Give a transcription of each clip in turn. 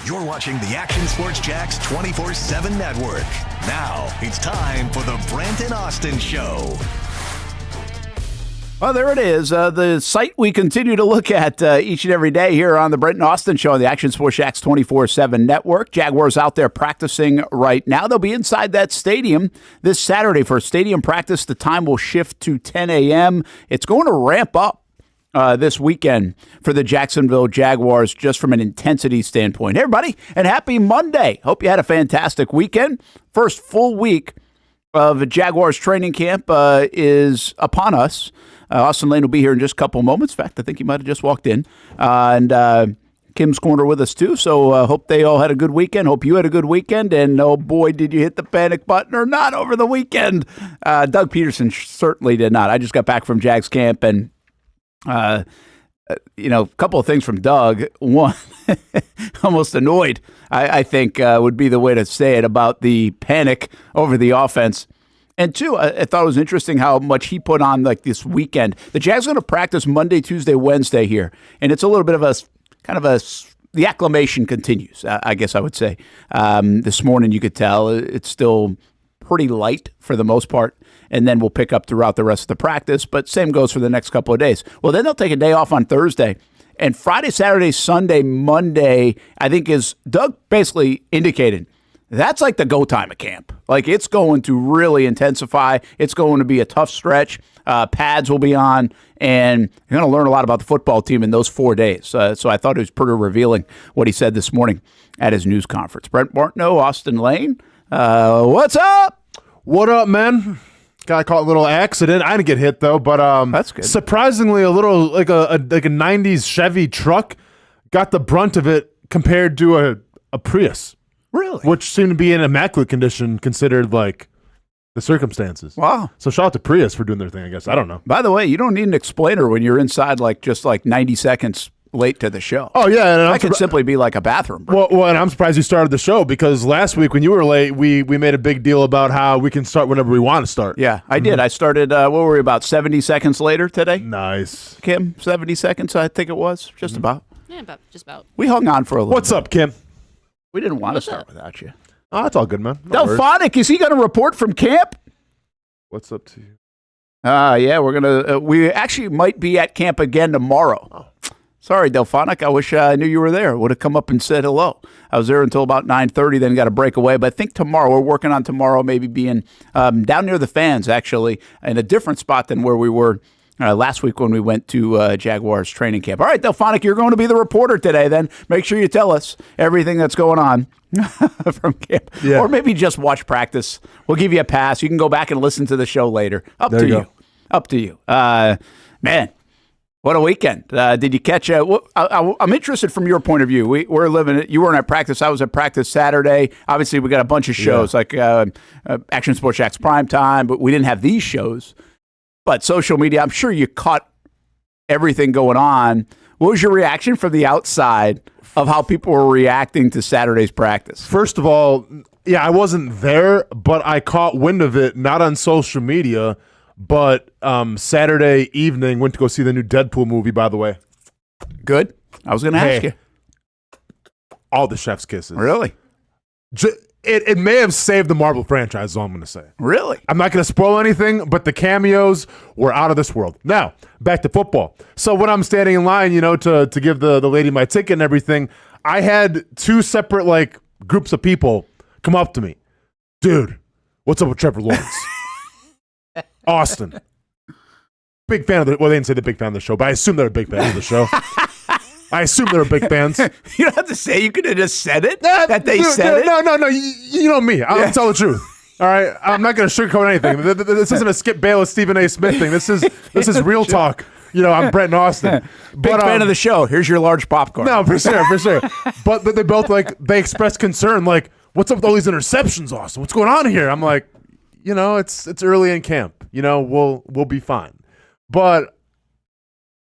You're watching the Action Sports Jax 24/7 network. Now it's time for the Brent Austen Show. Well, there it is. The site we continue to look at each and every day here on the Brent Austen Show on the Action Sports Jax 24/7 network. Jaguars out there practicing right now. They'll be inside that stadium this Saturday for stadium practice. The time will shift to 10 a.m. It's going to ramp up this weekend for the Jacksonville Jaguars just from an intensity standpoint. Hey, everybody, and happy Monday. Hope you had a fantastic weekend. First full week of Jaguars training camp is upon us. Austin Lane will be here in just a couple moments. In fact, I think he might have just walked in. And Kim's Corner with us, too. So hope they all had a good weekend. Hope you had a good weekend. And, oh, boy, did you hit the panic button or not over the weekend. Doug Peterson certainly did not. I just got back from Jags camp, and a couple of things from Doug. One, almost annoyed, I think would be the way to say it, about the panic over the offense. And two, I thought it was interesting how much he put on like this weekend. The Jags are going to practice Monday, Tuesday, Wednesday here. And it's a little bit of the acclimation continues, I guess I would say. This morning you could tell it's still pretty light for the most part. And then we'll pick up throughout the rest of the practice. But same goes for the next couple of days. Well, then they'll take a day off on Thursday. And Friday, Saturday, Sunday, Monday, I think is Doug basically indicated that's like the go time of camp. Like, it's going to really intensify. It's going to be a tough stretch. Pads will be on, and you're going to learn a lot about the football team in those 4 days. So I thought it was pretty revealing what he said this morning at his news conference. Brent Martineau, Austin Lane, what's up? What up, man? Got caught a little accident. I didn't get hit though, but that's good. Surprisingly, a little like a 90s Chevy truck got the brunt of it compared to a Prius. Really? Which seemed to be in immaculate condition considered like the circumstances. Wow. So shout out to Prius for doing their thing, I guess. I don't know. By the way, you don't need an explainer when you're inside just 90 seconds late to the show. Oh, yeah. And I could simply be like a bathroom break. Well, and I'm surprised you started the show because last week when you were late, we made a big deal about how we can start whenever we want to start. Yeah, I did. I started, what were we, about 70 seconds later today? Nice. Kim, 70 seconds, I think it was, just about. Yeah, just about. We hung on for a little What's bit. up, Kim? We didn't want to start without you. Oh, that's all good, man. No worries. Delphonic, is he going to report from camp? What's up to you? Yeah, we're going to, we actually might be at camp again tomorrow. Oh. Sorry, Delphonic. I wish I knew you were there. Would have come up and said hello. I was there until about 9:30, then got a break away. But I think tomorrow, we're working on tomorrow maybe being down near the fans, actually, in a different spot than where we were last week when we went to Jaguars training camp. All right, Delphonic, you're going to be the reporter today then. Make sure you tell us everything that's going on from camp. Yeah. Or maybe just watch practice. We'll give you a pass. You can go back and listen to the show later. Up there to you you. go. Up to you. Man. What a weekend. Did you catch I'm interested from your point of view. We're living it. You weren't at practice. I was at practice Saturday. Obviously, we got a bunch of shows like Action Sports Jax Primetime, but we didn't have these shows. But social media, I'm sure you caught everything going on. What was your reaction from the outside of how people were reacting to Saturday's practice? First of all, yeah, I wasn't there, but I caught wind of it, not on social media, but Saturday evening, went to go see the new Deadpool movie, by the way. Good. I was going to ask you. All the chef's kisses. Really? It may have saved the Marvel franchise, is all I'm going to say. Really? I'm not going to spoil anything, but the cameos were out of this world. Now, back to football. So when I'm standing in line, to give the lady my ticket and everything, I had two separate groups of people come up to me. Dude, what's up with Trevor Lawrence? Austin. Big fan of they didn't say the big fan of the show, but I assume they're a big fan of the show. I assume they're big fans. You don't have to say. You could have just said it. That they said it. No. You know me. I'll tell the truth. All right. I'm not going to sugarcoat anything. This isn't a Skip Bayless, Stephen A. Smith thing. This is real talk. I'm Brent Austen. Big fan of the show. Here's your large popcorn. No, for sure. But they both they expressed concern. What's up with all these interceptions, Austin? What's going on here? I'm like, it's early in camp. We'll be fine. But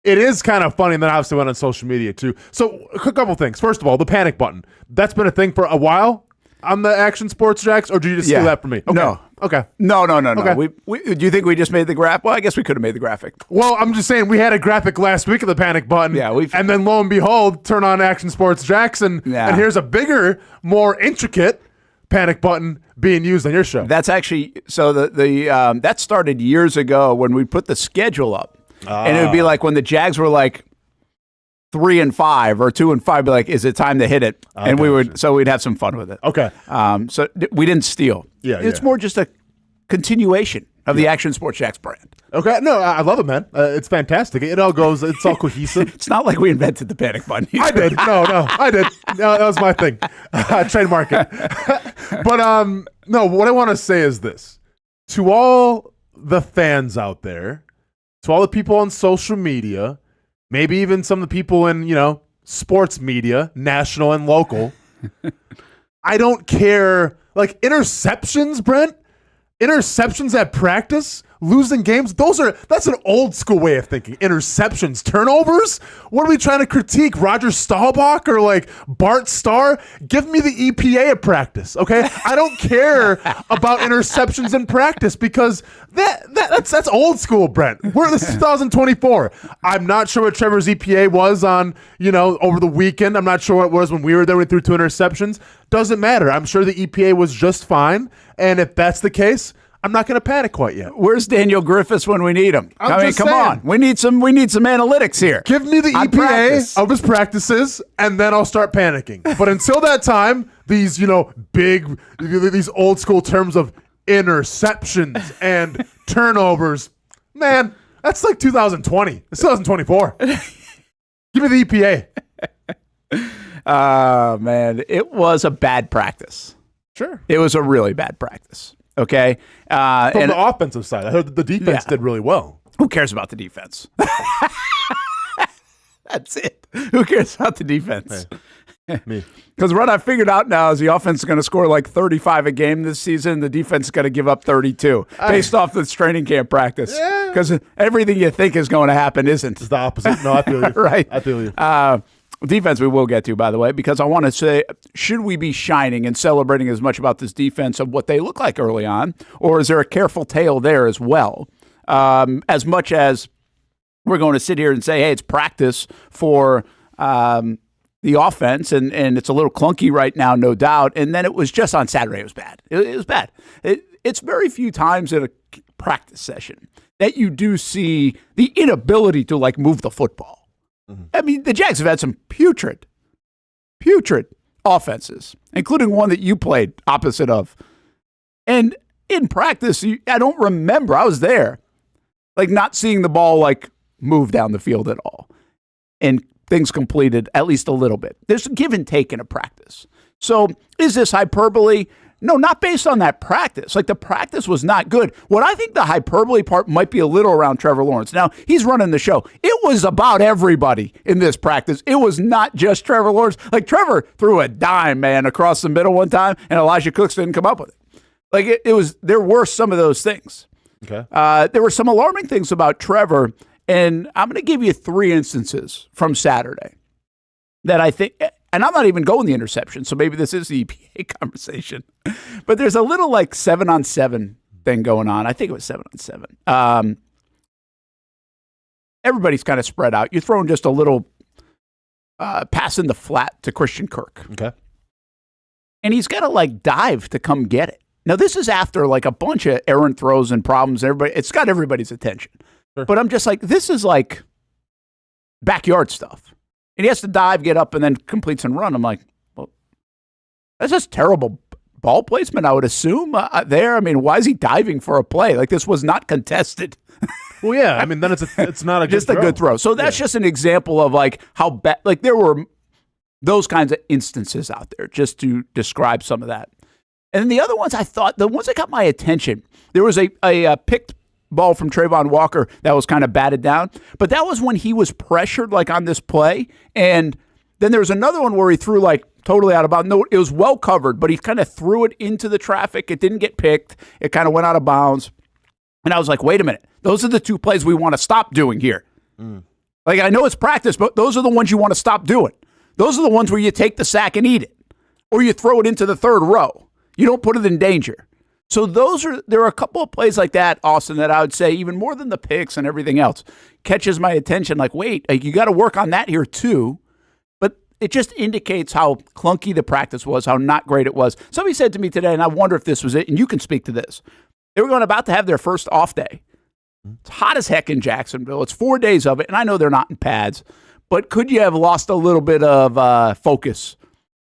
it is kind of funny, and then obviously went on social media too. So a couple things. First of all, the panic button. That's been a thing for a while. on the Action Sports Jax, or did you just steal that from me? Okay. No. Okay. No. Okay. Do you think we just made the graphic? Well, I guess we could have made the graphic. Well, I'm just saying we had a graphic last week of the panic button. Yeah, and then lo and behold, turn on Action Sports Jax, and here's a bigger, more intricate panic button being used on your show. That's actually so that started years ago when we put the schedule up, and it would be like when the Jags were like 3-5 or 2-5, be like, is it time to hit it? And we'd have some fun with it. Okay. So we didn't steal. Yeah, it's more just a continuation of the Action Sports Jax brand. Okay. No, I love it, man. It's fantastic. It's all cohesive. It's not like we invented the panic button. I did. No, I did. No, that was my thing. Trademark it. But no, what I want to say is this. To all the fans out there, to all the people on social media, maybe even some of the people in, sports media, national and local, I don't care. Like interceptions, Brent? Interceptions at practice? Losing games? That's an old school way of thinking. Interceptions, turnovers? What are we trying to critique? Roger Staubach or like Bart Starr? Give me the EPA at practice, okay? I don't care about interceptions in practice because that's old school, Brent. This is 2024. I'm not sure what Trevor's EPA was on, over the weekend. I'm not sure what it was when we were there. We threw 2 interceptions. Doesn't matter. I'm sure the EPA was just fine. And if that's the case, I'm not going to panic quite yet. Where's Daniel Griffiths when we need him? Come saying. on. We need some analytics here. Give me the EPA of his practices, and then I'll start panicking. But until that time, these, these old school terms of interceptions and turnovers, man, that's like 2020. It's 2024. Give me the EPA. Man, it was a bad practice. Sure. It was a really bad practice. Okay. From the offensive side, I heard that the defense did really well. Who cares about the defense? That's it. Who cares about the defense? Hey, me. Because what I figured out now is the offense is going to score like 35 a game this season. The defense is going to give up 32 based off this training camp practice. Because everything you think is going to happen isn't. It's the opposite. No, I feel you. Right. I feel you. Defense we will get to, by the way, because I want to say, should we be shining and celebrating as much about this defense of what they look like early on, or is there a careful tale there as well? As much as we're going to sit here and say, hey, it's practice for the offense, and it's a little clunky right now, no doubt, and then it was just on Saturday, it was bad. It was bad. It's very few times in a practice session that you do see the inability to, move the football. I mean, the Jags have had some putrid offenses, including one that you played opposite of. And in practice, I don't remember, I was there, not seeing the ball, move down the field at all. And things completed at least a little bit. There's a give and take in a practice. So is this hyperbole? No, not based on that practice. The practice was not good. What I think the hyperbole part might be a little around Trevor Lawrence. Now, he's running the show. It was about everybody in this practice. It was not just Trevor Lawrence. Trevor threw a dime, man, across the middle one time, and Elijah Cooks didn't come up with it. There were some of those things. Okay. There were some alarming things about Trevor, and I'm going to give you 3 instances from Saturday that I think... And I'm not even going the interception, so maybe this is the EPA conversation. But there's a little 7-on-7 thing going on. I think it was 7-on-7. Everybody's kind of spread out. You're throwing just a little pass in the flat to Christian Kirk. Okay. And he's got to dive to come get it. Now, this is after a bunch of errant throws and problems. It's got everybody's attention. Sure. But I'm just this is backyard stuff. And he has to dive, get up, and then completes and run. I'm like, well, that's just terrible ball placement, I would assume, there. I mean, why is he diving for a play? This was not contested. Well, yeah. I mean, then it's not a good just throw. A good throw. So that's just an example of how bad. There were those kinds of instances out there, just to describe some of that. And then the other ones, I thought, the ones that got my attention, there was a picked ball from Trayvon Walker that was kind of batted down. But that was when he was pressured on this play. And then there was another one where he threw totally out of bounds. No, it was well covered, but he kind of threw it into the traffic. It didn't get picked. It kind of went out of bounds. And I was like, wait a minute. Those are the 2 plays we want to stop doing here. I know it's practice, but those are the ones you want to stop doing. Those are the ones where you take the sack and eat it. or you throw it into the third row. You don't put it in danger. So there are a couple of plays like that, Austin, that I would say even more than the picks and everything else catches my attention. Like, wait, you got to work on that here too. But it just indicates how clunky the practice was, how not great it was. Somebody said to me today, and I wonder if this was it, and you can speak to this. They were about to have their first off day. It's hot as heck in Jacksonville. It's 4 days of it, and I know they're not in pads. But could you have lost a little bit of focus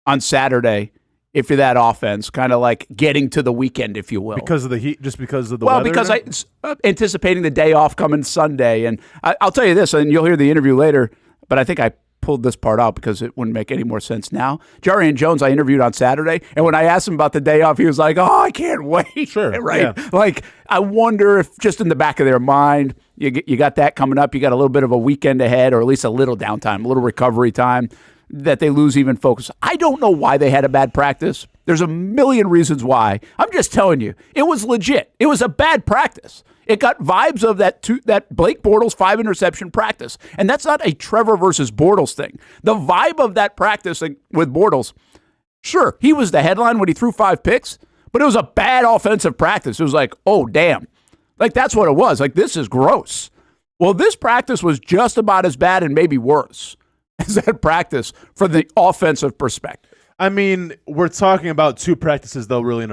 on Saturday if you're that offense, kind of like getting to the weekend, if you will? Because of the heat, just because of the weather? Well, because anticipating the day off coming Sunday. And I'll tell you this, and you'll hear the interview later, but I think I pulled this part out because it wouldn't make any more sense now. Jarian Jones, I interviewed on Saturday, and when I asked him about the day off, he was like, oh, I can't wait. Sure. Right? Yeah. Like, I wonder if just in the back of their mind, you got that coming up. You got a little bit of a weekend ahead, or at least a little downtime, a little recovery time, that they lose even focus. I don't know why they had a bad practice. There's a million reasons why. I'm just telling you, it was legit. It was a bad practice. It got vibes of that Blake Bortles 5-interception practice. And that's not a Trevor versus Bortles thing. The vibe of that practice with Bortles, sure, he was the headline when he threw 5 picks, but it was a bad offensive practice. It was like, oh, damn. Like, that's what it was. Like, this is gross. Well, this practice was just about as bad and maybe worse as that practice from the offensive perspective. I mean, we're talking about 2 practices, though, really,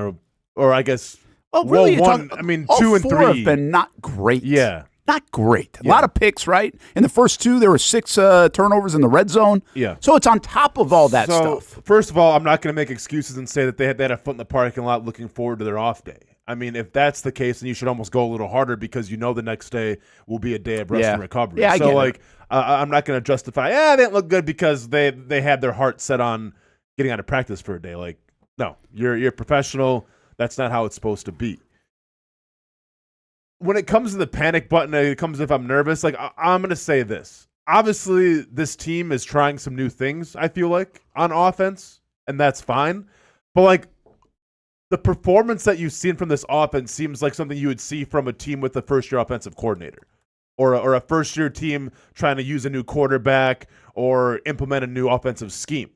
or I guess, well, really, one. I mean, 2 and 3 have been not great. Yeah. Not great. A lot of picks, right? In the first 2, there were 6 turnovers in the red zone. Yeah. So it's on top of all that stuff. First of all, I'm not going to make excuses and say that they had a foot in the parking lot looking forward to their off day. I mean, if that's the case, then you should almost go a little harder because you know the next day will be a day of rest and recovery. Yeah, I get it. I'm not going to justify, they didn't look good because they had their heart set on getting out of practice for a day. Like, no, you're a professional. That's not how it's supposed to be. When it comes to the panic button, it comes if I'm nervous. Like, I'm going to say this. Obviously, this team is trying some new things, I feel like, on offense, and that's fine. But, like, the performance that you've seen from this offense seems like something you would see from a team with a first-year offensive coordinator or a first-year team trying to use a new quarterback or implement a new offensive scheme.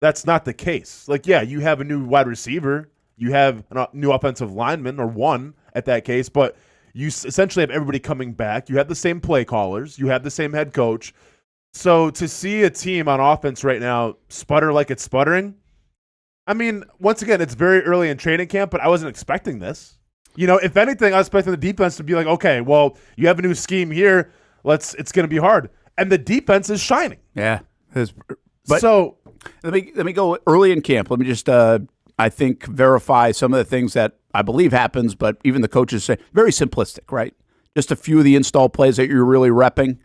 That's not the case. Like, yeah, you have a new wide receiver. You have a new offensive lineman, or one at that case, but you essentially have everybody coming back. You have the same play callers. You have the same head coach. So to see a team on offense right now sputter like it's sputtering, I mean, once again, it's very early in training camp, but I wasn't expecting this. You know, if anything, I was expecting the defense to be like, okay, well, you have a new scheme here. It's going to be hard. And the defense is shining. Yeah. But so let me go early in camp. Let me just, I think, verify some of the things that I believe happens, but even the coaches say very simplistic, right? Just a few of the install plays that you're really repping.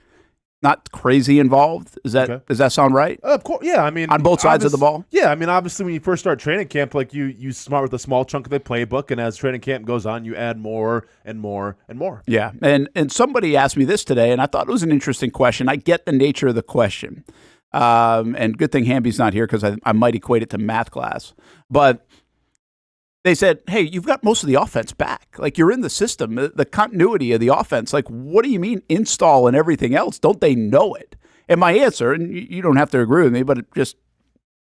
Not crazy involved. Does that sound right? Of course, yeah. I mean, on both sides of the ball. Yeah, I mean, obviously, when you first start training camp, like you start with a small chunk of the playbook, and as training camp goes on, you add more and more and more. Yeah, and somebody asked me this today, and I thought it was an interesting question. I get the nature of the question, and good thing Hamby's not here because I might equate it to math class, but. They said, hey, you've got most of the offense back. Like, you're in the system, the continuity of the offense. Like, what do you mean install and everything else? Don't they know it? And my answer, and you don't have to agree with me, but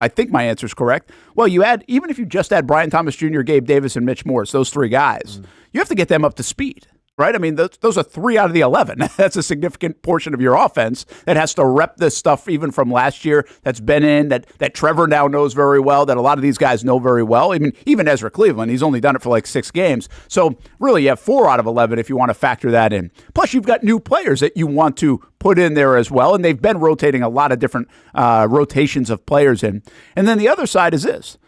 I think my answer is correct. Well, even if you just add Brian Thomas Jr., Gabe Davis, and Mitch Morse, those 3 guys, you have to get them up to speed. Right? I mean, those are 3 out of the 11. That's a significant portion of your offense that has to rep this stuff even from last year that's been in, that Trevor now knows very well, that a lot of these guys know very well. I mean, even Ezra Cleveland, he's only done it for like 6 games. So really, you have 4 out of 11 if you want to factor that in. Plus, you've got new players that you want to put in there as well, and they've been rotating a lot of different rotations of players in. And then the other side is this.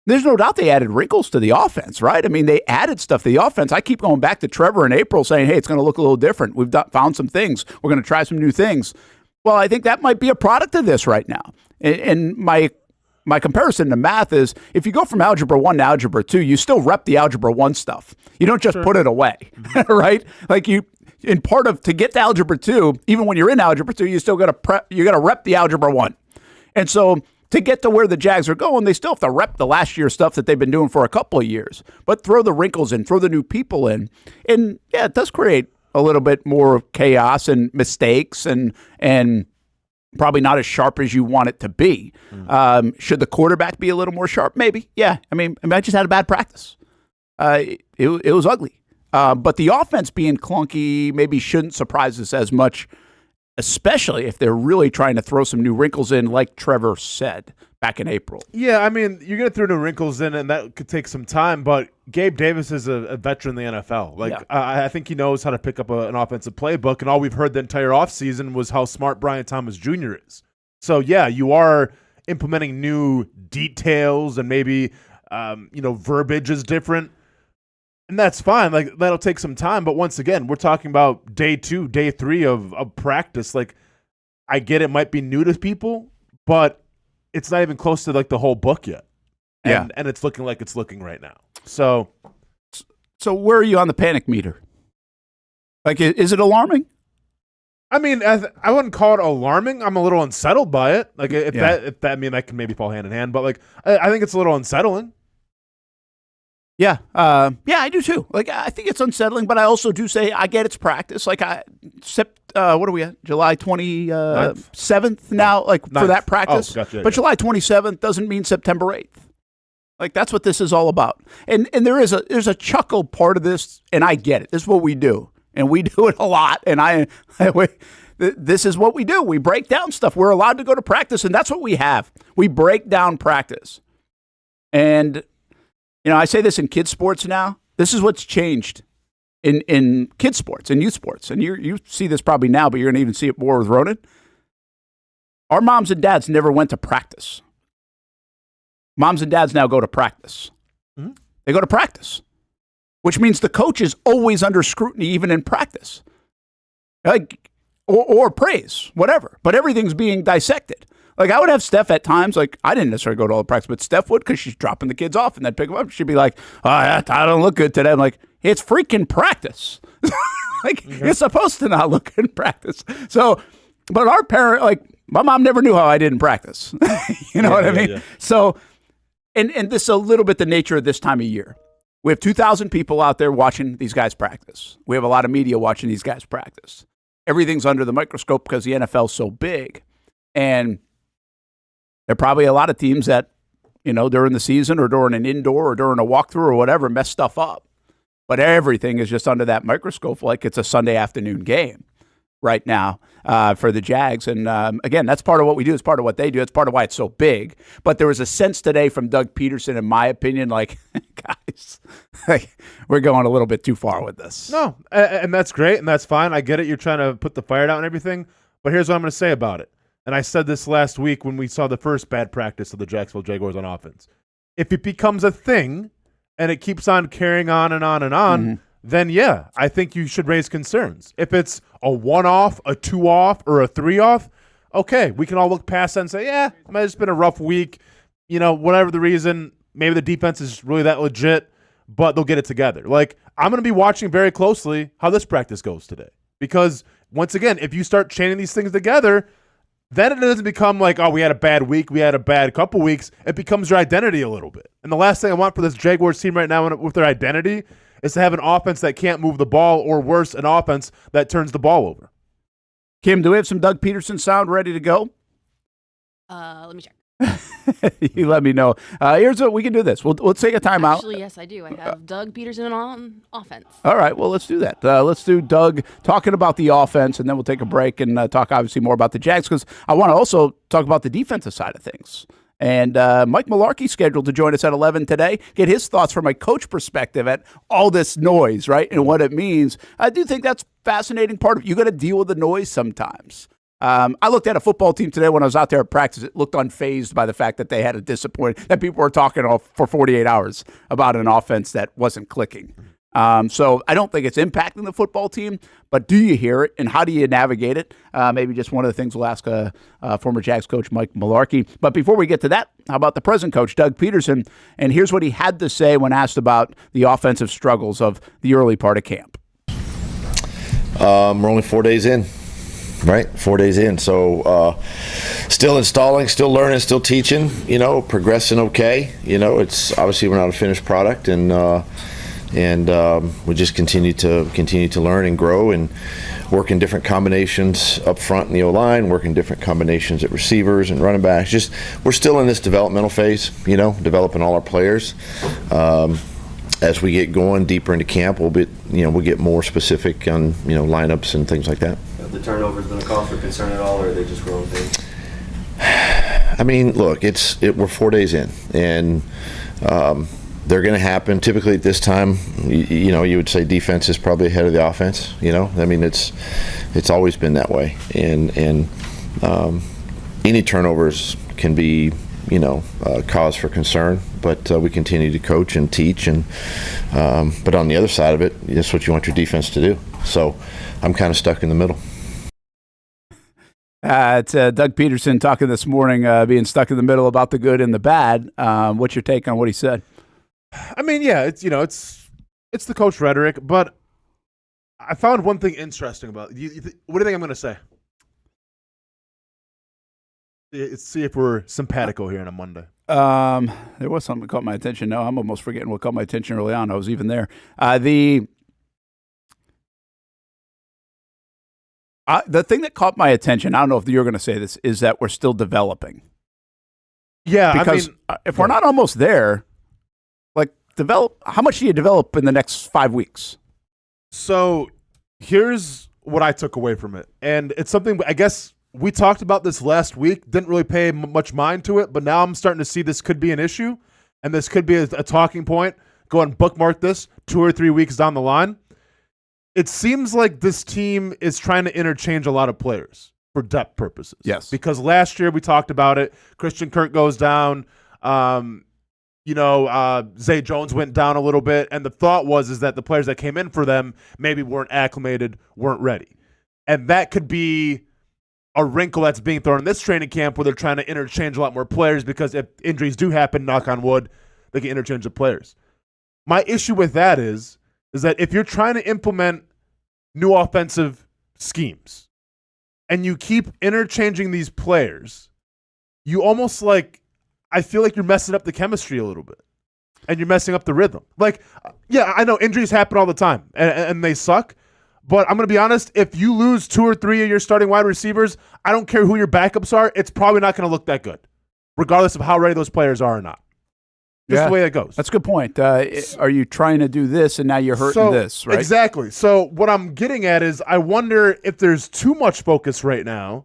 There's no doubt they added wrinkles to the offense, right? I mean, they added stuff to the offense. I keep going back to Trevor in April saying, hey, it's going to look a little different. We've found some things. We're going to try some new things. Well, I think that might be a product of this right now. And my comparison to math is if you go from Algebra 1 to Algebra 2, you still rep the Algebra 1 stuff. You don't just put it away, right? Like to get to Algebra 2, even when you're in Algebra 2, you still got to rep the Algebra 1. And so to get to where the Jags are going, they still have to rep the last year stuff that they've been doing for a couple of years, but throw the wrinkles in, throw the new people in. And yeah, it does create a little bit more chaos and mistakes and probably not as sharp as you want it to be. Should the quarterback be a little more sharp? Maybe. Yeah. I mean, I just had a bad practice. It was ugly. But the offense being clunky maybe shouldn't surprise us as much, especially if they're really trying to throw some new wrinkles in, like Trevor said back in April. Yeah, I mean, you're going to throw new wrinkles in, and that could take some time, but Gabe Davis is a veteran in the NFL. I think he knows how to pick up an offensive playbook, and all we've heard the entire offseason was how smart Brian Thomas Jr. is. So, yeah, you are implementing new details, and maybe, verbiage is different. And that's fine. Like, that'll take some time. But once again, we're talking about day 2, day 3 of practice. Like, I get it might be new to people, but it's not even close to, like, the whole book yet. And it's looking like it's looking right now. So where are you on the panic meter? Like, is it alarming? I mean, I wouldn't call it alarming. I'm a little unsettled by it. Like, that can maybe fall hand in hand. But, like, I think it's a little unsettling. Yeah. I do too. Like, I think it's unsettling, but I also do say I get it's practice. Like, what are we at? July 27th now, like, 9th. For that practice. Oh, gotcha, but July 27th doesn't mean September 8th. Like, that's what this is all about. And there's a chuckle part of this, and I get it. This is what we do, and we do it a lot. And this is what we do. We break down stuff. We're allowed to go to practice, and that's what we have. We break down practice. And I say this in kids sports now. This is what's changed in kids sports and youth sports. And you see this probably now, but you're going to even see it more with Ronan. Our moms and dads never went to practice. Moms and dads now go to practice. Mm-hmm. They go to practice, which means the coach is always under scrutiny, even in practice. Like, or praise, whatever. But everything's being dissected. Like, I would have Steph at times, like, I didn't necessarily go to all the practice, but Steph would because she's dropping the kids off and then pick them up. She'd be like, I don't look good today. I'm like, it's freaking practice. You're supposed to not look good in practice. So, but our parent, like, my mom never knew how I did in practice. You know what I mean? Yeah. So, and this is a little bit the nature of this time of year. We have 2,000 people out there watching these guys practice. We have a lot of media watching these guys practice. Everything's under the microscope because the NFL's so big. And there are probably a lot of teams that, during the season or during an indoor or during a walkthrough or whatever, mess stuff up. But everything is just under that microscope like it's a Sunday afternoon game right now for the Jags. And again, that's part of what we do. It's part of what they do. It's part of why it's so big. But there was a sense today from Doug Peterson, in my opinion, like, guys, like, we're going a little bit too far with this. No, and that's great, and that's fine. I get it. You're trying to put the fire out and everything. But here's what I'm going to say about it. And I said this last week when we saw the first bad practice of the Jacksonville Jaguars on offense. If it becomes a thing and it keeps on carrying on and on and on, then yeah, I think you should raise concerns. If it's a 1-off, a 2-off, or a 3-off, okay, we can all look past that and say, yeah, it might have just been a rough week. Whatever the reason, maybe the defense is really that legit, but they'll get it together. Like, I'm going to be watching very closely how this practice goes today. Because, once again, if you start chaining these things together, then it doesn't become like, oh, we had a bad week, we had a bad couple weeks. It becomes your identity a little bit. And the last thing I want for this Jaguars team right now with their identity is to have an offense that can't move the ball, or worse, an offense that turns the ball over. Kim, do we have some Doug Peterson sound ready to go? Let me check. You let me know. Here's what we can do. This we'll take a timeout. Actually, yes, I do. I have Doug Peterson on offense. All right. Well, let's do that. Let's do Doug talking about the offense, and then we'll take a break and talk obviously more about the Jags, because I want to also talk about the defensive side of things. And Mike Mularkey scheduled to join us at 11 today. Get his thoughts from a coach perspective at all this noise, right, and what it means. I do think that's fascinating part of it. You got to deal with the noise sometimes. I looked at a football team today when I was out there at practice. It looked unfazed by the fact that they had a disappointment, that people were talking for 48 hours about an offense that wasn't clicking. So I don't think it's impacting the football team, but do you hear it, and how do you navigate it? Maybe just one of the things we'll ask former Jags coach Mike Mularkey. But before we get to that, how about the present coach, Doug Peterson? And here's what he had to say when asked about the offensive struggles of the early part of camp. We're only 4 days in. Right, 4 days in. So still installing, still learning, still teaching, progressing okay. It's obviously we're not a finished product, and and we just continue to learn and grow and work in different combinations up front in the O-line, work in different combinations at receivers and running backs. Just we're still in this developmental phase, developing all our players. As we get going deeper into camp, we'll get more specific on lineups and things like that. Have the turnovers been a cause for concern at all, or are they just growing pains? I mean, look, we're 4 days in, and they're going to happen. Typically at this time, you would say defense is probably ahead of the offense. I mean, it's always been that way, and any turnovers can be cause for concern. But we continue to coach and teach, but on the other side of it, that's what you want your defense to do. So I'm kind of stuck in the middle. It's Doug Peterson talking this morning, being stuck in the middle about the good and the bad. What's your take on what he said? I mean, yeah, it's the coach rhetoric, but I found one thing interesting about it. What do you think I'm going to say? Let's see if we're simpatico here on a Monday. There was something that caught my attention. No, I'm almost forgetting what caught my attention early on. I was even there. The thing that caught my attention, I don't know if you're going to say this, is that we're still developing. Yeah, because if we're not almost there, how much do you develop in the next 5 weeks? So here's what I took away from it. And it's something, I guess, we talked about this last week, didn't really pay much mind to it, but now I'm starting to see this could be an issue, and this could be a talking point. Go and bookmark this 2 or 3 weeks down the line. It seems like this team is trying to interchange a lot of players for depth purposes. Yes. Because last year we talked about it. Christian Kirk goes down. Zay Jones went down a little bit, and the thought was that the players that came in for them maybe weren't acclimated, weren't ready. And that could be a wrinkle that's being thrown in this training camp where they're trying to interchange a lot more players because if injuries do happen, knock on wood, they can interchange the players. My issue with that is that if you're trying to implement new offensive schemes and you keep interchanging these players, you almost I feel like you're messing up the chemistry a little bit and you're messing up the rhythm. I know injuries happen all the time and they suck, but I'm going to be honest, if you lose 2 or 3 of your starting wide receivers, I don't care who your backups are, it's probably not going to look that good, regardless of how ready those players are or not. Just the way it goes. That's a good point. Are you trying to do this and now you're hurting this, right? Exactly. So what I'm getting at is I wonder if there's too much focus right now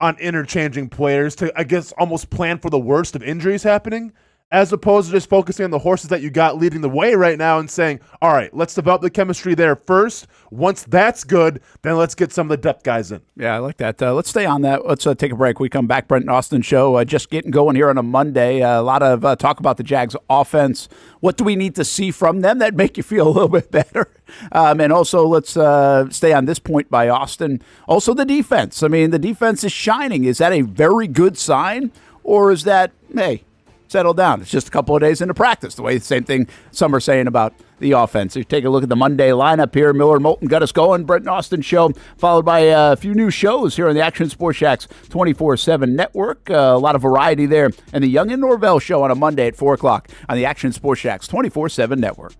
on interchanging players to, I guess, almost plan for the worst of injuries happening, as opposed to just focusing on the horses that you got leading the way right now and saying, all right, let's develop the chemistry there first. Once that's good, then let's get some of the depth guys in. Yeah, I like that. Let's stay on that. Let's take a break. We come back. Brent Austen Show, just getting going here on a Monday. A lot of talk about the Jags offense. What do we need to see from them that make you feel a little bit better? And also, let's stay on this point by Austin. Also, the defense. I mean, the defense is shining. Is that a very good sign? Or is that, hey, settle down, it's just a couple of days into practice, the same thing some are saying about the offense. So you take a look at the Monday lineup here. Miller Moulton got us going. Brent Austen Show, followed by a few new shows here on the Action Sports Jax 24/7 network. A lot of variety there. And the Young and Norvell Show on a Monday at 4 o'clock on the Action Sports Jax 24/7 network.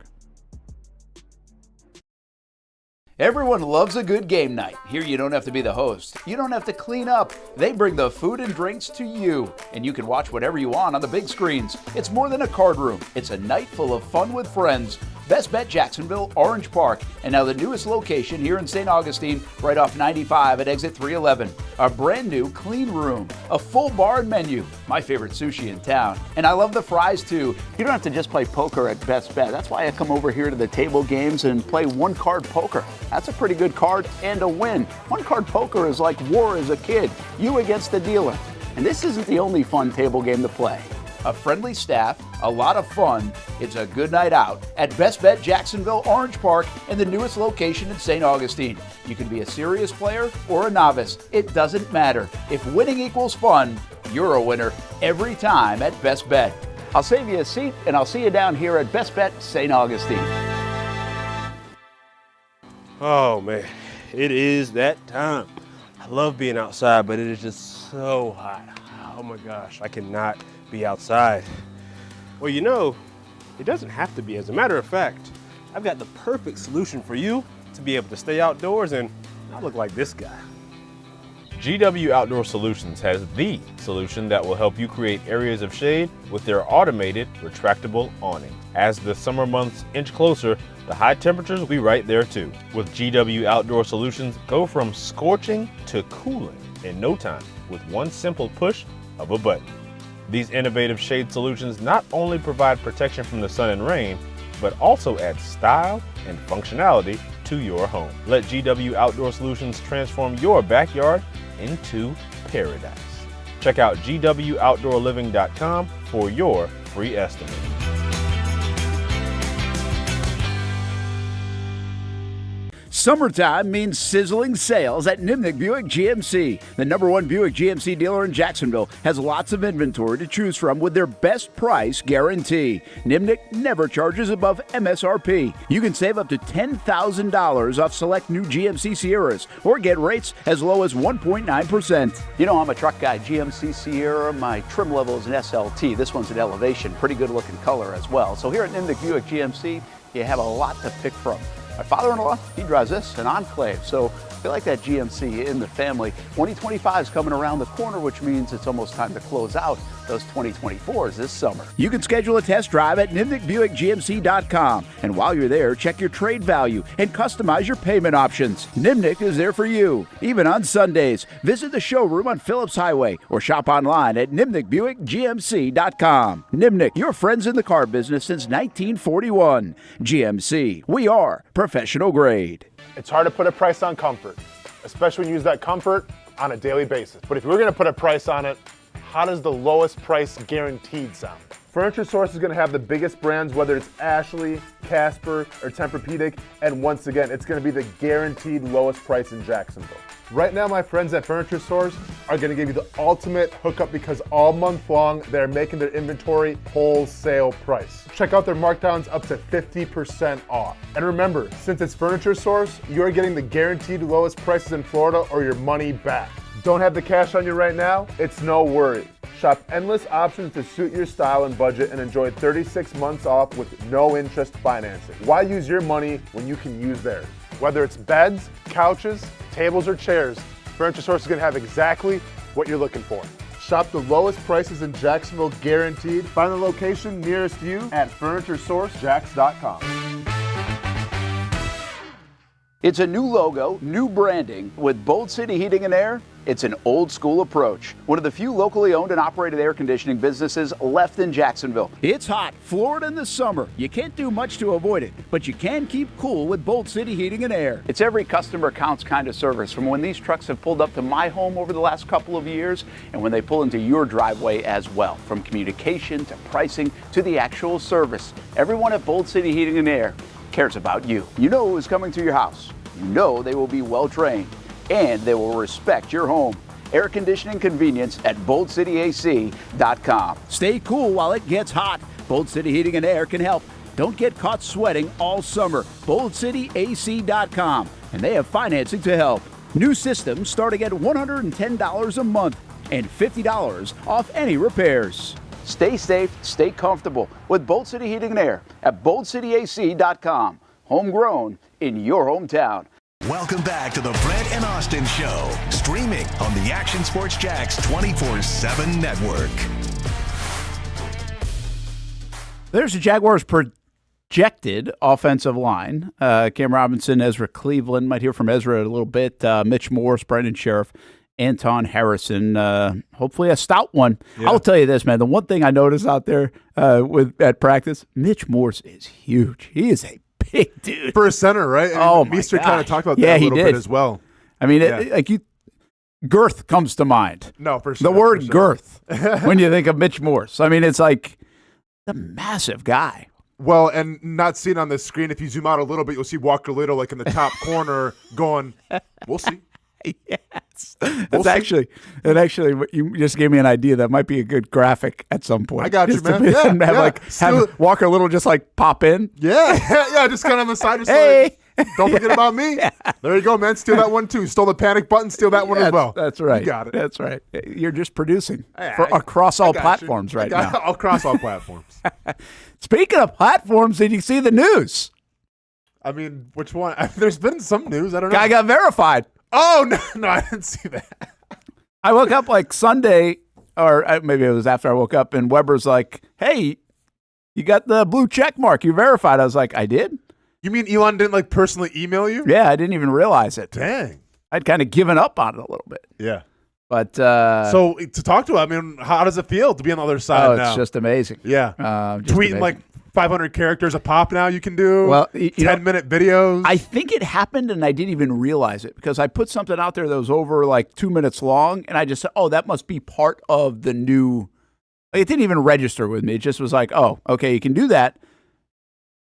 Everyone loves a good game night. Here you don't have to be the host. You don't have to clean up. They bring the food and drinks to you, and you can watch whatever you want on the big screens. It's more than a card room. It's a night full of fun with friends. Best Bet Jacksonville, Orange Park, and now the newest location here in St. Augustine, right off 95 at exit 311. A brand new clean room, a full bar and menu, my favorite sushi in town. And I love the fries too. You don't have to just play poker at Best Bet. That's why I come over here to the table games and play one-card poker. That's a pretty good card and a win. One-card poker is like war as a kid, you against the dealer. And this isn't the only fun table game to play. A friendly staff, a lot of fun. It's a good night out at Best Bet Jacksonville, Orange Park, and the newest location in St. Augustine. You can be a serious player or a novice. It doesn't matter. If winning equals fun, you're a winner every time at Best Bet. I'll save you a seat, and I'll see you down here at Best Bet St. Augustine. Oh, man, it is that time. I love being outside, but it is just so hot. Oh, my gosh, I cannot be outside. Well, it doesn't have to be. As a matter of fact, I've got the perfect solution for you to be able to stay outdoors and not look like this guy. GW Outdoor Solutions has the solution that will help you create areas of shade with their automated retractable awning. As the summer months inch closer, the high temperatures will be right there too. With GW Outdoor Solutions, go from scorching to cooling in no time with one simple push of a button. These innovative shade solutions not only provide protection from the sun and rain, but also add style and functionality to your home. Let GW Outdoor Solutions transform your backyard into paradise. Check out GWOutdoorLiving.com for your free estimate. Summertime means sizzling sales at Nimnick Buick GMC. The #1 Buick GMC dealer in Jacksonville has lots of inventory to choose from with their best price guarantee. Nimnick never charges above MSRP. You can save up to $10,000 off select new GMC Sierras or get rates as low as 1.9%. You know I'm a truck guy. GMC Sierra, my trim level is an SLT. This one's an Elevation. Pretty good looking color as well. So here at Nimnick Buick GMC, you have a lot to pick from. My father-in-law, he drives this, an Enclave, so I feel like that GMC in the family. 2025 is coming around the corner, which means it's almost time to close out those 2024s this summer. You can schedule a test drive at NimnickBuickGMC.com, and while you're there, check your trade value and customize your payment options. Nimnick is there for you, even on Sundays. Visit the showroom on Phillips Highway or shop online at NimnickBuickGMC.com. Nimnick, your friends in the car business since 1941. GMC, we are professional grade. It's hard to put a price on comfort, especially when you use that comfort on a daily basis. But if we're going to put a price on it, how does the lowest price guaranteed sound? Furniture Source is going to have the biggest brands, whether it's Ashley, Casper, or Tempur-Pedic, and once again, it's going to be the guaranteed lowest price in Jacksonville. Right now, my friends at Furniture Source are going to give you the ultimate hookup because all month long, they're making their inventory wholesale price. Check out their markdowns up to 50% off. And remember, since it's Furniture Source, you're getting the guaranteed lowest prices in Florida or your money back. Don't have the cash on you right now? It's no worry. Shop endless options to suit your style and budget and enjoy 36 months off with no interest financing. Why use your money when you can use theirs? Whether it's beds, couches, tables, or chairs, Furniture Source is going to have exactly what you're looking for. Shop the lowest prices in Jacksonville guaranteed. Find the location nearest you at FurnitureSourceJax.com. It's a new logo, new branding. With Bold City Heating and Air, it's an old school approach. One of the few locally owned and operated air conditioning businesses left in Jacksonville. It's hot, Florida in the summer. You can't do much to avoid it, but you can keep cool with Bold City Heating and Air. It's every customer counts kind of service, from when these trucks have pulled up to my home over the last couple of years and when they pull into your driveway as well. From communication to pricing to the actual service, everyone at Bold City Heating and Air cares about you. You know who's coming to your house. You know they will be well trained and they will respect your home. Air conditioning convenience at BoldCityAC.com. Stay cool while it gets hot. Bold City Heating and Air can help. Don't get caught sweating all summer. BoldCityAC.com, and they have financing to help. New systems starting at $110 a month and $50 off any repairs. Stay safe, stay comfortable with Bold City Heating and Air at BoldCityAC.com. Homegrown in your hometown. Welcome back to the Brent and Austin Show, streaming on the Action Sports Jax 24/7 network. There's the Jaguars' projected offensive line. Cam Robinson, Ezra Cleveland. Might hear from Ezra a little bit. Mitch Morse, Brendan Sheriff, Anton Harrison. Hopefully a stout one. Yeah. I'll tell you this, man. The one thing I noticed out there at practice, Mitch Morse is huge. He is a big dude for a center, right? Oh, my Meester kind of talked about that a little bit as well. I mean, girth comes to mind. No, for sure. The word girth when you think of Mitch Morse. I mean, it's like a massive guy. Well, and not seen on the screen, if you zoom out a little bit, you'll see Walker Little like in the top corner going, we'll see. Yes. Actually, you just gave me an idea. That might be a good graphic at some point. I got you, man. Have Walker Little just like pop in. Yeah, just kind of on the side. Just hey. Like, don't forget about me. Yeah. There you go, man. Steal that one too. Stole the panic button. Steal that one as well. That's right. You got it. That's right. You're just producing across all platforms right now. Across all platforms. Speaking of platforms, did you see the news? I mean, which one? There's been some news. I don't know. Guy got verified. Oh, no, I didn't see that. I woke up like Sunday, or maybe it was after I woke up, and Weber's like, hey, you got the blue check mark. You verified. I was like, I did? You mean Elon didn't like personally email you? Yeah, I didn't even realize it. Dang. I'd kind of given up on it a little bit. Yeah. But so to talk to him, I mean, how does it feel to be on the other side now? It's just amazing. Yeah. Just tweeting amazing. like 500 characters a pop now you can do. Well, 10-minute videos. I think it happened and I didn't even realize it because I put something out there that was over like 2 minutes long and I just said, oh, that must be part of the new. Like, it didn't even register with me. It just was like, oh, okay, you can do that.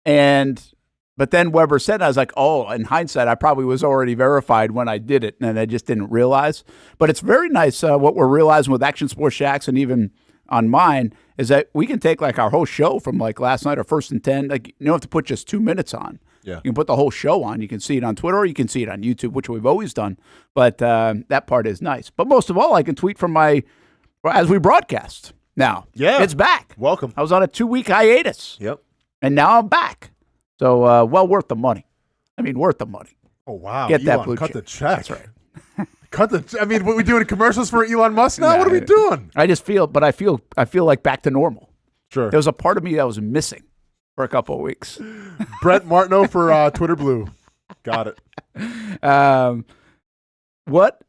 But then Weber said, I was like, oh, in hindsight, I probably was already verified when I did it and I just didn't realize. But it's very nice what we're realizing with Action Sports Jax and even on mine is that we can take like our whole show from like last night or 1st and 10. Like you don't have to put just 2 minutes on. Yeah. You can put the whole show on. You can see it on Twitter or you can see it on YouTube, which we've always done. But that part is nice. But most of all, I can tweet from as we broadcast. Now, it's back. Welcome. I was on a 2-week hiatus. Yep. And now I'm back. So, well worth the money. I mean, worth the money. Oh, wow. Get that Elon, blue cut check. the check. That's right. I mean, what are we doing commercials for Elon Musk now? What are we doing? I feel like back to normal. Sure. There was a part of me that was missing for a couple of weeks. Brent Martineau for Twitter Blue. Got it. What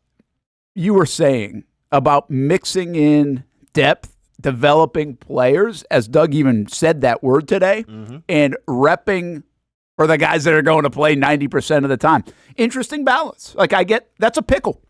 you were saying about mixing in depth, developing players, as Doug even said that word today, and repping for the guys that are going to play 90% of the time. Interesting balance. Like I get, that's a pickle,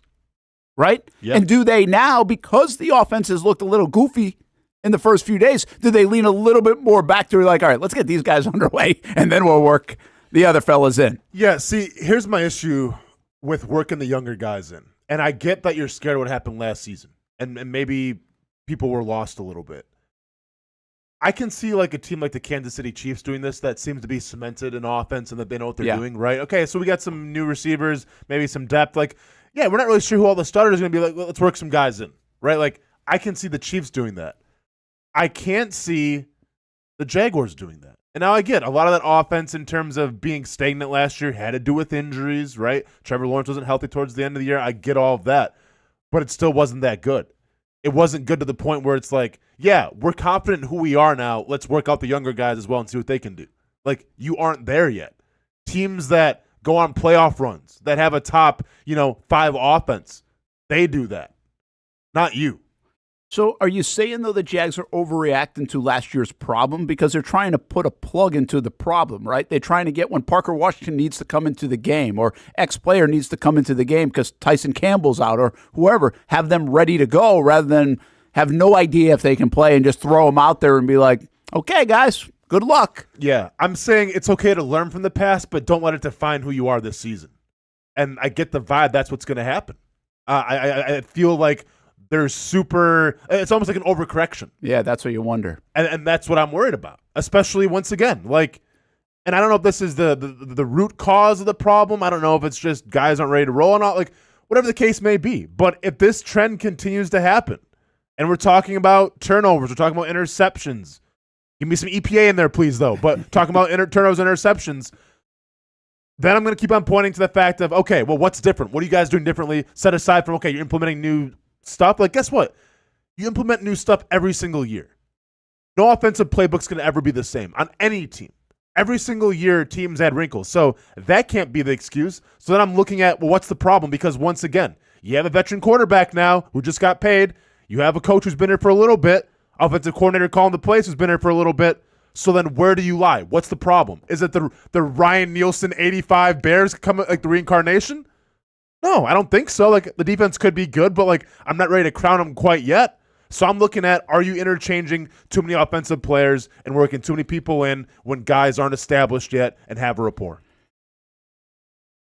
right? Yep. And do they now, because the offense has looked a little goofy in the first few days, do they lean a little bit more back to like, all right, let's get these guys underway and then we'll work the other fellas in? Yeah, see, here's my issue with working the younger guys in. And I get that you're scared of what happened last season. And maybe people were lost a little bit. I can see like a team like the Kansas City Chiefs doing this that seems to be cemented in offense and that they know what they're doing, right? Okay, so we got some new receivers, maybe some depth. Like, yeah, we're not really sure who all the starters are going to be. Like, let's work some guys in, right? Like, I can see the Chiefs doing that. I can't see the Jaguars doing that. And now I get a lot of that offense in terms of being stagnant last year had to do with injuries, right? Trevor Lawrence wasn't healthy towards the end of the year. I get all of that. But it still wasn't that good. It wasn't good to the point where it's like, yeah, we're confident in who we are now. Let's work out the younger guys as well and see what they can do. Like, you aren't there yet. Teams that go on playoff runs, that have a top, 5 offense, they do that. Not you. So are you saying, though, the Jags are overreacting to last year's problem because they're trying to put a plug into the problem, right? They're trying to get when Parker Washington needs to come into the game or X player needs to come into the game because Tyson Campbell's out or whoever, have them ready to go rather than have no idea if they can play and just throw them out there and be like, okay, guys, good luck. Yeah, I'm saying it's okay to learn from the past, but don't let it define who you are this season. And I get the vibe that's what's going to happen. I feel like it's almost like an overcorrection. Yeah, that's what you wonder. And that's what I'm worried about, especially once again. Like, and I don't know if this is the root cause of the problem. I don't know if it's just guys aren't ready to roll or not, like whatever the case may be. But if this trend continues to happen, and we're talking about turnovers, we're talking about interceptions. Give me some EPA in there, please, though. But talking about turnovers and interceptions, then I'm going to keep on pointing to the fact of, okay, well, what's different? What are you guys doing differently? Set aside from, okay, you're implementing new stuff. Like, guess what? You implement new stuff every single year. No offensive playbook's going to ever be the same on any team. Every single year, teams add wrinkles. So that can't be the excuse. So then I'm looking at, well, what's the problem? Because once again, you have a veteran quarterback now who just got paid. You have a coach who's been here for a little bit. Offensive coordinator calling the plays who's been here for a little bit. So then where do you lie? What's the problem? Is it the Ryan Nielsen 85 Bears coming, like the reincarnation? No, I don't think so. Like, the defense could be good, but like, I'm not ready to crown them quite yet. So I'm looking at, are you interchanging too many offensive players and working too many people in when guys aren't established yet and have a rapport?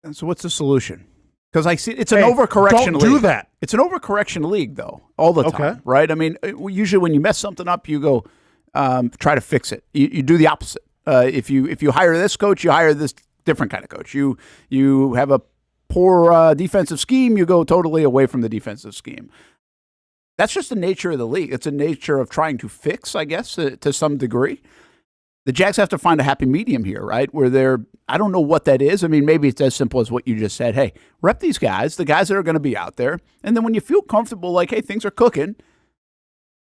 And so what's the solution? Because I see it's an overcorrection league. Don't do that. It's an overcorrection league, though, all the time, right? I mean, usually when you mess something up, you go try to fix it. You do the opposite. If you hire this coach, you hire this different kind of coach. You have a poor defensive scheme, you go totally away from the defensive scheme. That's just the nature of the league. It's a nature of trying to fix, I guess, to some degree. the Jags have to find a happy medium here, right? Where I don't know what that is. I mean, maybe it's as simple as what you just said. Hey, rep these guys, the guys that are going to be out there. And then when you feel comfortable, like, hey, things are cooking,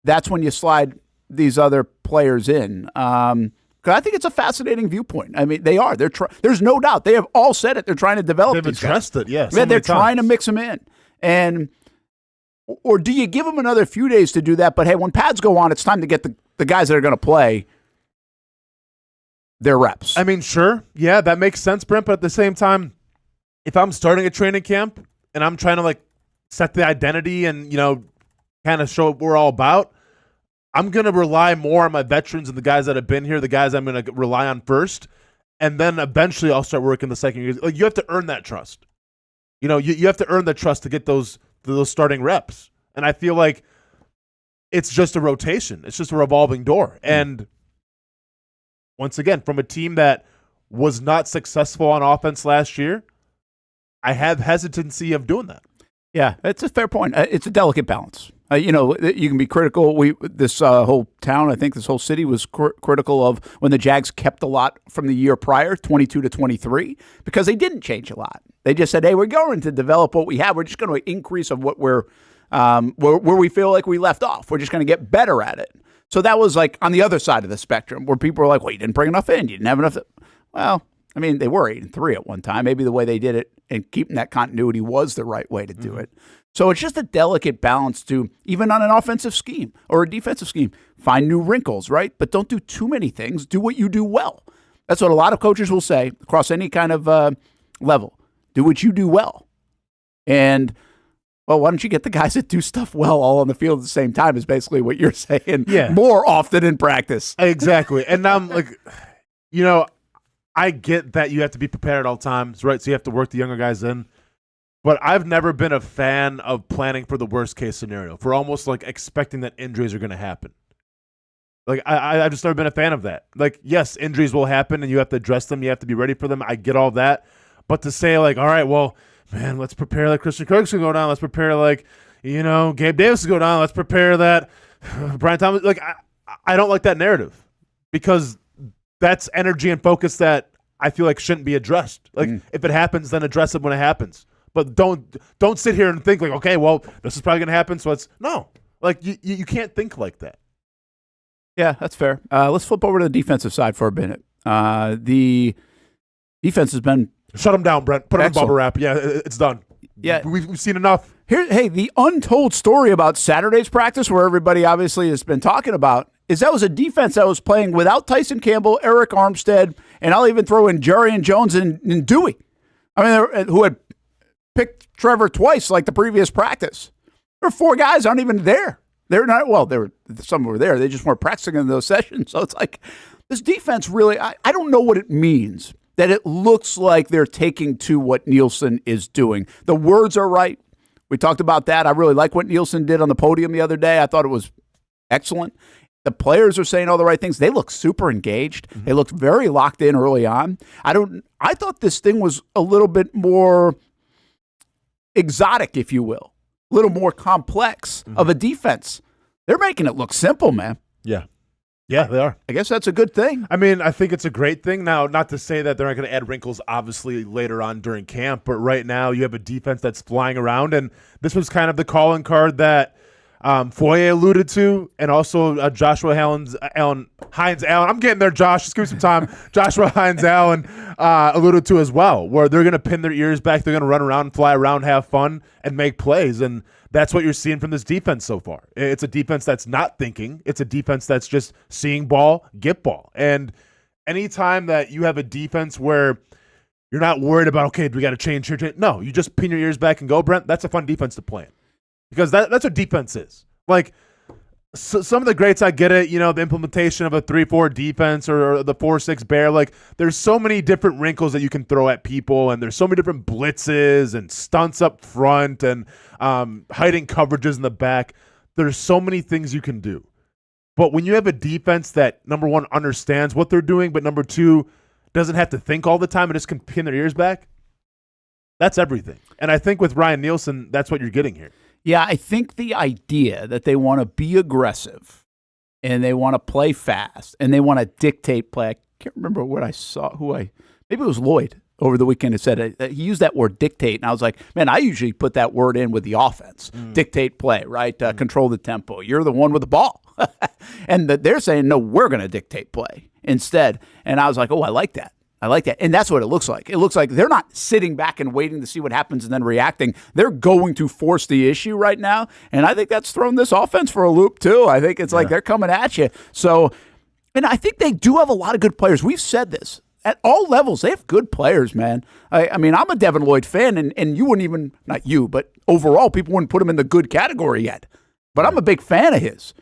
that's when you slide these other players in. Because I think it's a fascinating viewpoint. I mean, they are. There's no doubt. They have all said it. They're trying to develop They've these addressed guys. it, yes. Yeah, they're trying to mix them in. Or do you give them another few days to do that? But, hey, when pads go on, it's time to get the guys that are going to play their reps. I mean, sure. Yeah, that makes sense, Brent. But at the same time, if I'm starting a training camp and I'm trying to, like, set the identity and, kind of show what we're all about, I'm going to rely more on my veterans and the guys that have been here, the guys I'm going to rely on first. And then eventually I'll start working the second year. Like, you have to earn that trust. You have to earn the trust to get those starting reps. And I feel like it's just a rotation. It's just a revolving door. And once again, from a team that was not successful on offense last year, I have hesitancy of doing that. Yeah, it's a fair point. It's a delicate balance. You can be critical. This whole town, I think this whole city was critical of when the Jags kept a lot from the year prior, 22 to 23, because they didn't change a lot. They just said, hey, we're going to develop what we have. We're just going to increase of what we're where we feel like we left off. We're just going to get better at it. So that was like on the other side of the spectrum where people were like, well, you didn't bring enough in. You didn't have enough. Well, I mean, they were 8-3 at one time. Maybe the way they did it and keeping that continuity was the right way to do it. So it's just a delicate balance to, even on an offensive scheme or a defensive scheme, find new wrinkles, right? But don't do too many things. Do what you do well. That's what a lot of coaches will say across any kind of level. Do what you do well. And, well, why don't you get the guys that do stuff well all on the field at the same time is basically what you're saying more often in practice. Exactly. And I'm like, I get that you have to be prepared at all times, right? So you have to work the younger guys in. But I've never been a fan of planning for the worst case scenario, for almost like expecting that injuries are going to happen. Like, I've just never been a fan of that. Like, yes, injuries will happen and you have to address them. You have to be ready for them. I get all that. But to say, like, all right, well, man, let's prepare like Christian Kirk's going to go down. Let's prepare like, Gabe Davis is going to go down. Let's prepare that Brian Thomas. Like, I don't like that narrative because that's energy and focus that I feel like shouldn't be addressed. Like, if it happens, then address it when it happens. But don't sit here and think like, okay, well, this is probably going to happen, so no. Like, you can't think like that. Yeah, that's fair. Let's flip over to the defensive side for a minute. The defense has been shut them down, Brent. Put them in bubble wrap. Yeah, it's done. Yeah, we've seen enough. Hey, the untold story about Saturday's practice, where everybody obviously has been talking about, is that was a defense that was playing without Tyson Campbell, Eric Armstead, and I'll even throw in Jarian Jones and Dewey. I mean, who had picked Trevor twice like the previous practice. There were 4 guys aren't even there. They're not, some were there. They just weren't practicing in those sessions. So it's like this defense really, I don't know what it means that it looks like they're taking to what Nielsen is doing. The words are right. We talked about that. I really like what Nielsen did on the podium the other day. I thought it was excellent. The players are saying all the right things. They look super engaged. They looked very locked in early on. I thought this thing was a little bit more exotic, if you will, a little more complex of a defense. They're making it look simple, man. Yeah, they are. I guess that's a good thing. I mean, I think it's a great thing. Now, not to say that they're not going to add wrinkles, obviously, later on during camp, but right now you have a defense that's flying around, and this was kind of the calling card that Foye alluded to, and also Joshua Hines Allen. I'm getting there, Josh. Just give me some time. Joshua Hines Allen alluded to as well, where they're going to pin their ears back. They're going to run around, fly around, have fun, and make plays. And that's what you're seeing from this defense so far. It's a defense that's not thinking. It's a defense that's just seeing ball, get ball. And anytime that you have a defense where you're not worried about, okay, do we got to change here? No, you just pin your ears back and go, Brent. That's a fun defense to play in. Because that's what defense is. Like, some of the greats, I get it, the implementation of a 3-4 defense or the 4-6 bear. Like, there's so many different wrinkles that you can throw at people, and there's so many different blitzes and stunts up front and hiding coverages in the back. There's so many things you can do. But when you have a defense that, number one, understands what they're doing, but number two, doesn't have to think all the time and just can pin their ears back, that's everything. And I think with Ryan Nielsen, that's what you're getting here. Yeah, I think the idea that they want to be aggressive and they want to play fast, and they want to dictate play. I can't remember what I saw. Maybe it was Lloyd over the weekend. It said he used that word dictate, and I was like, man, I usually put that word in with the offense. Dictate play, right? Control the tempo. You're the one with the ball. And they're saying, no, we're going to dictate play instead. And I was like, oh, I like that. I like that. And that's what it looks like. It looks like they're not sitting back and waiting to see what happens and then reacting. They're going to force the issue right now. And I think that's thrown this offense for a loop, too. I think it's like they're coming at you. So, and I think they do have a lot of good players. We've said this. At all levels, they have good players, man. I mean, I'm a Devin Lloyd fan, and you wouldn't even, not you, but overall, people wouldn't put him in the good category yet. But I'm a big fan of his.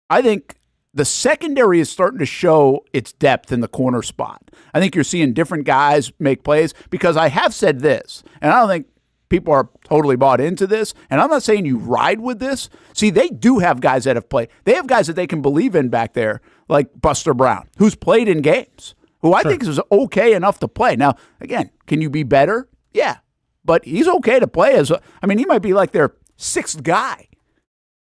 I think the secondary is starting to show its depth in the corner spot. I think you're seeing different guys make plays because I have said this, and I don't think people are totally bought into this, and I'm not saying you ride with this. See, they do have guys that have played. They have guys that they can believe in back there, like Buster Brown, who's played in games, who I think is okay enough to play. Now, again, can you be better? Yeah, but he's okay to play. He might be like their sixth guy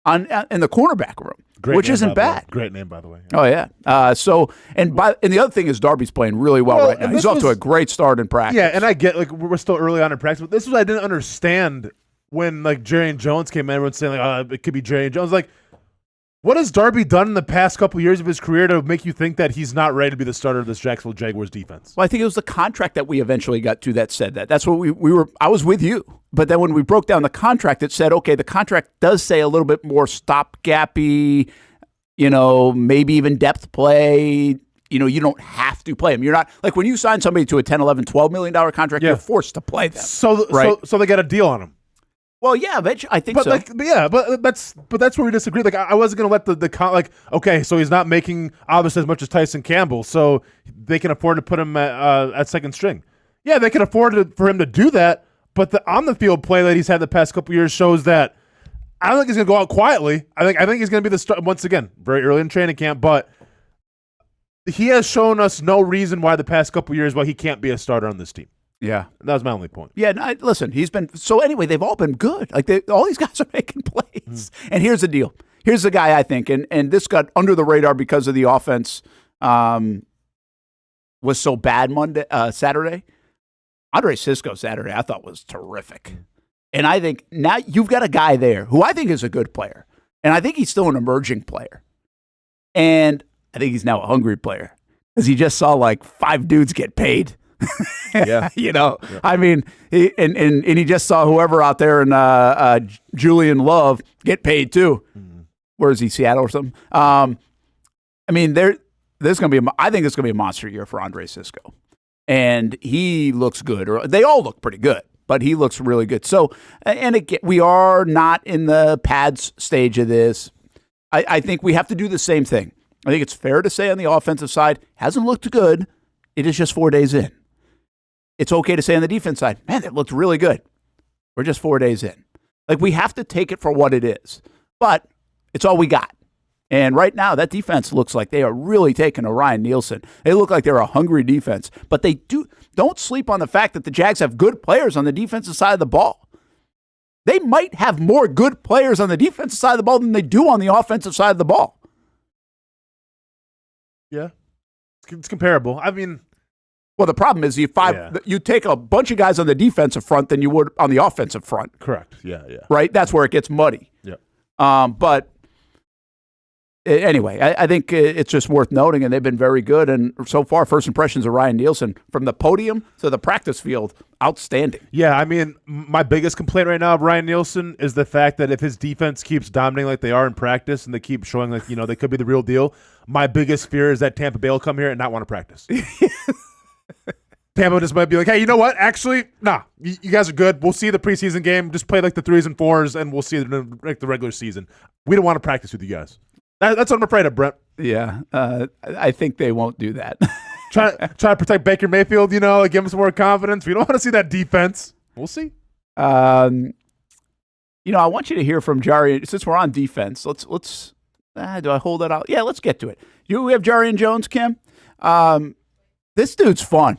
in the cornerback room. Which isn't bad. Great name, by the way. Oh, yeah. And the other thing is Darby's playing really well right now. He's off to a great start in practice. Yeah, and I get, we're still early on in practice, but this is what I didn't understand when, Jerry Jones came in. Everyone's saying, it could be Jerry Jones. What has Darby done in the past couple of years of his career to make you think that he's not ready to be the starter of this Jacksonville Jaguars defense? Well, I think it was the contract that we eventually got to that said that. That's what we were. I was with you. But then when we broke down the contract, it said, okay, the contract does say a little bit more stopgappy, maybe even depth play. You don't have to play them. You're not like when you sign somebody to a $10, $11, $12 million contract, you're forced to play them. So they got a deal on him. Well, yeah, I think so. But that's where we disagree. I wasn't going to let okay, so he's not making obviously as much as Tyson Campbell, so they can afford to put him at second string. Yeah, they can afford for him to do that, but the on the field play that he's had the past couple years shows that I don't think he's going to go out quietly. I think he's going to be the start once again, very early in training camp, but he has shown us no reason why the past couple years why he can't be a starter on this team. Yeah. That was my only point. Yeah, listen, he's been – so anyway, they've all been good. All these guys are making plays. And here's the deal. Here's the guy I think, and this got under the radar because of the offense was so bad Saturday. Andre Sisco Saturday I thought was terrific. And I think now you've got a guy there who I think is a good player. And I think he's still an emerging player. And I think he's now a hungry player because he just saw 5 dudes get paid. Yeah. I mean, he just saw whoever out there in Julian Love get paid too. Where is he, Seattle or something? I mean, I think it's going to be a monster year for Andre Sisco. And he looks good. Or they all look pretty good, but he looks really good. So, and again, we are not in the pads stage of this. I think we have to do the same thing. I think it's fair to say on the offensive side, hasn't looked good. It is just 4 days in. It's okay to say on the defense side, man, it looked really good. We're just 4 days in. We have to take it for what it is. But it's all we got. And right now, that defense looks like they are really taking a Ryan Nielsen. They look like they're a hungry defense. But they don't sleep on the fact that the Jags have good players on the defensive side of the ball. They might have more good players on the defensive side of the ball than they do on the offensive side of the ball. Yeah. It's comparable. I mean, well, the problem is you take a bunch of guys on the defensive front than you would on the offensive front. Correct. Yeah. Right? That's where it gets muddy. Yeah. But anyway, I think it's just worth noting, and they've been very good. And so far, first impressions of Ryan Nielsen from the podium to the practice field, outstanding. Yeah, I mean, my biggest complaint right now of Ryan Nielsen is the fact that if his defense keeps dominating like they are in practice and they keep showing they could be the real deal, my biggest fear is that Tampa Bay will come here and not want to practice. Tampa just might be like, hey, you know what? Actually, nah, you guys are good. We'll see the preseason game. Just play the 3s and 4s, and we'll see the regular season. We don't want to practice with you guys. That's what I'm afraid of, Brent. Yeah, I think they won't do that. try to protect Baker Mayfield, give him some more confidence. We don't want to see that defense. We'll see. I want you to hear from Jari. Since we're on defense, let's do I hold that out? Yeah, let's get to it. We have Jarian Jones, Kim. This dude's fun.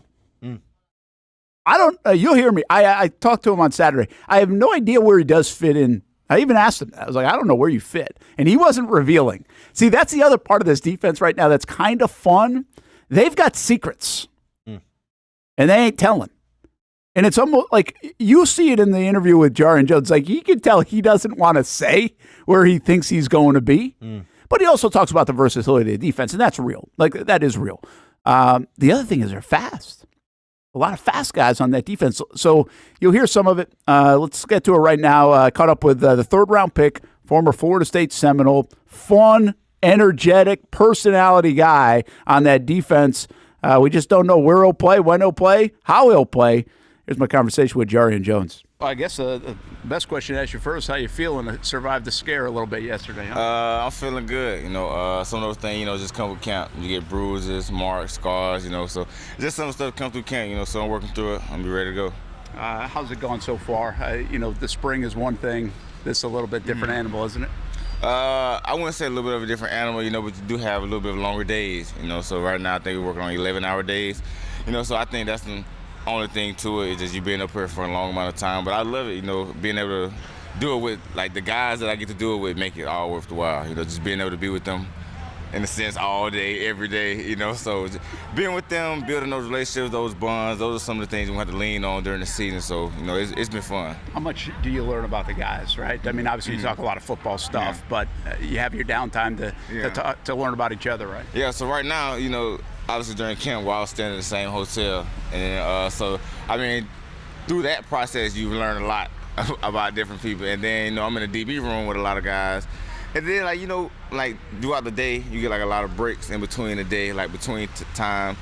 I don't. You'll hear me. I talked to him on Saturday. I have no idea where he does fit in I even asked him that. I was like, I don't know where you fit. And he wasn't revealing. See, that's the other part of this defense right now that's kind of fun. They've got secrets. And they ain't telling. And it's almost like you see it in the interview with Jarian Jones. Like, you can tell he doesn't want to say where he thinks he's going to be. But he also talks about the versatility of the defense, and that's real. Like, that is real. The other thing is they're fast. A lot of fast guys on that defense. So you'll hear some of it. Let's get to it right now. Caught up with the third-round pick, former Florida State Seminole, fun, energetic, personality guy on that defense. We just don't know where he'll play, when he'll play, how he'll play. Here's my conversation with Jarian Jones. Well, I guess the best question to ask you first, how you feeling to survive the scare a little bit yesterday? Huh? I'm feeling good. Some of those things, just come with camp. You get bruises, marks, scars, so just some stuff come through camp, so I'm working through it. I'm be ready to go. How's it going so far? The spring is one thing. This is a little bit different animal, isn't it? I wouldn't say a little bit of a different animal, but you do have a little bit of longer days, so right now I think we're working on 11-hour days, so I think that's the only thing to it is just you being up here for a long amount of time. But I love it, being able to do it with, like, the guys that I get to do it with make it all worth the while, just being able to be with them in a sense all day, every day, so being with them, building those relationships, those bonds, those are some of the things we have to lean on during the season, so, it's been fun. How much do you learn about the guys, right? I mean, obviously you talk a lot of football stuff, but you have your downtime to learn about each other, right? Yeah, so right now, obviously during camp, we're all staying in the same hotel, and so, I mean, through that process, you learn a lot about different people, and then, I'm in the DB room with a lot of guys. And then, like throughout the day, you get, like, a lot of breaks in between the day, like, between time.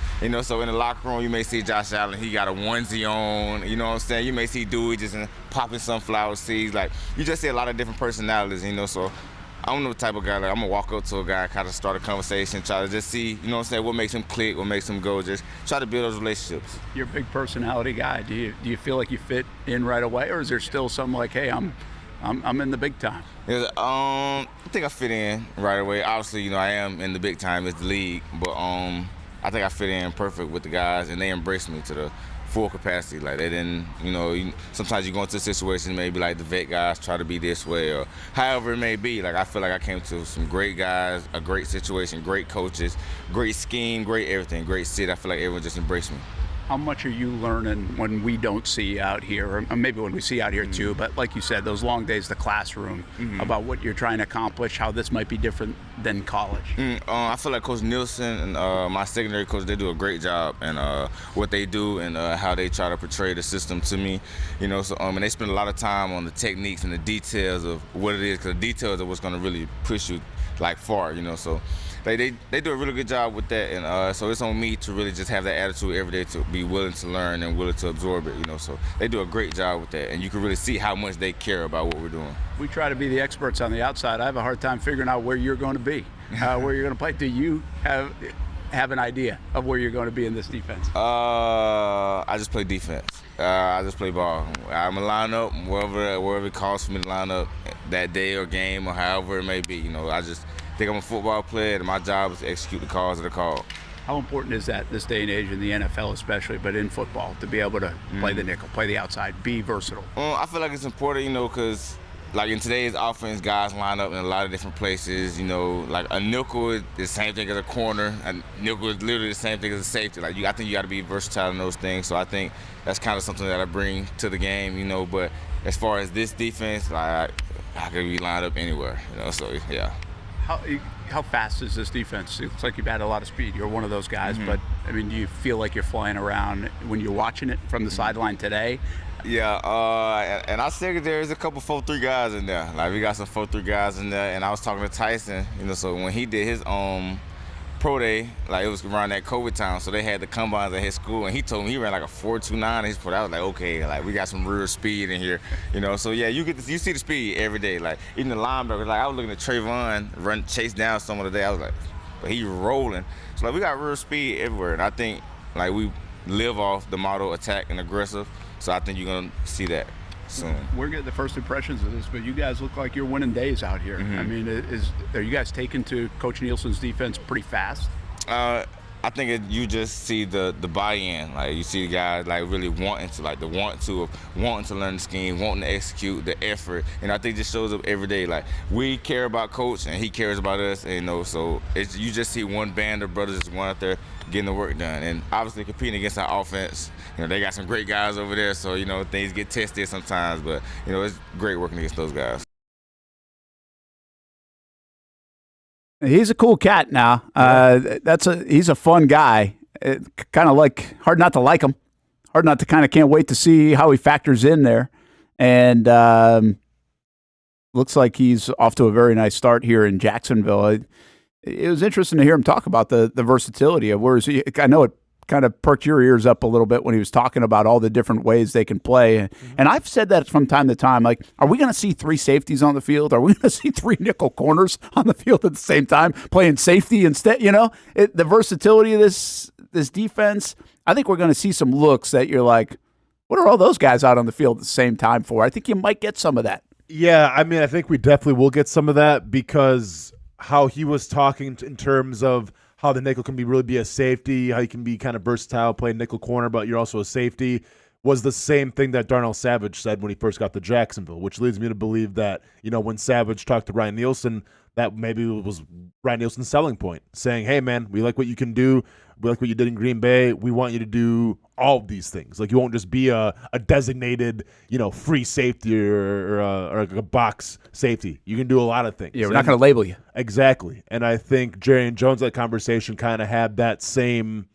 So in the locker room, you may see Josh Allen, he got a onesie on, you know what I'm saying? You may see Dewey just popping sunflower seeds. Like, you just see a lot of different personalities, so I'm the type of guy, like, I'm going to walk up to a guy, kind of start a conversation, try to just see, what makes him click, what makes him go, just try to build those relationships. You're a big personality guy. Do you feel like you fit in right away, or is there still some, like, hey, I'm in the big time? Yeah, I think I fit in right away. Obviously, I am in the big time. It's the league. But I think I fit in perfect with the guys, and they embraced me to the full capacity. Like, they didn't, sometimes you go into a situation, maybe like the vet guys try to be this way or however it may be. Like, I feel like I came to some great guys, a great situation, great coaches, great scheme, great everything, great city. I feel like everyone just embraced me. How much are you learning when we don't see out here, or maybe when we see out here too, but like you said, those long days, the classroom, about what you're trying to accomplish, how this might be different than college? I feel like Coach Nielsen and my secondary coach, they do a great job in what they do and how they try to portray the system to me, so and they spend a lot of time on the techniques and the details of what it is, because the details are what's going to really push you, like, far, so they do a really good job with that, and so it's on me to really just have that attitude every day, to be willing to learn and willing to absorb it, so they do a great job with that, and you can really see how much they care about what we're doing. We try to be the experts on the outside. I have a hard time figuring out where you're going to be, where you're going to play. Do you have an idea of where you're going to be in this defense? I just play defense. I just play ball. I'm going to line up wherever it calls for me to line up that day or game or however it may be. I just think I'm a football player, and my job is to execute the calls that are called. How important is that this day and age in the NFL especially, but in football, to be able to play the nickel, play the outside, be versatile? I feel like it's important, because like in today's offense, guys line up in a lot of different places. Like a nickel is the same thing as a corner. A nickel is literally the same thing as a safety. Like, I think you got to be versatile in those things. So I think that's kind of something that I bring to the game, But as far as this defense, like, I could be lined up anywhere, So yeah. How fast is this defense? It looks like you've had a lot of speed. You're one of those guys, but I mean, do you feel like you're flying around when you're watching it from the sideline today? Yeah, and I think there's a couple 4-3 guys in there. Like, we got some 4-3 guys in there, and I was talking to Tyson, so when he did his pro day, like, it was around that COVID time, so they had the combines at his school, and he told me he ran like a 4.29 his pro. I was like, okay, like, we got some real speed in here, So yeah, you see the speed every day. Like, even the linebackers, like, I was looking at Trayvon chase down someone today. I was like, but he rolling. So like, we got real speed everywhere, and I think, like, we live off the motto attack and aggressive. So I think you're gonna see that soon. We're getting the first impressions of this, but you guys look like you're winning days out here. I mean, are you guys taking to Coach Nielsen's defense pretty fast? I think you just see the buy-in. Like you see the guys like really wanting to wanting to learn the scheme, wanting to execute the effort, and I think it just shows up every day. Like we care about coach and he cares about us, and so you just see one band of brothers just going out there getting the work done, and obviously competing against our offense. They got some great guys over there, so things get tested sometimes, but it's great working against those guys. He's a cool cat now. He's a fun guy. Kind of hard not to like him. Hard not to can't wait to see how he factors in there. And looks like he's off to a very nice start here in Jacksonville. It was interesting to hear him talk about the versatility of I know it kind of perked your ears up a little bit when he was talking about all the different ways they can play. And I've said that from time to time, like, are we going to see 3 safeties on the field? Are we going to see 3 nickel corners on the field at the same time playing safety instead? The versatility of this defense, I think we're going to see some looks that you're like, what are all those guys out on the field at the same time for? I think you might get some of that. Yeah, I mean, I think we definitely will get some of that because how he was talking in terms of how the nickel can really be a safety, how you can be kind of versatile, playing nickel corner, but you're also a safety, was the same thing that Darnell Savage said when he first got to Jacksonville, which leads me to believe that, when Savage talked to Ryan Nielsen, that maybe was Ryan Nielsen's selling point, saying, hey, man, we like what you can do. We like what you did in Green Bay. We want you to do all of these things. Like, you won't just be a designated, free safety or a box safety. You can do a lot of things. Yeah, we're not going to label you. Exactly. And I think Jerry and Jones, that conversation, kind of had that same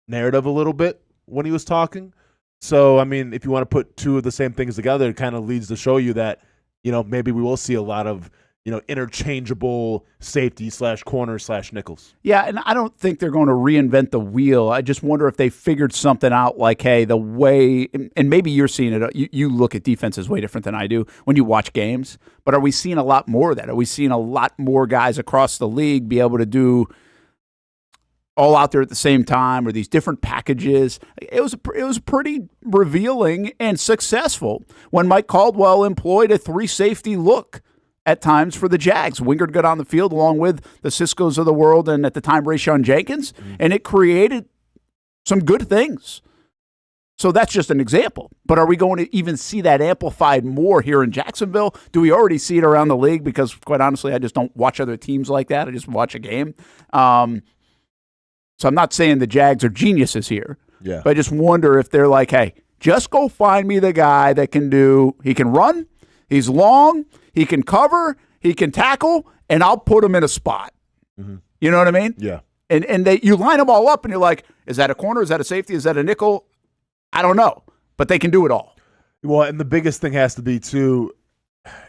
narrative a little bit when he was talking. So, I mean, if you want to put two of the same things together, it kind of leads to show you that, maybe we will see a lot of interchangeable safety / corner / nickels. Yeah, and I don't think they're going to reinvent the wheel. I just wonder if they figured something out like, hey, the way, and maybe you're seeing it, you look at defenses way different than I do when you watch games, but are we seeing a lot more of that? Are we seeing a lot more guys across the league be able to do all out there at the same time, or these different packages? It was pretty revealing and successful when Mike Caldwell employed a 3-safety look at times for the Jags. Wingard got on the field along with the Siskos of the world and at the time Rayshon Jenkins, and it created some good things. So that's just an example. But are we going to even see that amplified more here in Jacksonville? Do we already see it around the league? Because quite honestly, I just don't watch other teams like that. I just watch a game. So I'm not saying the Jags are geniuses here, but I just wonder if they're like, hey, just go find me the guy that he can run, he's long, he can cover, he can tackle, and I'll put him in a spot. Mm-hmm. You know what I mean? Yeah. And you line them all up, and you're like, is that a corner? Is that a safety? Is that a nickel? I don't know. But they can do it all. Well, and the biggest thing has to be, too,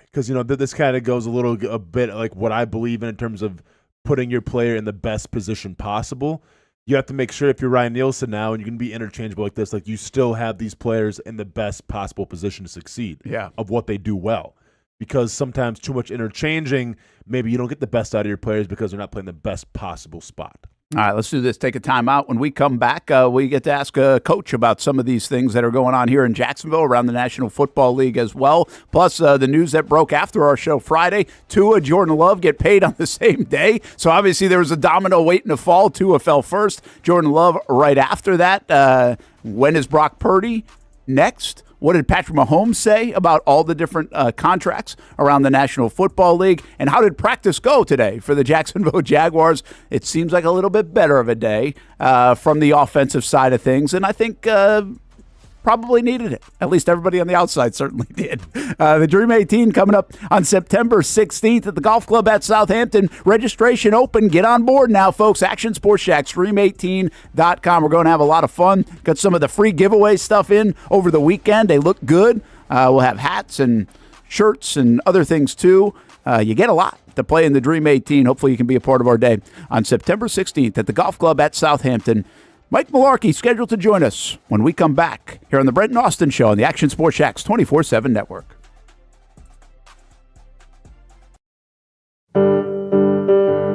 because, this kind of goes a bit like what I believe in terms of putting your player in the best position possible. You have to make sure if you're Ryan Nielsen now and you can be interchangeable like this, like you still have these players in the best possible position to succeed of what they do well. Because sometimes too much interchanging, maybe you don't get the best out of your players because they're not playing the best possible spot. All right, let's do this. Take a time out. When we come back, we get to ask Coach about some of these things that are going on here in Jacksonville, around the National Football League as well. Plus, the news that broke after our show Friday. Tua, Jordan Love get paid on the same day. So, obviously, there was a domino waiting to fall. Tua fell first. Jordan Love right after that. When is Brock Purdy next? What did Patrick Mahomes say about all the different contracts around the National Football League? And how did practice go today for the Jacksonville Jaguars? It seems like a little bit better of a day from the offensive side of things. And I think probably needed it. At least everybody on the outside certainly did. The Dream 18 coming up on September 16th at the Golf Club at Southampton. Registration open. Get on board now, folks. Action Sports Jax, Dream18.com. We're going to have a lot of fun. Got some of the free giveaway stuff in over the weekend. They look good. We'll have hats and shirts and other things too. You get a lot to play in the Dream 18. Hopefully you can be a part of our day on September 16th at the Golf Club at Southampton. Mike Mularkey scheduled to join us when we come back here on the Brent Austen Show on the Action Sports Jax 24/7 network.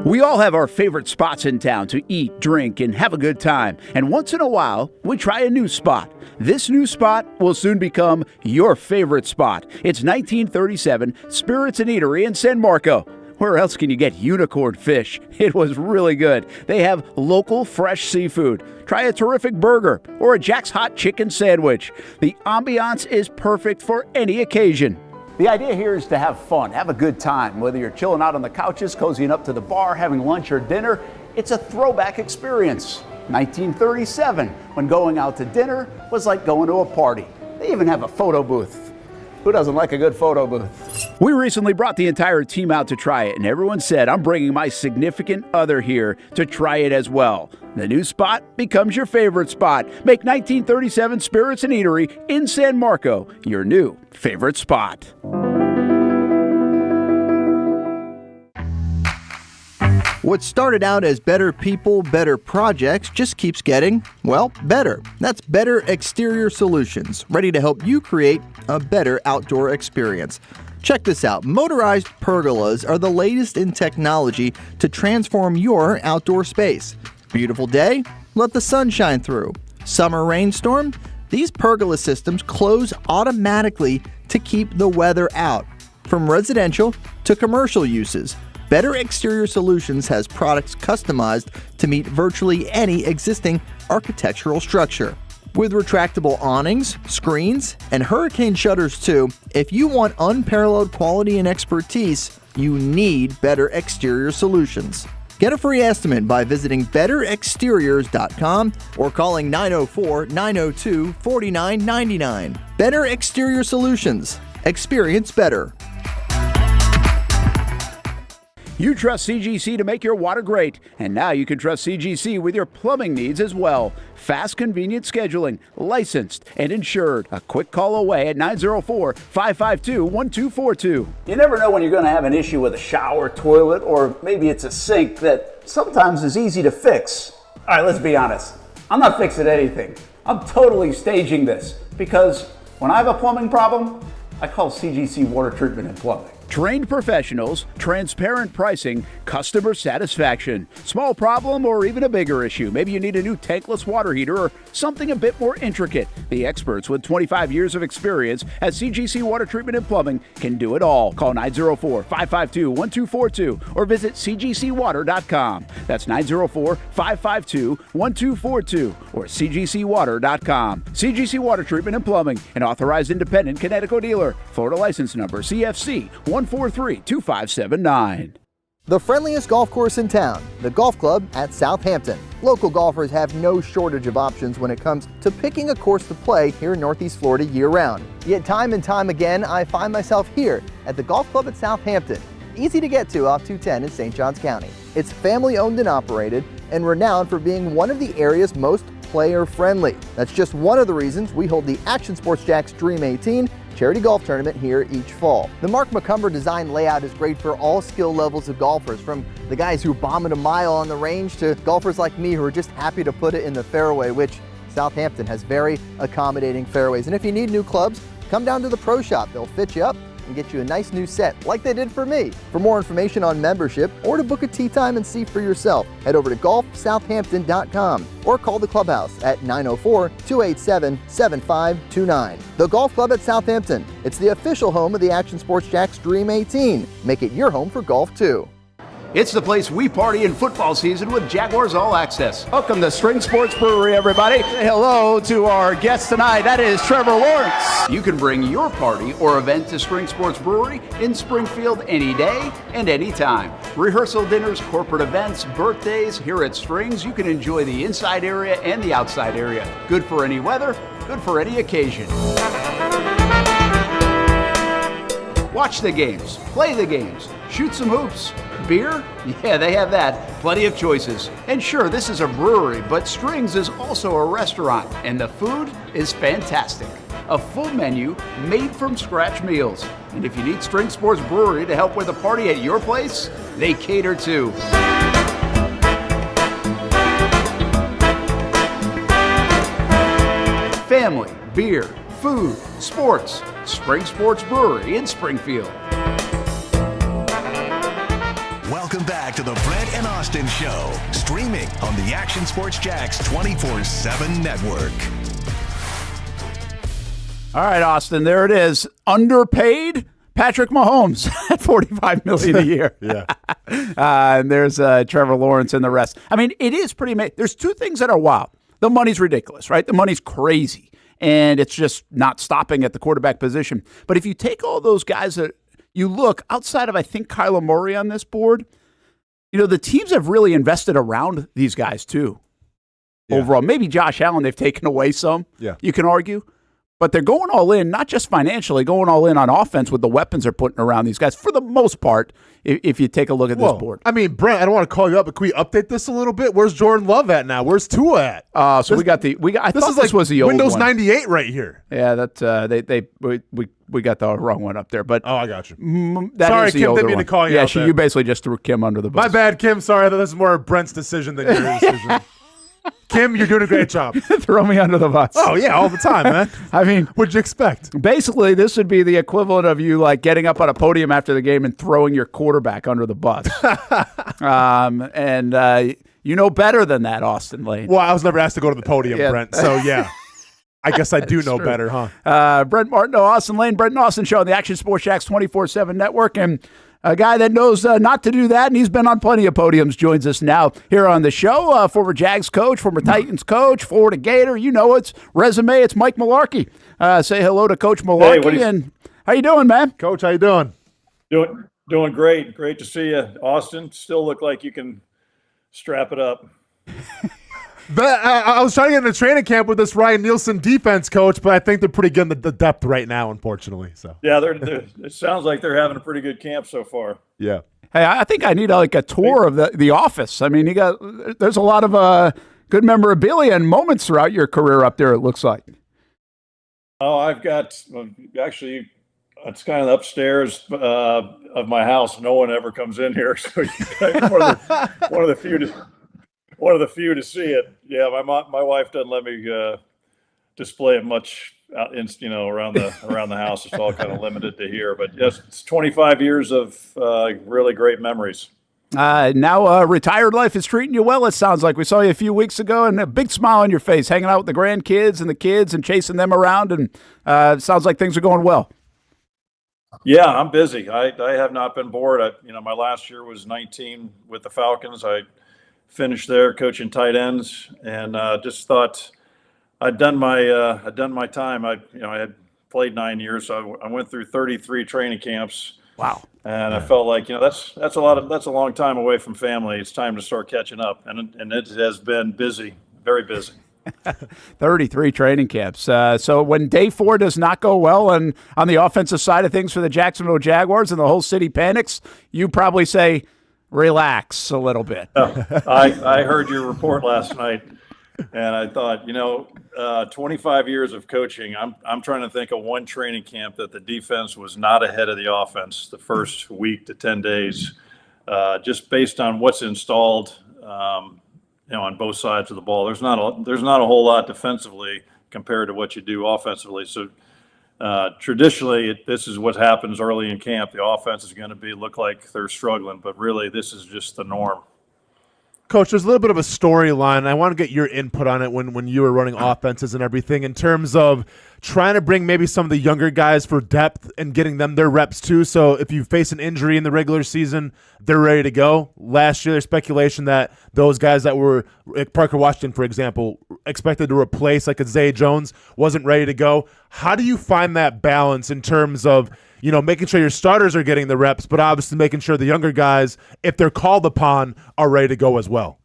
We all have our favorite spots in town to eat, drink, and have a good time. And once in a while, we try a new spot. This new spot will soon become your favorite spot. It's 1937 Spirits and Eatery in San Marco. Where else can you get unicorn fish? It was really good. They have local fresh seafood. Try a terrific burger or a Jack's Hot Chicken Sandwich. The ambiance is perfect for any occasion. The idea here is to have fun, have a good time. Whether you're chilling out on the couches, cozying up to the bar, having lunch or dinner, it's a throwback experience. 1937, when going out to dinner was like going to a party. They even have a photo booth. Who doesn't like a good photo booth? We recently brought the entire team out to try it, and everyone said, I'm bringing my significant other here to try it as well. The new spot becomes your favorite spot. Make 1937 Spirits and Eatery in San Marco your new favorite spot. What started out as better people, better projects just keeps getting, well, better. That's Better Exterior Solutions, ready to help you create a better outdoor experience. Check this out. Motorized pergolas are the latest in technology to transform your outdoor space. Beautiful day? Let the sun shine through. Summer rainstorm? These pergola systems close automatically to keep the weather out. From residential to commercial uses, Better Exterior Solutions has products customized to meet virtually any existing architectural structure. With retractable awnings, screens, and hurricane shutters too, if you want unparalleled quality and expertise, you need Better Exterior Solutions. Get a free estimate by visiting betterexteriors.com or calling 904-902-4999. Better Exterior Solutions. Experience better. You trust CGC to make your water great, and now you can trust CGC with your plumbing needs as well. Fast, convenient scheduling, licensed and insured. A quick call away at 904-552-1242. You never know when you're going to have an issue with a shower, toilet, or maybe it's a sink that sometimes is easy to fix. All right, let's be honest. I'm not fixing anything. I'm totally staging this because when I have a plumbing problem, I call CGC Water Treatment and Plumbing. Trained professionals, transparent pricing, customer satisfaction. Small problem or even a bigger issue. Maybe you need a new tankless water heater or something a bit more intricate. The experts with 25 years of experience at CGC Water Treatment and Plumbing can do it all. Call 904-552-1242 or visit cgcwater.com. That's 904-552-1242 or cgcwater.com. CGC Water Treatment and Plumbing, an authorized independent Connecticut dealer. Florida license number CFC 1432579. The friendliest golf course in town, the Golf Club at Southampton. Local golfers have no shortage of options when it comes to picking a course to play here in Northeast Florida year-round. Yet time and time again, I find myself here at the Golf Club at Southampton. Easy to get to off 210 in St. Johns County. It's family-owned and operated and renowned for being one of the area's most player-friendly. That's just one of the reasons we hold the Action Sports Jax Dream 18 charity golf tournament here each fall. The Mark McCumber design layout is great for all skill levels of golfers, from the guys who bomb it a mile on the range to golfers like me who are just happy to put it in the fairway, which Southampton has very accommodating fairways. And if you need new clubs, come down to the pro shop. They'll fit you up and get you a nice new set like they did for me. For more information on membership or to book a tee time and see for yourself, head over to golfsouthampton.com or call the clubhouse at 904-287-7529. The Golf Club at Southampton. It's the official home of the Action Sports Jax Dream 18. Make it your home for golf too. It's the place we party in football season with Jaguars All Access. Welcome to String Sports Brewery, everybody. Say hello to our guest tonight. That is Trevor Lawrence. You can bring your party or event to String Sports Brewery in Springfield any day and any time. Rehearsal dinners, corporate events, birthdays. Here at Strings, you can enjoy the inside area and the outside area. Good for any weather, good for any occasion. Watch the games, play the games, shoot some hoops. Beer? Yeah, they have that. Plenty of choices. And sure, this is a brewery, but Strings is also a restaurant, and the food is fantastic. A full menu made from scratch meals. And if you need String Sports Brewery to help with a party at your place, they cater too. Family, beer, food, sports. String Sports Brewery in Springfield. Welcome back to the Brent and Austen Show, streaming on the Action Sports Jax 24/7 network. All right, Austin, there it is. Underpaid, Patrick Mahomes at $45 million a year. Yeah. And there's Trevor Lawrence and the rest. I mean, it is pretty amazing. There's two things that are wild. The money's ridiculous, right? The money's crazy, and it's just not stopping at the quarterback position. But if you take all those guys that you look outside of, I think, Kyler Murray on this board, the teams have really invested around these guys too. Yeah. Overall, maybe Josh Allen, they've taken away some, you can argue. But they're going all in, not just financially, going all in on offense with the weapons they're putting around these guys for the most part, if you take a look at this board. I mean, Brent, I don't want to call you up, but can we update this a little bit? Where's Jordan Love at now? Where's Tua at? I thought this was the old Windows one. 98 right here. Yeah, we got the wrong one up there. But I got you. Sorry, Kim, didn't mean to call you out there. You basically just threw Kim under the bus. My bad, Kim. Sorry, this is more Brent's decision than your decision. Kim, you're doing a great job. Throw me under the bus. Oh, yeah, all the time, man. I mean, what'd you expect? Basically, this would be the equivalent of you getting up on a podium after the game and throwing your quarterback under the bus. You know better than that, Austin Lane. Well, I was never asked to go to the podium, Brent. So, yeah. I guess I do know better, huh? Brent Martineau, Austin Lane, Brent Austen Show on the Action Sports Jax 24/7 Network. And a guy that knows not to do that, and he's been on plenty of podiums, joins us now here on the show. Former Jags coach, former Titans coach, Florida Gator. You know it's resume. It's Mike Mularkey. Say hello to Coach Mularkey. And how you doing, man? Coach, how you doing? Doing great. Great to see you, Austin. Still look like you can strap it up. But I was trying to get into training camp with this Ryan Nielsen defense coach, but I think they're pretty good in the depth right now, unfortunately. So yeah, it sounds like they're having a pretty good camp so far. Yeah. Hey, I think I need a tour of the office. I mean, there's a lot of good memorabilia and moments throughout your career up there, it looks like. Oh, I've got actually. It's kind of upstairs of my house. No one ever comes in here, so one of the few to see it. Yeah, my wife doesn't let me display it much out around the house. It's all kind of limited to here. But yes, it's 25 years of really great memories. Now retired life is treating you well, it sounds like. We saw you a few weeks ago, and a big smile on your face, hanging out with the grandkids and the kids and chasing them around, and it sounds like things are going well. Yeah, I'm busy. I have not been bored. My last year was 19 with the Falcons. I finished there coaching tight ends, and just thought I'd done my time. I had played 9 years, so I went through 33 training camps. Wow. And I felt like that's a long time away from family. It's time to start catching up, and it has been busy, very busy. 33 training camps. So when day 4 does not go well, and on the offensive side of things for the Jacksonville Jaguars and the whole city panics, you probably say, relax a little bit. I heard your report last night, and I thought, 25 years of coaching, I'm trying to think of one training camp that the defense was not ahead of the offense the first week to 10 days, just based on what's installed on both sides of the ball. There's not a whole lot defensively compared to what you do offensively. So traditionally, this is what happens early in camp. The offense is going to look like they're struggling, but really this is just the norm. Coach, there's a little bit of a storyline. I want to get your input on it when you were running offenses and everything in terms of trying to bring maybe some of the younger guys for depth and getting them their reps too. So if you face an injury in the regular season, they're ready to go. Last year, there's speculation that those guys that were, like Parker Washington, for example, expected to replace like a Zay Jones, wasn't ready to go. How do you find that balance in terms of making sure your starters are getting the reps, but obviously making sure the younger guys, if they're called upon, are ready to go as well?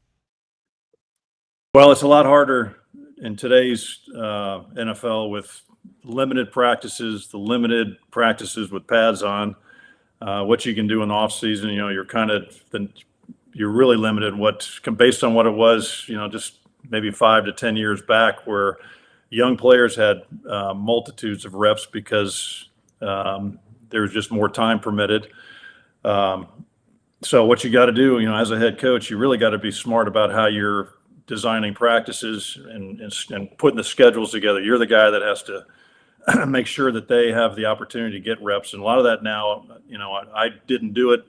Well, it's a lot harder in today's NFL with limited practices, with pads on. What you can do in the off season, you're really limited. Based on what it was, just maybe 5 to 10 years back, where young players had multitudes of reps because there was just more time permitted. So what you got to do, as a head coach, you really got to be smart about how you're designing practices and putting the schedules together. You're the guy that has to make sure that they have the opportunity to get reps. And a lot of that now, I didn't do it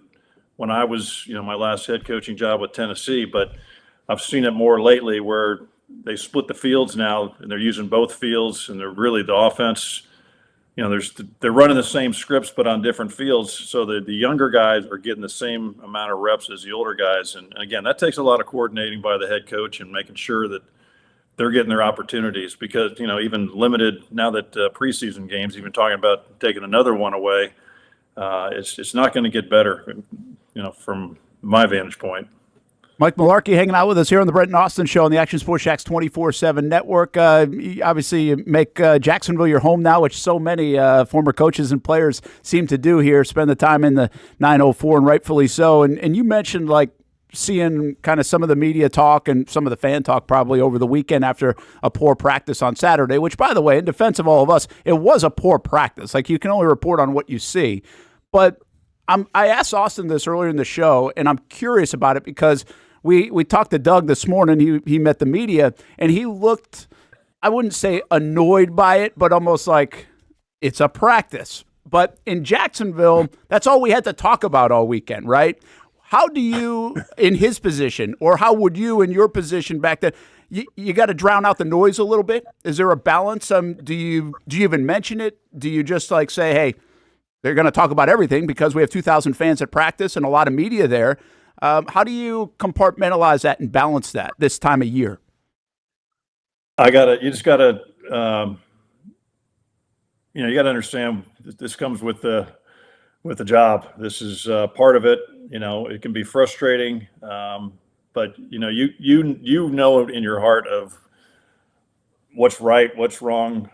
when I was, my last head coaching job with Tennessee, but I've seen it more lately where they split the fields now and they're using both fields, and they're really the offense they're running the same scripts but on different fields, so the younger guys are getting the same amount of reps as the older guys. And again, that takes a lot of coordinating by the head coach and making sure that they're getting their opportunities, because even limited now that preseason games, even talking about taking another one away, it's not going to get better, from my vantage point. Mike Mularkey hanging out with us here on the Brent Austen Show on the Action Sports Jax 24/7 network. Obviously, you make Jacksonville your home now, which so many former coaches and players seem to do here, spend the time in the 904, and rightfully so. And you mentioned, seeing kind of some of the media talk and some of the fan talk probably over the weekend after a poor practice on Saturday, which, by the way, in defense of all of us, it was a poor practice. You can only report on what you see. But I asked Austin this earlier in the show, and I'm curious about it because we talked to Doug this morning. He met the media, and he looked, I wouldn't say annoyed by it, but almost like it's a practice. But in Jacksonville, that's all we had to talk about all weekend, right? How do you, in his position, or how would you in your position back then, you got to drown out the noise a little bit? Is there a balance? Do you even mention it? Do you just say, hey, they're going to talk about everything because we have 2,000 fans at practice and a lot of media there? How do you compartmentalize that and balance that this time of year? You just got to, you got to understand this comes with the job. This is part of it. It can be frustrating, but you know in your heart of what's right, what's wrong,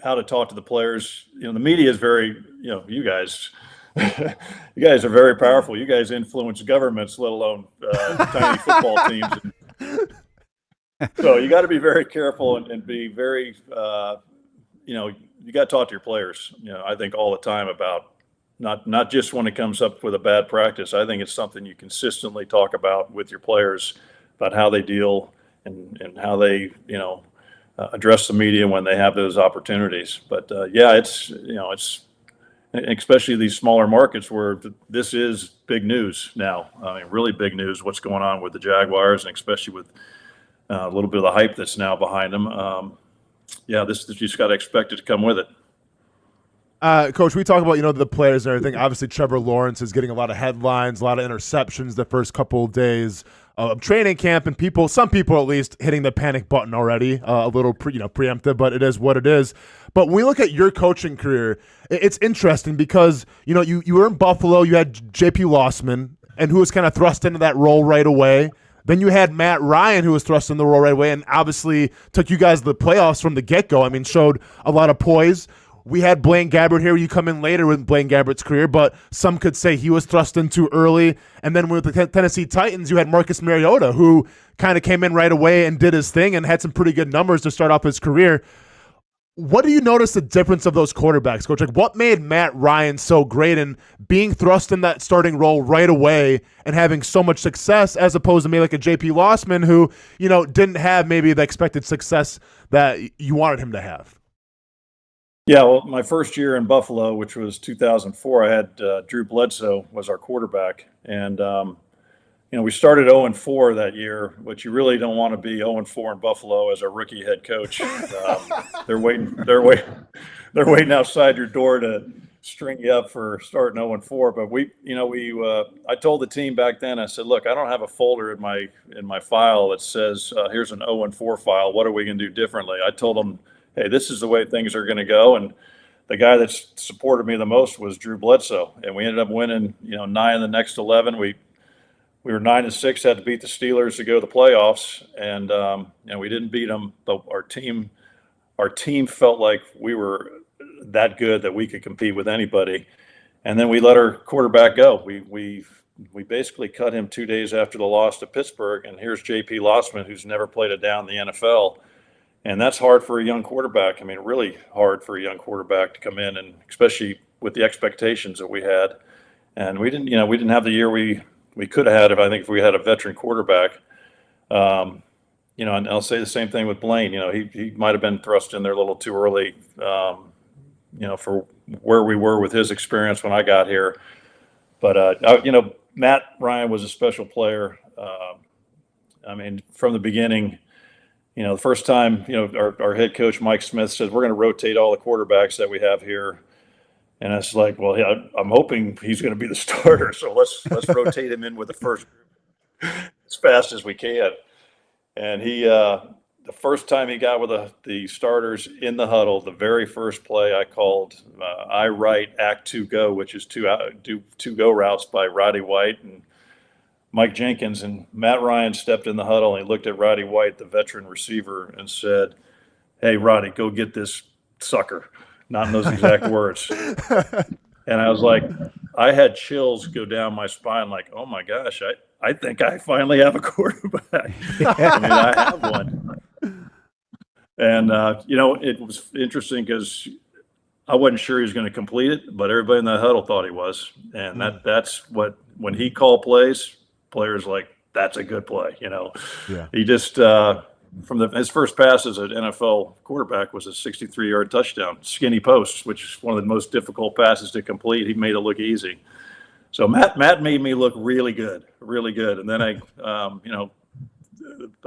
how to talk to the players. The media is very, you guys you guys are very powerful. You guys influence governments, let alone tiny football teams. So you got to be very careful and be very, you got to talk to your players. I think all the time about not just when it comes up with a bad practice. I think it's something you consistently talk about with your players about how they deal and how they, address the media when they have those opportunities. But it's especially these smaller markets where this is big news now. I mean, really big news. What's going on with the Jaguars, and especially with a little bit of the hype that's now behind them. This you just got to expect it to come with it. Coach, we talk about, the players and everything. Obviously, Trevor Lawrence is getting a lot of headlines, a lot of interceptions the first couple of days of training camp, and some people at least hitting the panic button already, a little preemptive, but it is what it is. But when we look at your coaching career, it's interesting because, you were in Buffalo, you had J.P. Lossman, and who was kind of thrust into that role right away. Then you had Matt Ryan, who was thrust in the role right away, and obviously took you guys to the playoffs from the get-go. I mean, showed a lot of poise. We had Blaine Gabbert here. You come in later with Blaine Gabbert's career, but some could say he was thrust in too early. And then with the Tennessee Titans, you had Marcus Mariota, who kind of came in right away and did his thing and had some pretty good numbers to start off his career. What do you notice the difference of those quarterbacks, Coach? What made Matt Ryan so great in being thrust in that starting role right away and having so much success, as opposed to maybe like a J.P. Lossman who, didn't have maybe the expected success that you wanted him to have? Yeah, well, my first year in Buffalo, which was 2004, I had Drew Bledsoe was our quarterback, and we started 0-4 that year, but you really don't want to be 0-4 in Buffalo as a rookie head coach. They're waiting outside your door to string you up for starting 0-4. But I told the team back then, I said, look, I don't have a folder in my file that says here's an 0-4 file. What are we going to do differently? I told them, hey, this is the way things are going to go. And the guy that supported me the most was Drew Bledsoe. And we ended up winning, 9 of the next 11. We were 9-6, had to beat the Steelers to go to the playoffs. And, we didn't beat them, but our team felt like we were that good that we could compete with anybody. And then we let our quarterback go. We basically cut him 2 days after the loss to Pittsburgh. And here's J.P. Lossman, who's never played a down in the NFL. And that's hard for a young quarterback. I mean, really hard for a young quarterback to come in, and especially with the expectations that we had. And we didn't have the year we could have had if we had a veteran quarterback. And I'll say the same thing with Blaine. He might have been thrust in there a little too early, for where we were with his experience when I got here. But, Matt Ryan was a special player. From the beginning, the first time, our head coach, Mike Smith, says, we're going to rotate all the quarterbacks that we have here. And I was like, well, yeah, I'm hoping he's going to be the starter. So let's rotate him in with the first group as fast as we can. And he, the first time he got with the starters in the huddle, the very first play I called, I write Act 2 Go, which is two go routes by Roddy White and Mike Jenkins. And Matt Ryan stepped in the huddle and he looked at Roddy White, the veteran receiver, and said, hey, Roddy, go get this sucker. Not in those exact words. And I was like, I had chills go down my spine like, oh my gosh, I think I finally have a quarterback. I mean, I have one. And, it was interesting because I wasn't sure he was going to complete it, but everybody in that huddle thought he was. And that's what, when he called plays, players like, that's a good play, Yeah. He just, his first pass as an NFL quarterback was a 63-yard touchdown, skinny post, which is one of the most difficult passes to complete. He made it look easy. So Matt made me look really good, really good. And then I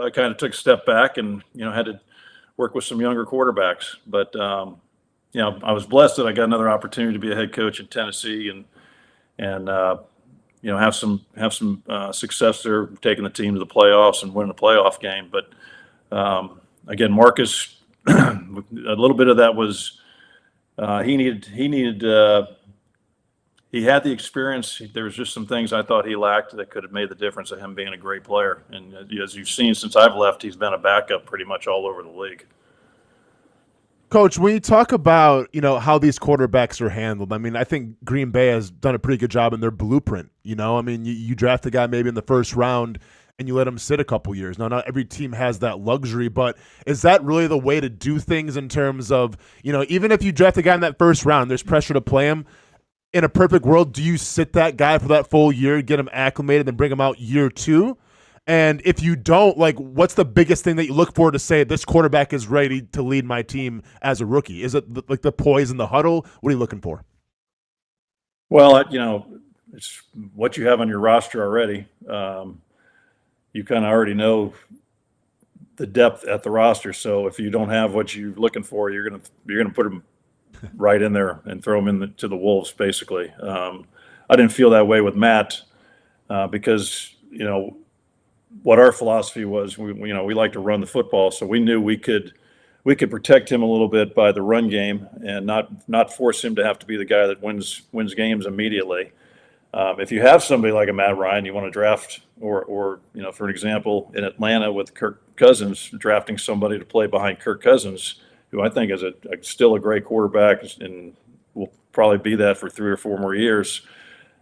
kind of took a step back and, had to work with some younger quarterbacks. But, I was blessed that I got another opportunity to be a head coach in Tennessee and have some success there, taking the team to the playoffs and winning a playoff game. But again, Marcus, a little bit of that was he had the experience. There was just some things I thought he lacked that could have made the difference of him being a great player. And as you've seen since I've left, he's been a backup pretty much all over the league. Coach, when you talk about, how these quarterbacks are handled, I mean, I think Green Bay has done a pretty good job in their blueprint. I mean, you draft a guy maybe in the first round and you let him sit a couple years. Now, not every team has that luxury, but is that really the way to do things in terms of, even if you draft a guy in that first round, there's pressure to play him. In a perfect world, do you sit that guy for that full year, get him acclimated, then bring him out year 2? And if you don't, what's the biggest thing that you look for to say this quarterback is ready to lead my team as a rookie? Is it the poise in the huddle? What are you looking for? Well, it's what you have on your roster already. You kind of already know the depth at the roster. So if you don't have what you're looking for, you're gonna put them right in there and throw them to the wolves, basically. I didn't feel that way with Matt because what our philosophy was. We like to run the football, so we knew we could protect him a little bit by the run game and not force him to have to be the guy that wins games immediately. If you have somebody like a Matt Ryan, you want to draft, or for an example, in Atlanta with Kirk Cousins, drafting somebody to play behind Kirk Cousins, who I think is still a great quarterback and will probably be that for 3 or 4 more years.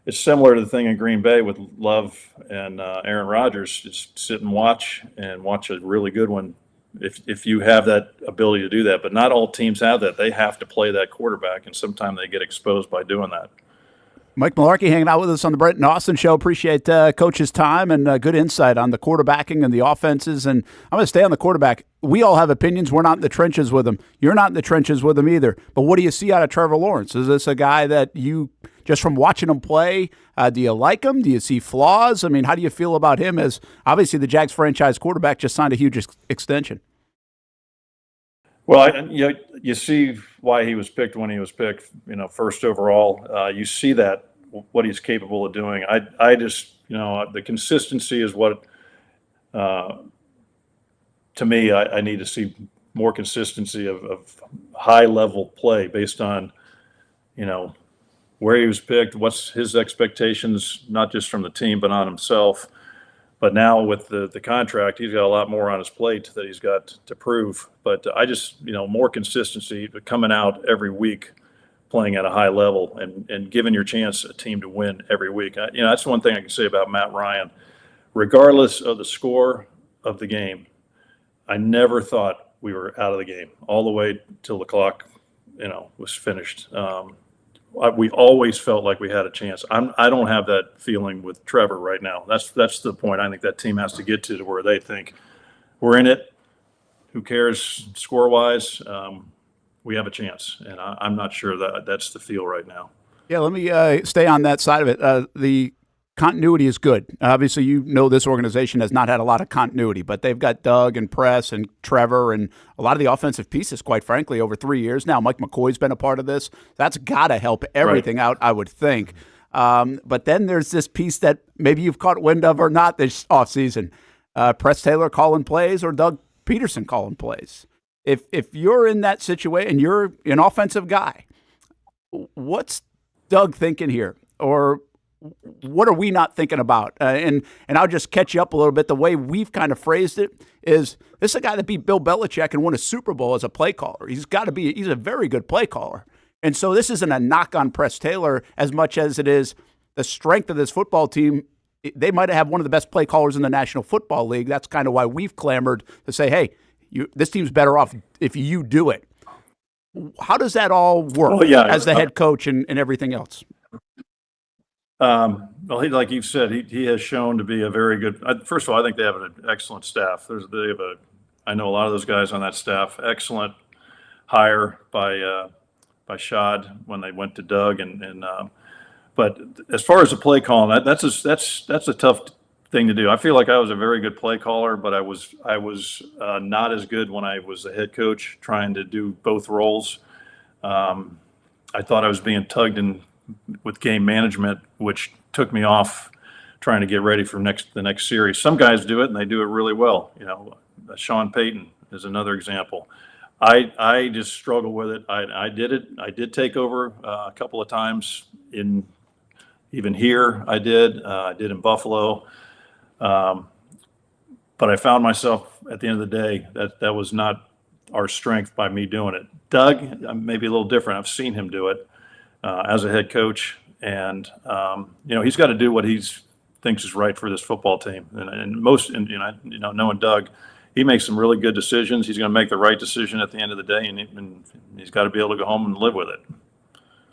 It's similar to the thing in Green Bay with Love and Aaron Rodgers. Just sit and watch a really good one if you have that ability to do that. But not all teams have that. They have to play that quarterback, and sometimes they get exposed by doing that. Mike Mularkey hanging out with us on the Brent Austen Show. Appreciate Coach's time and good insight on the quarterbacking and the offenses. And I'm going to stay on the quarterback. We all have opinions. We're not in the trenches with him. You're not in the trenches with him either. But what do you see out of Trevor Lawrence? Is this a guy that you, just from watching him play, do you like him? Do you see flaws? I mean, how do you feel about him as obviously the Jags franchise quarterback just signed a huge extension? Well, you see why he was picked when he was picked, first overall. You see that, what he's capable of doing. I just, the consistency is what, to me, I need to see more consistency of high-level play based on, where he was picked, what's his expectations, not just from the team, but on himself. But now with the contract, he's got a lot more on his plate that he's got to prove. But I just, more consistency, coming out every week, playing at a high level and giving your chance a team to win every week. That's one thing I can say about Matt Ryan. Regardless of the score of the game, I never thought we were out of the game all the way till the clock, was finished. We always felt like we had a chance. I don't have that feeling with Trevor right now. That's the point I think that team has to get to where they think we're in it. Who cares score-wise? We have a chance, and I'm not sure that that's the feel right now. Yeah, let me stay on that side of it. The continuity is good. Obviously, you know this organization has not had a lot of continuity, but they've got Doug and Press and Trevor and a lot of the offensive pieces, quite frankly, over 3 years now. Mike McCoy's been a part of this. That's got to help everything out, I would think. But then there's this piece that maybe you've caught wind of or not this offseason. Press Taylor calling plays or Doug Peterson calling plays. If you're in that situation and you're an offensive guy, what's Doug thinking here? Or what are we not thinking about? And I'll just catch you up a little bit. The way we've kind of phrased it is this is a guy that beat Bill Belichick and won a Super Bowl as a play caller. He's a very good play caller. And so this isn't a knock on Press Taylor as much as it is the strength of this football team. They might have one of the best play callers in the National Football League. That's kind of why we've clamored to say, hey, this team's better off if you do it. How does that all work as the head coach and everything else? Well, like you've said, he has shown to be a very good. First of all, I think they have an excellent staff. I know a lot of those guys on that staff. Excellent hire by Shad when they went to Doug, but as far as the play calling, that's a tough thing to do. I feel like I was a very good play caller, but I was not as good when I was the head coach trying to do both roles. I thought I was being tugged in with game management, which took me off trying to get ready for the next series. Some guys do it and they do it really well. Sean Payton is another example. I just struggle with it. I did it. I did take over a couple of times even here. I did in Buffalo. But I found myself at the end of the day that was not our strength by me doing it. Doug, maybe a little different. I've seen him do it as a head coach, and he's got to do what he thinks is right for this football team. And knowing Doug, he makes some really good decisions. He's going to make the right decision at the end of the day, and he's got to be able to go home and live with it.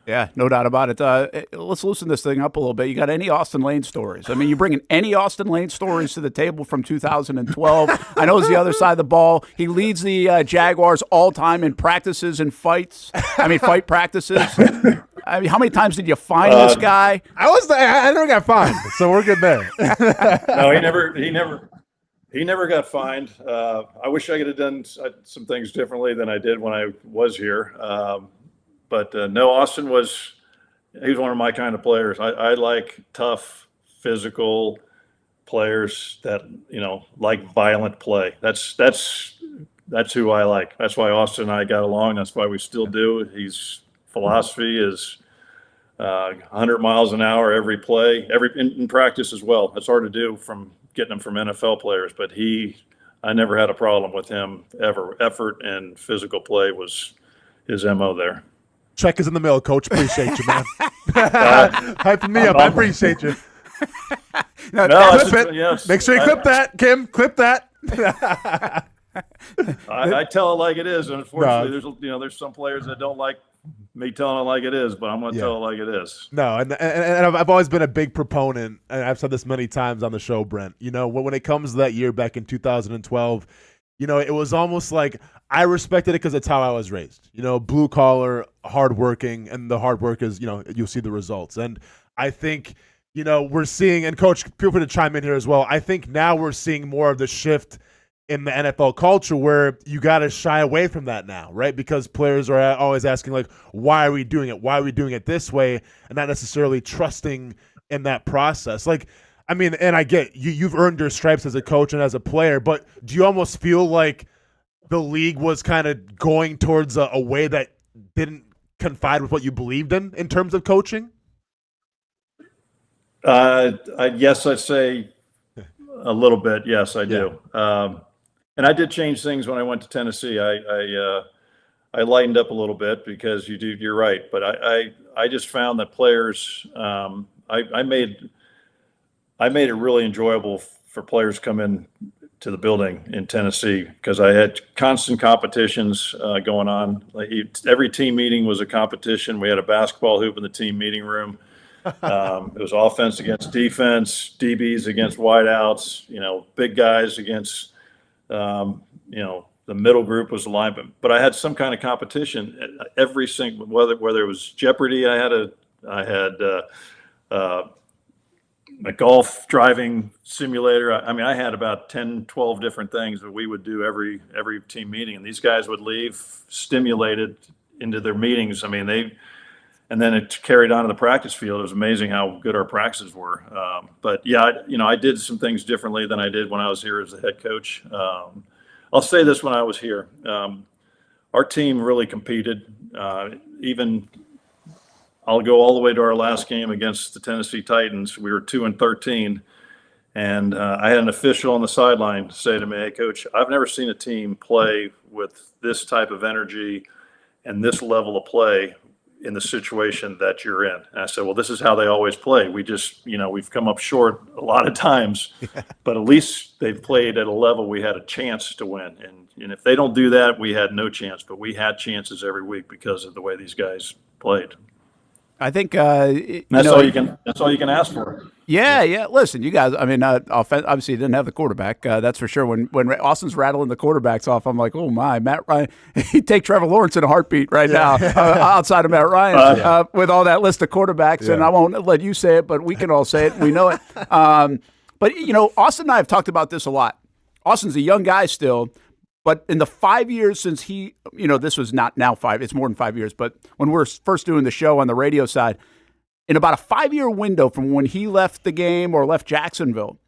Yeah, no doubt about it. Let's loosen this thing up a little bit. You got any Austin Lane stories? I mean, you bringing any Austin Lane stories to the table from 2012? I know it's the other side of the ball. He leads the Jaguars all time in practices and fight practices. I mean, how many times did you find this guy? I never got fined, so we're good there. No, he never got fined. I wish I could have done some things differently than I did when I was here. But no, Austin he was one of my kind of players. I like tough, physical players that, like violent play. That's who I like. That's why Austin and I got along. That's why we still do. His philosophy is 100 miles an hour every play, in practice as well. That's hard to do from getting them from NFL players, but I never had a problem with him ever. Effort and physical play was his MO there. Check is in the mail, Coach. Appreciate you, man. Hyping me up. I appreciate you. Clip it. Yes. Make sure you clip that, Kim. Clip that. I tell it like it is, and unfortunately, there's some players that don't like me telling it like it is, but I'm going to tell it like it is. No, and I've always been a big proponent, and I've said this many times on the show, Brent. When it comes to that year back in 2012, it was almost like I respected it because it's how I was raised. Blue collar, hardworking, and the hard work is, you'll see the results. And I think, we're seeing, and Coach, feel free to chime in here as well. I think now we're seeing more of the shift in the NFL culture where you got to shy away from that now, right? Because players are always asking, like, why are we doing it? Why are we doing it this way? And not necessarily trusting in that process. Like, I mean, and I get you've earned your stripes as a coach and as a player, but do you almost feel like the league was kind of going towards a way that didn't confide with what you believed in terms of coaching? Yes, I'd say a little bit. Yes, I do. And I did change things when I went to Tennessee. I lightened up a little bit because you're right. But I just found that players, I made it really enjoyable for players to come in to the building in Tennessee because I had constant competitions going on. Like every team meeting was a competition. We had a basketball hoop in the team meeting room. It was offense against defense, DBs against wideouts, big guys against, the middle group was alignment. But I had some kind of competition every single, whether it was Jeopardy, I had a golf driving simulator. I mean, I had about 10, 12 different things that we would do every team meeting, and these guys would leave stimulated into their meetings. I mean, and then it carried on to the practice field. It was amazing how good our practices were. But yeah, I did some things differently than I did when I was here as the head coach. I'll say this: when I was here, our team really competed. Even I'll go all the way to our last game against the Tennessee Titans. We were 2-13, and I had an official on the sideline say to me, "Hey, Coach, I've never seen a team play with this type of energy and this level of play in the situation that you're in." And I said, "Well, this is how they always play. We just, we've come up short a lot of times, but at least they've played at a level we had a chance to win. And if they don't do that, we had no chance, but we had chances every week because of the way these guys played." I think that's all you can ask for. Yeah. Listen, you guys. I mean, obviously, you didn't have the quarterback. That's for sure. When Austin's rattling the quarterbacks off, I'm like, oh my, Matt Ryan. He'd take Trevor Lawrence in a heartbit right now, outside of Matt Ryan, with all that list of quarterbacks. Yeah. And I won't let you say it, but we can all say it. We know it. But Austin and I have talked about this a lot. Austin's a young guy still. But in the 5 years since he, this was not now 5, it's more than 5 years, but when we were first doing the show on the radio side, in about a 5-year window from when he left the game or left Jacksonville,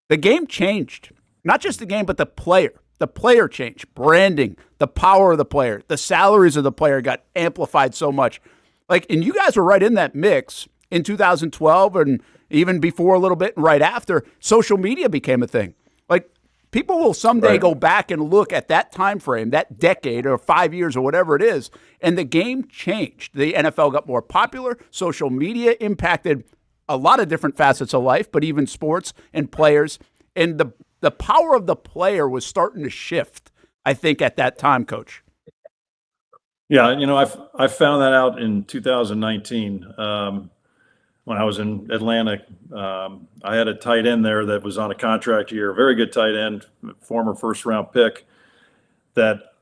the game changed. Not just the game, but the player. The player changed. Branding, the power of the player, the salaries of the player got amplified so much. And you guys were right in that mix in 2012 and even before a little bit and right after, social media became a thing. People will someday go back and look at that time frame, that decade or 5 years or whatever it is, and the game changed. The NFL got more popular. Social media impacted a lot of different facets of life, but even sports and players. And the power of the player was starting to shift, I think, at that time, Coach. Yeah, I found that out in 2019. When I was in Atlanta, I had a tight end there that was on a contract year, a very good tight end, former first-round pick, that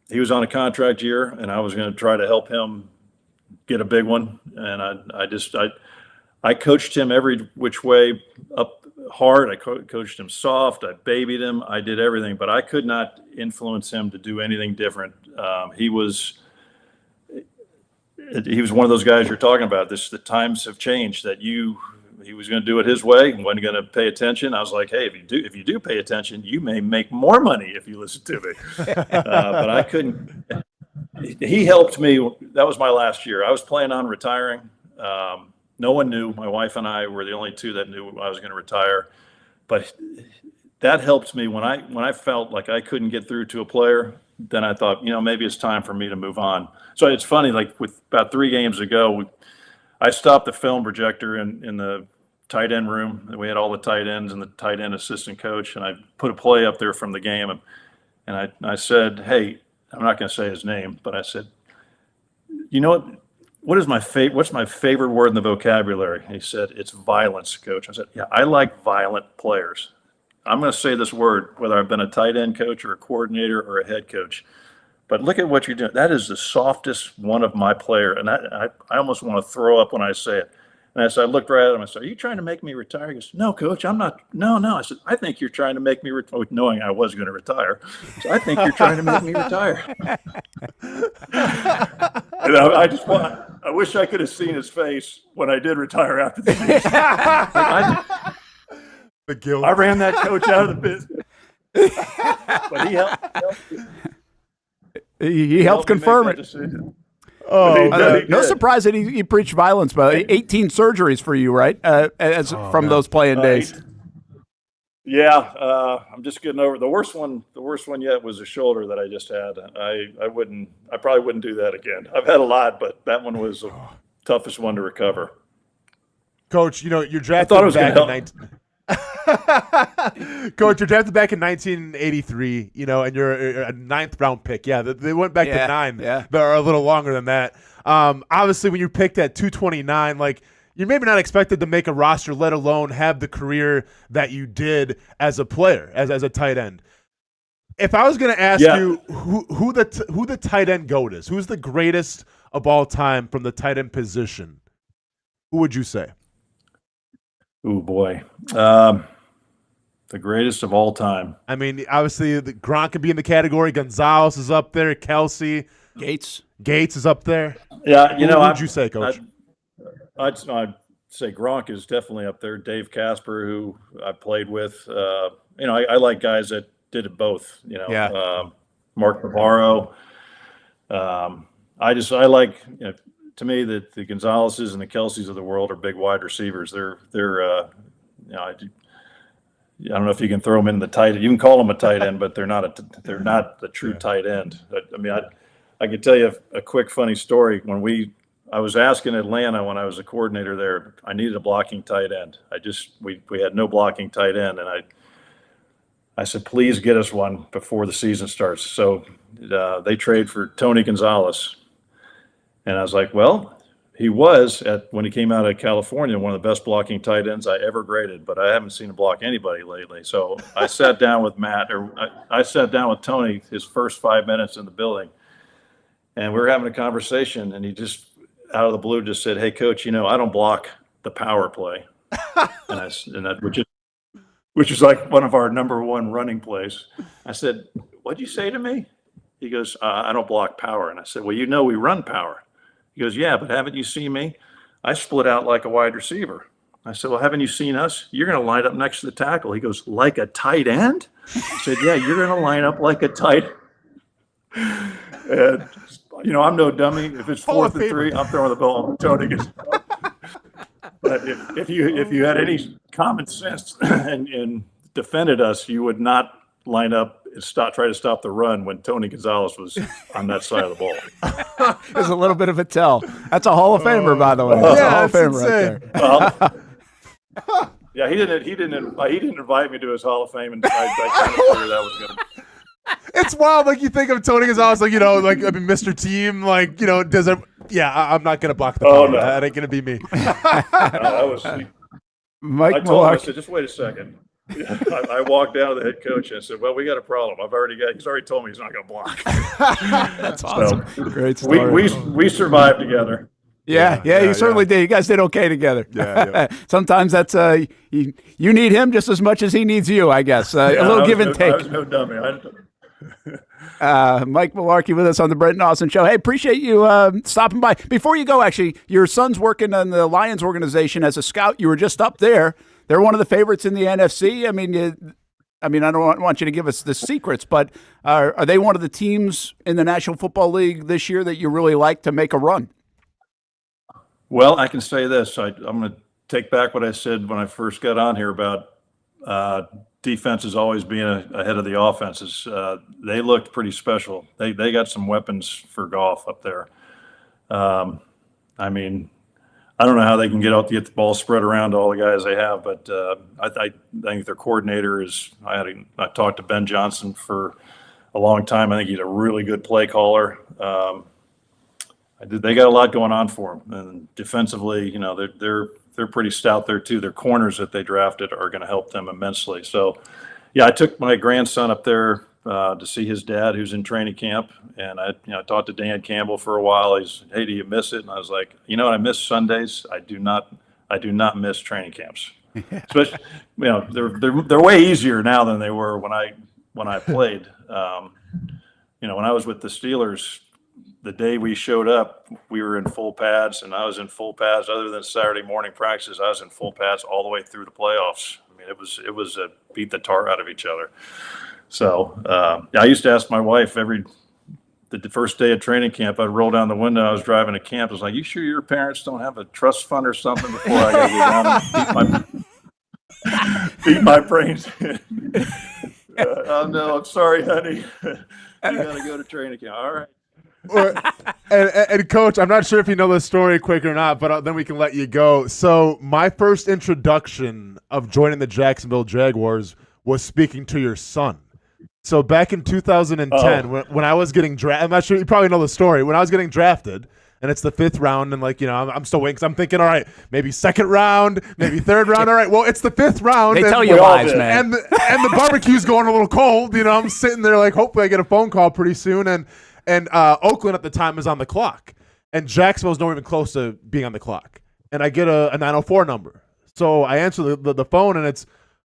he was on a contract year, and I was going to try to help him get a big one. And I coached him every which way up hard. I coached him soft. I babied him. I did everything, but I could not influence him to do anything different. He was one of those guys you're talking about. The times have changed. He was going to do it his way and wasn't going to pay attention. I was like, hey, if you do pay attention, you may make more money if you listen to me. But I couldn't. He helped me. That was my last year. I was planning on retiring. No one knew. My wife and I were the only two that knew I was going to retire. But that helped me when I felt like I couldn't get through to a player. Then I thought, maybe it's time for me to move on. So it's funny, with about 3 games ago, I stopped the film projector in the tight end room. We had all the tight ends and the tight end assistant coach, and I put a play up there from the game. And I said, hey, I'm not going to say his name, but I said, what's my favorite word in the vocabulary? He said, it's violence, Coach. I said, yeah, I like violent players. I'm going to say this word, whether I've been a tight end coach or a coordinator or a head coach. But look at what you're doing. That is the softest one of my player. And I almost want to throw up when I say it. And I looked right at him. I said, are you trying to make me retire? He goes, no, Coach, I'm not. No. I said, I think you're trying to make me retire, knowing I was going to retire. So I think you're trying to make me retire. And I wish I could have seen his face when I did retire after the season. The guilt. I ran that coach out of the business. But he helped. He helped confirm it. No surprise that he preached violence, but 18 surgeries for you, right? From those playing days. Yeah, I'm just getting over the worst one. The worst one yet was a shoulder that I just had. I probably wouldn't do that again. I've had a lot, but that one was the toughest one to recover. Coach, you're drafted back in 19. Coach, you're drafted back in 1983, and you're a 9th round pick. Yeah, they went back to 9. Yeah. They're a little longer than that. Obviously, when you're picked at 229, you're maybe not expected to make a roster, let alone have the career that you did as a player, as a tight end. If I was going to ask you who the tight end GOAT is, who's the greatest of all time from the tight end position, who would you say? Oh boy. The greatest of all time. I mean, obviously, the Gronk could be in the category. Gonzalez is up there. Kelsey. Gates is up there. Yeah, Who would you say, Coach? I'd say Gronk is definitely up there. Dave Casper, who I played with. I like guys that did it both. Mark Navarro. I like. To me, the Gonzaleses and the Kelseys of the world are big wide receivers. They're I don't know if you can throw them in the tight. You can call them a tight end, but they're not the true tight end. I could tell you a quick funny story. I was asking Atlanta when I was a coordinator there, I needed a blocking tight end. We had no blocking tight end, and I said, please get us one before the season starts. So they trade for Tony Gonzalez, and I was like, well, he was when he came out of California, one of the best blocking tight ends I ever graded, but I haven't seen him block anybody lately. So I sat down with I sat down with Tony his first 5 minutes in the building, and we were having a conversation, and he just out of the blue just said, hey, Coach, I don't block the power play, which is like one of our number one running plays. I said, what'd you say to me? He goes, I don't block power. And I said, well, we run power. He goes, yeah, but haven't you seen me? I split out like a wide receiver. I said, well, haven't you seen us? You're going to line up next to the tackle. He goes, like a tight end? I said, yeah, you're going to line up like a tight. And, I'm no dummy. If it's 4th and 3, I'm throwing the ball. Tony gets. But if you had any common sense and defended us, you would not line up and try to stop the run when Tony Gonzalez was on that side of the ball. There's a little bit of a tell. That's a Hall of Famer, by the way. That's a Hall of Famer right there. Yeah, he didn't invite me to his Hall of Fame, and I kind of figured that was going to. It's wild. Like, you think of Tony Gonzalez, Mr. Team, does it? Yeah, I'm not going to block the ball. No. That ain't going to be me. That was Mike I told him, I Mularkey. said, just wait a second. I walked down to the head coach and I said, well, we got a problem. He's already told me he's not going to block. That's awesome. Great story. We survived together. Yeah, you certainly did. You guys did okay together. Yeah. Sometimes that's you need him just as much as he needs you, I guess. A little give and take. I was no dummy. Mike Mularkey with us on the Brent Austen Show. Hey, appreciate you stopping by. Before you go, actually, your son's working on the Lions organization as a scout. You were just up there. They're one of the favorites in the NFC. I don't want you to give us the secrets, but are they one of the teams in the National Football League this year that you really like to make a run? Well, I can say this. I'm going to take back what I said when I first got on here about defenses always being ahead of the offenses. They looked pretty special. They got some weapons for golf up there. I don't know how they can get the ball spread around to all the guys they have, but I think their coordinator is. I talked to Ben Johnson for a long time. I think he's a really good play caller. They got a lot going on for them, and defensively, they're pretty stout there too. Their corners that they drafted are going to help them immensely. So, yeah, I took my grandson up there to see his dad, who's in training camp, and I talked to Dan Campbell for a while. He's, hey, do you miss it? And I was like, I miss Sundays. I do not miss training camps. Especially, they're way easier now than they were when I played. When I was with the Steelers. The day we showed up, we were in full pads, and I was in full pads. Other than Saturday morning practices, I was in full pads all the way through the playoffs. It was a beat the tar out of each other. So I used to ask my wife the first day of training camp. I'd roll down the window. I was driving to camp. I was like, "You sure your parents don't have a trust fund or something before I got to get down and beat my brains in?" Oh no, I'm sorry, honey. You got to go to training camp. All right. And Coach, I'm not sure if you know this story quick or not, but then we can let you go. So my first introduction of joining the Jacksonville Jaguars was speaking to your son. So back in 2010, when I was getting drafted, I'm not sure, you probably know the story. When I was getting drafted, and it's the 5th round, and I'm still waiting because I'm thinking, all right, maybe 2nd round, maybe 3rd round. All right, well, it's the 5th round. They tell you lies, man. And the barbecue's going a little cold. I'm sitting there like, hopefully I get a phone call pretty soon. And Oakland at the time is on the clock, and Jacksonville's not even close to being on the clock. And I get a 904 number. So I answer the phone, and it's,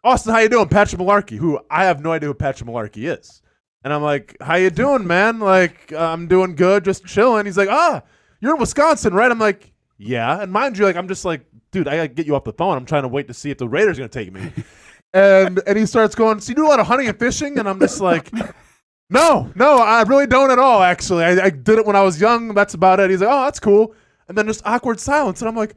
Austin, how you doing? Patrick Mularkey, who I have no idea who Patrick Mularkey is. And I'm like, how you doing, man? Like, I'm doing good, just chilling. He's like, you're in Wisconsin, right? I'm like, yeah. And mind you, like, I'm just like, dude, I got to get you off the phone. I'm trying to wait to see if the Raiders are going to take me. and he starts going, so you do a lot of hunting and fishing? And I'm just like, no, I really don't at all, actually. I did it when I was young. That's about it. He's like, oh, that's cool. And then just awkward silence. And I'm like,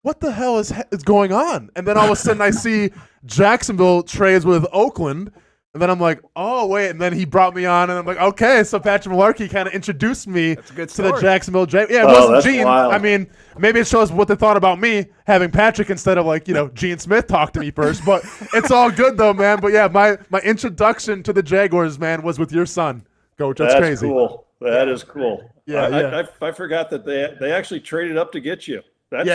what the hell is going on? And then all of a sudden I see Jacksonville trades with Oakland. And then I'm like, oh, wait. And then he brought me on. And I'm like, okay. So Patrick Mularkey kind of introduced me to the Jacksonville Jaguars. Yeah, it wasn't Gene. Wild. I mean, maybe it shows what they thought about me having Patrick instead of, like, Gene Smith talk to me first. But it's all good, though, man. But, yeah, my introduction to the Jaguars, man, was with your son, Coach. That's crazy. Cool. That is cool. Yeah, I forgot that they actually traded up to get you. That's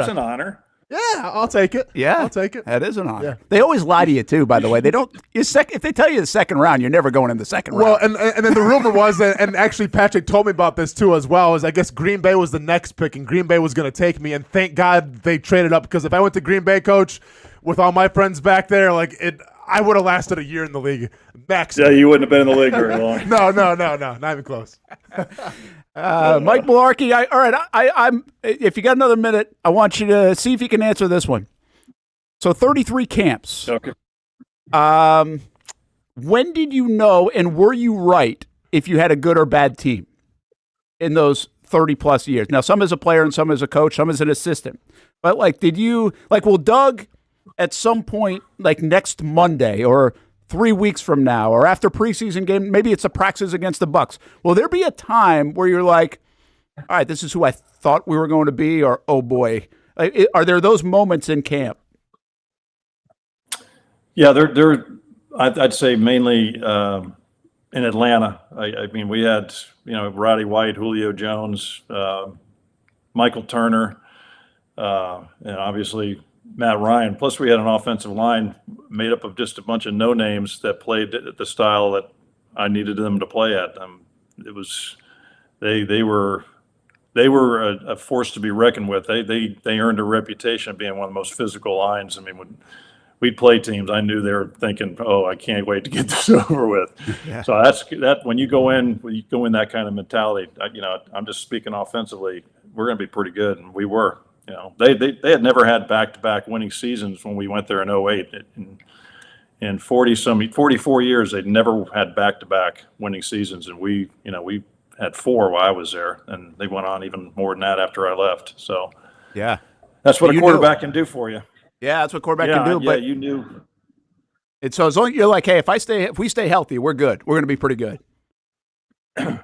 an honor. Yeah, I'll take it. Yeah, I'll take it. That is an honor. Yeah. They always lie to you too. By the way, they don't. If they tell you the second round, you're never going in the second round. Well, and then the rumor was, and actually Patrick told me about this too as well. Is I guess Green Bay was the next pick, and Green Bay was going to take me. And thank God they traded up, because if I went to Green Bay, Coach, with all my friends back there, I would have lasted a year in the league maximum. Yeah, you wouldn't have been in the league very long. No, not even close. Mike Mularkey, all right. I'm. If you got another minute, I want you to see if you can answer this one. So 33 camps. Okay. When did you know, and were you right, if you had a good or bad team in those 30 plus years? Now, some as a player and some as a coach, some as an assistant. But will Doug at some point, like next Monday or 3 weeks from now, or after preseason game, maybe it's a practice against the Bucs, will there be a time where you're like, all right, this is who I thought we were going to be, or oh boy, are there those moments in camp? Yeah, I'd say mainly in Atlanta. I mean, we had Roddy White, Julio Jones, Michael Turner, and obviously Matt Ryan. Plus, we had an offensive line made up of just a bunch of no names that played at the style that I needed them to play at. It was they were a force to be reckoned with. They earned a reputation of being one of the most physical lines. I mean, when we'd play teams, I knew they were thinking, "Oh, I can't wait to get this over with." Yeah. So that when you go in that kind of mentality, I'm just speaking offensively, we're going to be pretty good, and we were. They had never had back-to-back winning seasons when we went there in 2008. In 44 years, they'd never had back-to-back winning seasons, and we had 4 while I was there, and they went on even more than that after I left. So, yeah, that's what a quarterback can do for you. Yeah, that's what quarterback can do. But you knew. It's so as long as you're like, hey, if we stay healthy, we're good. We're going to be pretty good.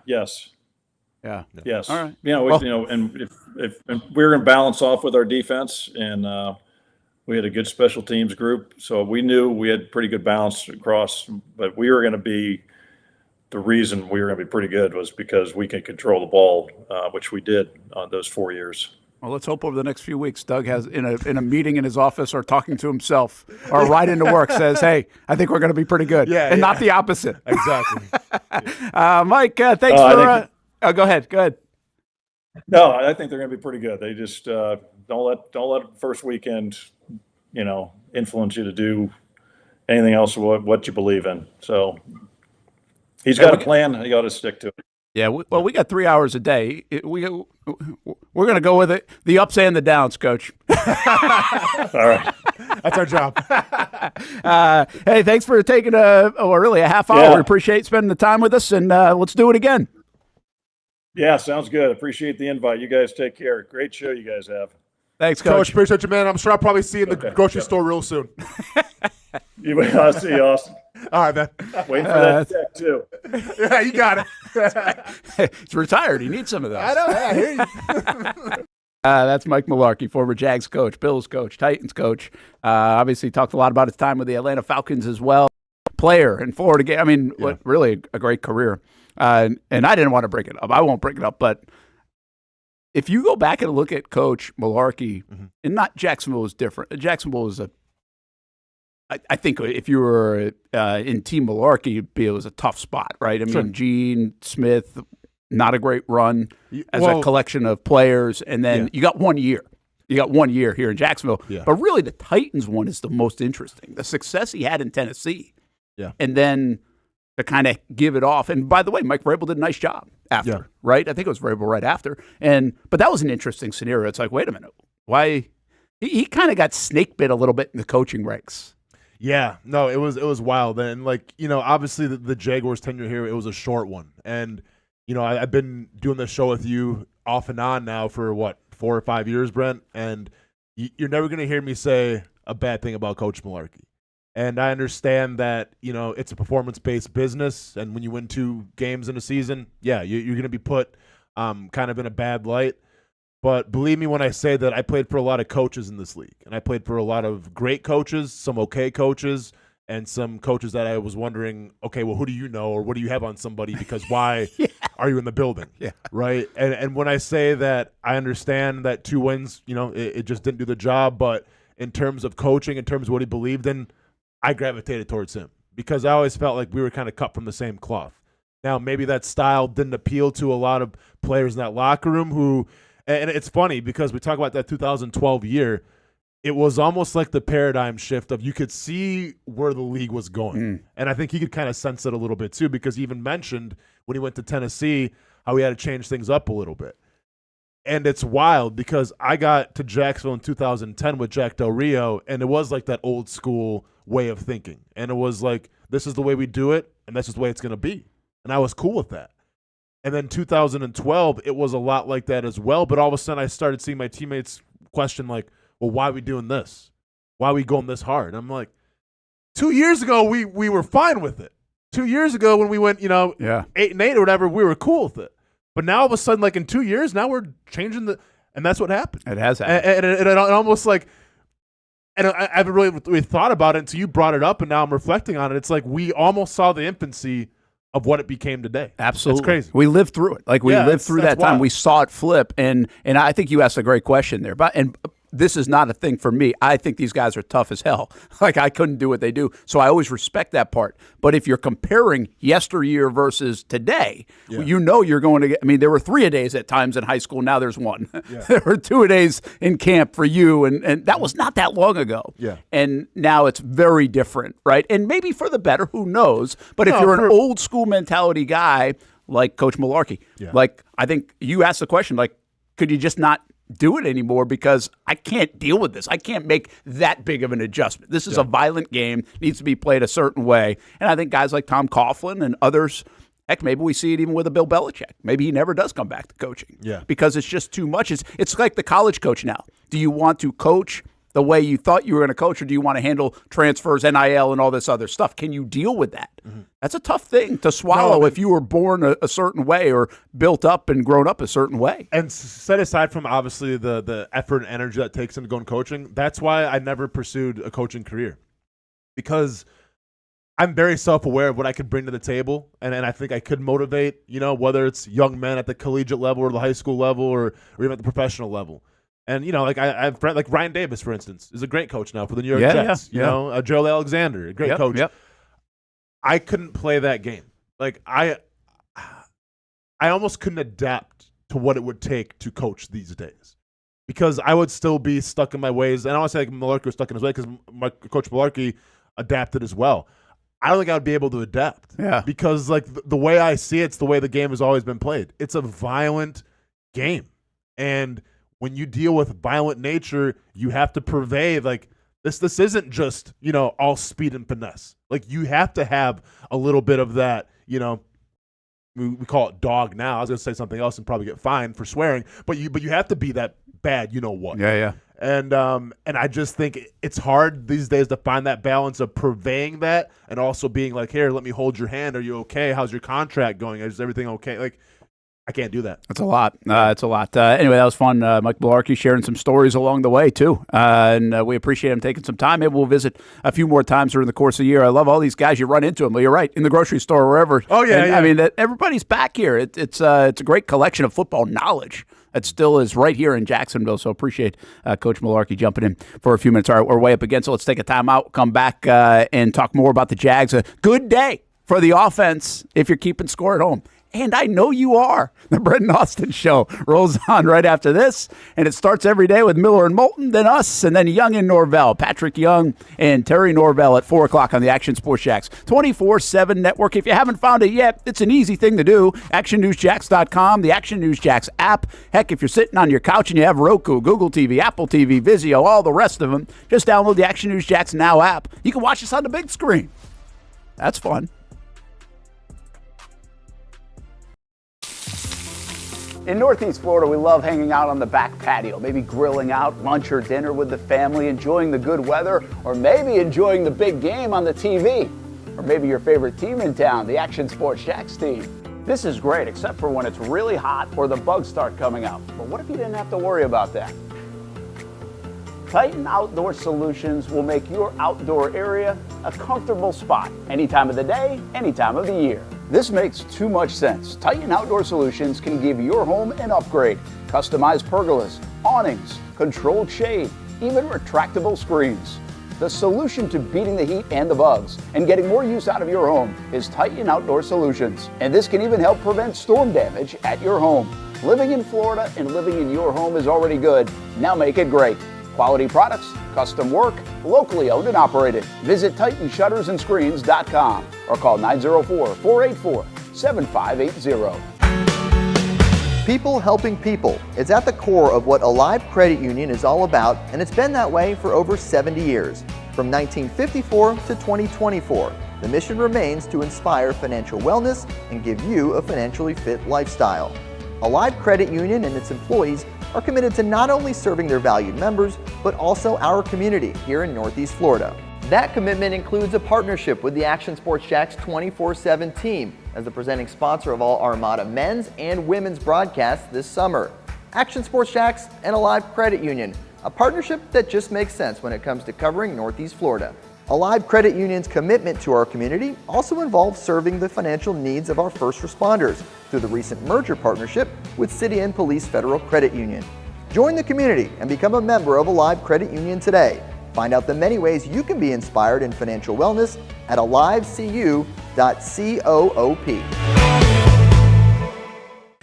Yes. Yeah. Yes. All right. And if we were going to balance off with our defense, and we had a good special teams group, so we knew we had pretty good balance across. But we were going to be the reason we were going to be pretty good was because we can control the ball, which we did those 4 years. Well, let's hope over the next few weeks, Doug has in a meeting in his office or talking to himself or right into work says, "Hey, I think we're going to be pretty good," not the opposite. Exactly. Mike, thanks for. Go ahead. No, I think they're going to be pretty good. They just don't let the first weekend, influence you to do anything else what you believe in. So he's got a plan. You got to stick to it. Yeah, we got 3 hours a day. We're going to go with it, the ups and the downs, Coach. All right. That's our job. Hey, thanks for taking a half hour. Yeah. We appreciate spending the time with us, and let's do it again. Yeah, sounds good. Appreciate the invite. You guys take care. Great show you guys have. Thanks, Coach. Coach, appreciate you, man. I'm sure I'll probably see you in the grocery store real soon. I'll see you, Austin. All right, man. Waiting for that check, too. Yeah, you got it. He's retired. He needs some of those. I know. I hear you. That's Mike Mularkey, former Jags coach, Bills coach, Titans coach. Obviously talked a lot about his time with the Atlanta Falcons as well. Player in Florida game. I mean, really a great career. And I didn't want to bring it up. I won't bring it up. But if you go back and look at Coach Mularkey, and not Jacksonville was different. Jacksonville was I think if you were in Team Mularkey, it was a tough spot, right? I mean, Gene Smith, not a great run as a collection of players, and then you got 1 year. You got 1 year here in Jacksonville. Yeah. But really, the Titans one is the most interesting. The success he had in Tennessee. Yeah. And then to kind of give it off. And by the way, Mike Vrabel did a nice job after, right? I think it was Vrabel right after. But that was an interesting scenario. It's like, wait a minute. Why? He kind of got snake bit a little bit in the coaching ranks. Yeah, no, it was wild. And obviously the Jaguars tenure here, it was a short one. And, I've been doing this show with you off and on now for 4 or 5 years, Brent. And you're never going to hear me say a bad thing about Coach Mularkey. And I understand that, it's a performance-based business. And when you win 2 games in a season, you're going to be put kind of in a bad light. But believe me when I say that I played for a lot of coaches in this league. And I played for a lot of great coaches, some okay coaches, and some coaches that I was wondering, okay, well, who do you know or what do you have on somebody? Because why are you in the building? Yeah. Right? And when I say that I understand that 2 wins, it just didn't do the job. But in terms of coaching, in terms of what he believed in, I gravitated towards him. Because I always felt like we were kind of cut from the same cloth. Now, maybe that style didn't appeal to a lot of players in that locker room who – and it's funny because we talk about that 2012 year. It was almost like the paradigm shift of you could see where the league was going. And I think he could kind of sense it a little bit too because he even mentioned when he went to Tennessee how he had to change things up a little bit. And it's wild because I got to Jacksonville in 2010 with Jack Del Rio, and it was like that old school way of thinking. And it was like, this is the way we do it, and this is the way it's going to be. And I was cool with that. And then 2012, it was a lot like that as well. But all of a sudden, I started seeing my teammates question, like, well, why are we doing this? Why are we going this hard? And I'm like, 2 years ago, we were fine with it. 2 years ago when we went, 8-8 or whatever, we were cool with it. But now all of a sudden, like in 2 years, now we're changing and that's what happened. It has happened. And it almost like, and I haven't really thought about it until you brought it up, and now I'm reflecting on it. It's like we almost saw the infancy of what it became today. Absolutely. It's crazy. We lived through it. Like we lived through that time. Wild. We saw it flip. And I think you asked a great question there. And this is not a thing for me. I think these guys are tough as hell. Like I couldn't do what they do. So I always respect that part. But if you're comparing yesteryear versus today, you're going to get, there were 3-a-days at times in high school. Now there's 1. Yeah. There were 2-a-days in camp for you. And that was not that long ago. Yeah. And now it's very different, right? And maybe for the better, who knows? But if you're an old school mentality guy like Coach Mularkey, like I think you asked the question, like, could you just not do it anymore because I can't deal with this. I can't make that big of an adjustment. This is a violent game, needs to be played a certain way. And I think guys like Tom Coughlin and others, heck, maybe we see it even with a Bill Belichick. Maybe he never does come back to coaching because it's just too much. It's like the college coach now. Do you want to coach the way you thought you were going to coach, or do you want to handle transfers, NIL, and all this other stuff? Can you deal with that? Mm-hmm. That's a tough thing to swallow if you were born a certain way or built up and grown up a certain way. And set aside from obviously the effort and energy that takes into going coaching, that's why I never pursued a coaching career, because I'm very self-aware of what I could bring to the table, and I think I could motivate, whether it's young men at the collegiate level or the high school level or even at the professional level. And, like I have friends like Ryan Davis, for instance, is a great coach now for the New York Jets. Gerald Alexander, a great coach. Yep. I couldn't play that game. Like I almost couldn't adapt to what it would take to coach these days, because I would still be stuck in my ways. And I don't want to say like Mularkey was stuck in his way, because Coach Mularkey adapted as well. I don't think I would be able to adapt. Yeah. Because like the way I see it's the way the game has always been played. It's a violent game, and when you deal with violent nature, you have to pervade like this isn't just, all speed and finesse. Like you have to have a little bit of that, we call it dog now. I was going to say something else and probably get fined for swearing, but you have to be that bad, what. Yeah. And I just think it's hard these days to find that balance of purveying that and also being like, here, let me hold your hand. Are you okay? How's your contract going? Is everything okay? Like, I can't do that. It's a lot. It's a lot. Anyway, that was fun. Mike Mularkey sharing some stories along the way, too. And we appreciate him taking some time. Maybe we'll visit a few more times during the course of the year. I love all these guys. You run into them. Well, you're right. In the grocery store, wherever. Oh, yeah. I mean, everybody's back here. It's a great collection of football knowledge that still is right here in Jacksonville. So appreciate Coach Mularkey jumping in for a few minutes. All right, we're way up against it. Let's take a timeout, come back and talk more about the Jags. A good day for the offense if you're keeping score at home. And I know you are. The Brent Austen Show rolls on right after this, and it starts every day with Miller and Moulton, then us, and then Young and Norvell. Patrick Young and Terry Norvell at 4 o'clock on the Action Sports Jax 24/7 network. If you haven't found it yet, it's an easy thing to do. ActionNewsJax.com, the Action News Jax app. Heck, if you're sitting on your couch and you have Roku, Google TV, Apple TV, Vizio, all the rest of them, just download the Action News Jax Now app. You can watch us on the big screen. That's fun. In Northeast Florida, we love hanging out on the back patio, maybe grilling out lunch or dinner with the family, enjoying the good weather, or maybe enjoying the big game on the TV. Or maybe your favorite team in town, the Action Sports Jax team. This is great, except for when it's really hot or the bugs start coming out. But what if you didn't have to worry about that? Titan Outdoor Solutions will make your outdoor area a comfortable spot, any time of the day, any time of the year. This makes too much sense. Titan Outdoor Solutions can give your home an upgrade. Customized pergolas, awnings, controlled shade, even retractable screens. The solution to beating the heat and the bugs and getting more use out of your home is Titan Outdoor Solutions. And this can even help prevent storm damage at your home. Living in Florida and living in your home is already good. Now make it great. Quality products, custom work, locally owned and operated. Visit TitanShuttersAndScreens.com or call 904-484-7580. People helping people. It's at the core of what Alive Credit Union is all about, and it's been that way for over 70 years. From 1954 to 2024, the mission remains to inspire financial wellness and give you a financially fit lifestyle. Alive Credit Union and its employees are committed to not only serving their valued members, but also our community here in Northeast Florida. That commitment includes a partnership with the Action Sports Jax 24/7 team as the presenting sponsor of all Armada men's and women's broadcasts this summer. Action Sports Jax and Alive Credit Union, a partnership that just makes sense when it comes to covering Northeast Florida. Alive Credit Union's commitment to our community also involves serving the financial needs of our first responders through the recent merger partnership with City and Police Federal Credit Union. Join the community and become a member of Alive Credit Union today. Find out the many ways you can be inspired in financial wellness at alivecu.coop.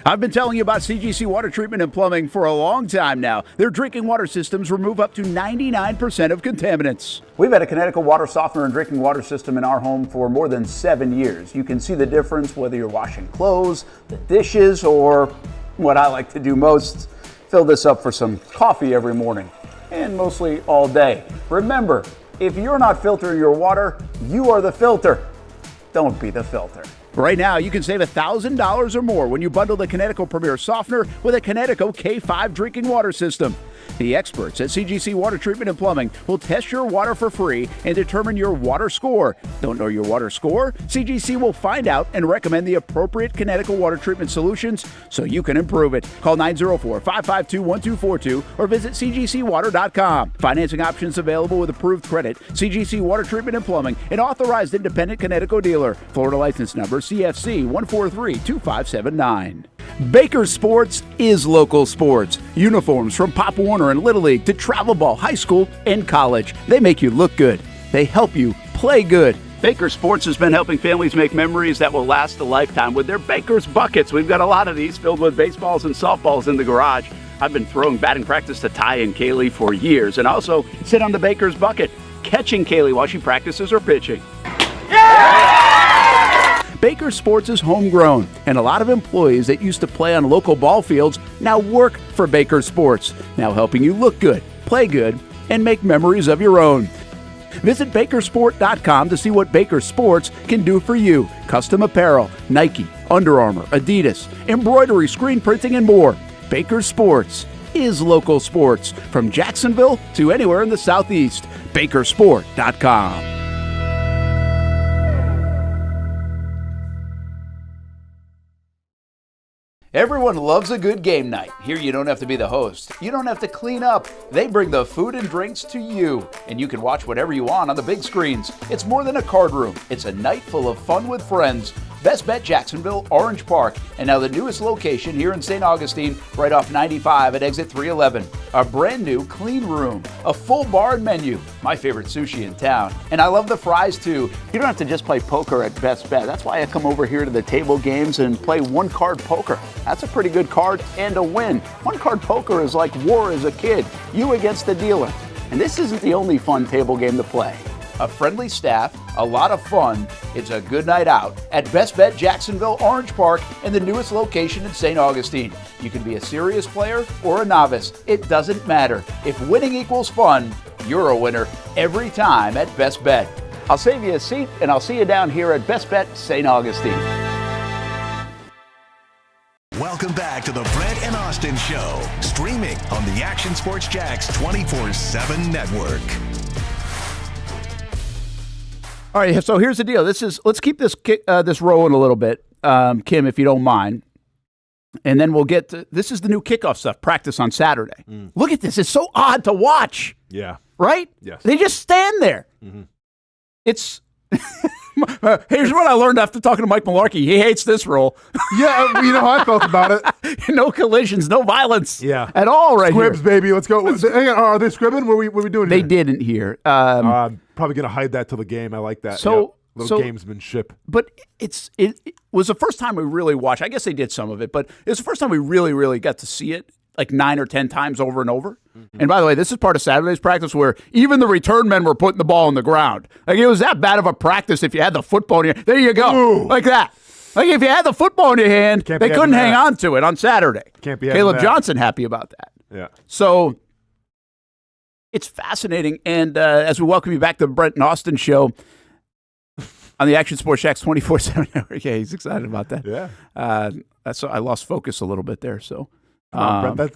I've been telling you about CGC Water Treatment and Plumbing for a long time now. Their drinking water systems remove up to 99% of contaminants. We've had a Connecticut water softener and drinking water system in our home for more than 7 years. You can see the difference whether you're washing clothes, the dishes, or what I like to do most, fill this up for some coffee every morning, and mostly all day. Remember, if you're not filtering your water, you are the filter. Don't be the filter. Right now, you can save $1,000 or more when you bundle the Connecticut Premier Softener with a Connecticut K5 drinking water system. The experts at CGC Water Treatment and Plumbing will test your water for free and determine your water score. Don't know your water score? CGC will find out and recommend the appropriate Connecticut water treatment solutions so you can improve it. Call 904-552-1242 or visit cgcwater.com. Financing options available with approved credit. CGC Water Treatment and Plumbing, an authorized independent Connecticut dealer. Florida license number CFC 1432579. Baker Sports is local sports. Uniforms from Pop Warner and Little League to travel ball, high school, and college. They make you look good. They help you play good. Baker Sports has been helping families make memories that will last a lifetime with their Baker's Buckets. We've got a lot of these filled with baseballs and softballs in the garage. I've been throwing batting practice to Ty and Kaylee for years and also sit on the Baker's Bucket, catching Kaylee while she practices her pitching. Baker Sports is homegrown, and a lot of employees that used to play on local ball fields now work for Baker Sports, now helping you look good, play good, and make memories of your own. Visit bakersport.com to see what Baker Sports can do for you. Custom apparel, Nike, Under Armour, Adidas, embroidery, screen printing, and more. Baker Sports is local sports from Jacksonville to anywhere in the Southeast. Bakersport.com. Everyone loves a good game night. Here you don't have to be the host. You don't have to clean up. They bring the food and drinks to you, and you can watch whatever you want on the big screens. It's more than a card room. It's a night full of fun with friends. Best Bet Jacksonville, Orange Park, and now the newest location here in St. Augustine, right off 95 at exit 311. A brand new clean room, a full bar and menu. my favorite sushi in town. And I love the fries too. You don't have to just play poker at Best Bet. That's why I come over here to the table games and play one-card poker. That's a pretty good card and a win. One-card poker is like war as a kid, you against the dealer. And this isn't the only fun table game to play. A friendly staff, a lot of fun. It's a good night out at Best Bet Jacksonville Orange Park and the newest location in St. Augustine. You can be a serious player or a novice. It doesn't matter. If winning equals fun, you're a winner every time at Best Bet. I'll save you a seat and I'll see you down here at Best Bet St. Augustine. Welcome back to the Brent and Austin Show, streaming on the Action Sports Jax 24/7 network. All right, so here's the deal. Let's keep this rolling a little bit, Kim, if you don't mind, and then we'll get to this is the new kickoff stuff. Practice on Saturday. Look at this; it's so odd to watch. Yeah. Right? Yes. They just stand there. It's here's what I learned after talking to Mike Mularkey. He hates this rule. Yeah, you know how I felt about it. No collisions, no violence. Yeah. At all, right Squibs, here. baby. Let's go. Hang on, are they scribbing? What are we doing They here? didn't here. Probably going to hide that till the game. I like that. So, little gamesmanship. But it was the first time we really watched. I guess they did some of it, but it was the first time we really got to see it like 9 or 10 times over and over. And by the way, this is part of Saturday's practice where even the return men were putting the ball on the ground. Like it was that bad of a practice if you had the football in your hand. There you go. Ooh. Like that. Like if you had the football in your hand, Can't be they couldn't having hang that. on to it on Saturday. Can't be having Caleb that. Johnson happy about that. Yeah. So it's fascinating. And as we welcome you back to the Brent Austen Show on the Action Sports Jax 24/7 network. Yeah, he's excited about that. Yeah. I lost focus a little bit there. So Brett,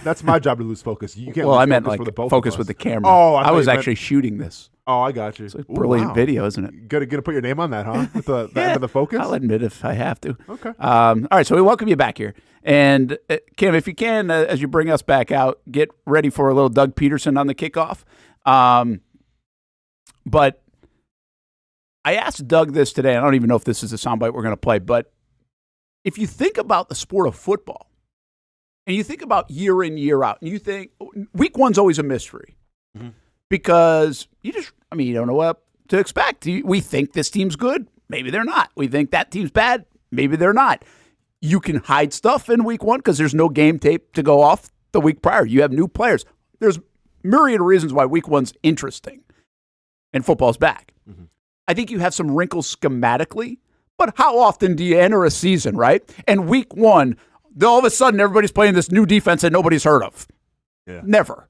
that's my job to lose focus. You can't. well, lose I meant focus like for the both focus of with us. the camera. Oh, I thought was you meant- actually shooting this. Oh, I got you. It's a brilliant video, isn't it? Gonna put your name on that, huh? With the end of the focus. I'll admit if I have to. Okay. All right, so we welcome you back here. And Kim, if you can, as you bring us back out, get ready for a little Doug Peterson on the kickoff. But I asked Doug this today. I don't even know if this is a soundbite we're going to play, but if you think about the sport of football, and you think about year in, year out, and you think week one's always a mystery because you don't know what to expect. We think this team's good. Maybe they're not. We think that team's bad. Maybe they're not. You can hide stuff in week one because there's no game tape to go off the week prior. You have new players. There's myriad of reasons why week one's interesting and football's back. I think you have some wrinkles schematically, but how often do you enter a season, right? And week one, all of a sudden everybody's playing this new defense that nobody's heard of. Yeah. Never.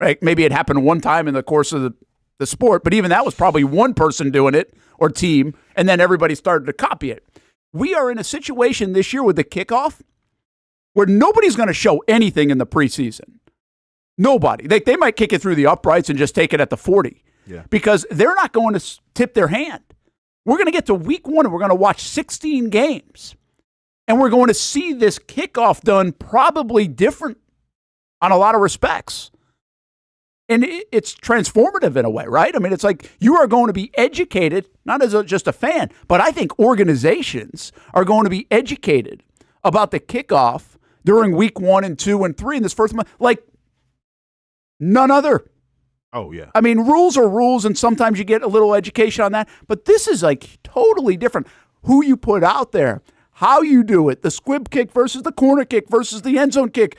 Right? Maybe it happened one time in the course of the sport, but even that was probably one person doing it or team, and then everybody started to copy it. We are in a situation this year with the kickoff where nobody's going to show anything in the preseason. Nobody. They might kick it through the uprights and just take it at the 40 because they're not going to tip their hand. We're going to get to week one and we're going to watch 16 games. And we're going to see this kickoff done probably different on a lot of respects. And it's transformative in a way, right? I mean, it's like you are going to be educated, not as just a fan, but I think organizations are going to be educated about the kickoff during week 1 and 2 and 3 in this first month, like none other. Oh, yeah. I mean, rules are rules, and sometimes you get a little education on that. But this is like totally different. Who you put out there, how you do it, the squib kick versus the corner kick versus the end zone kick.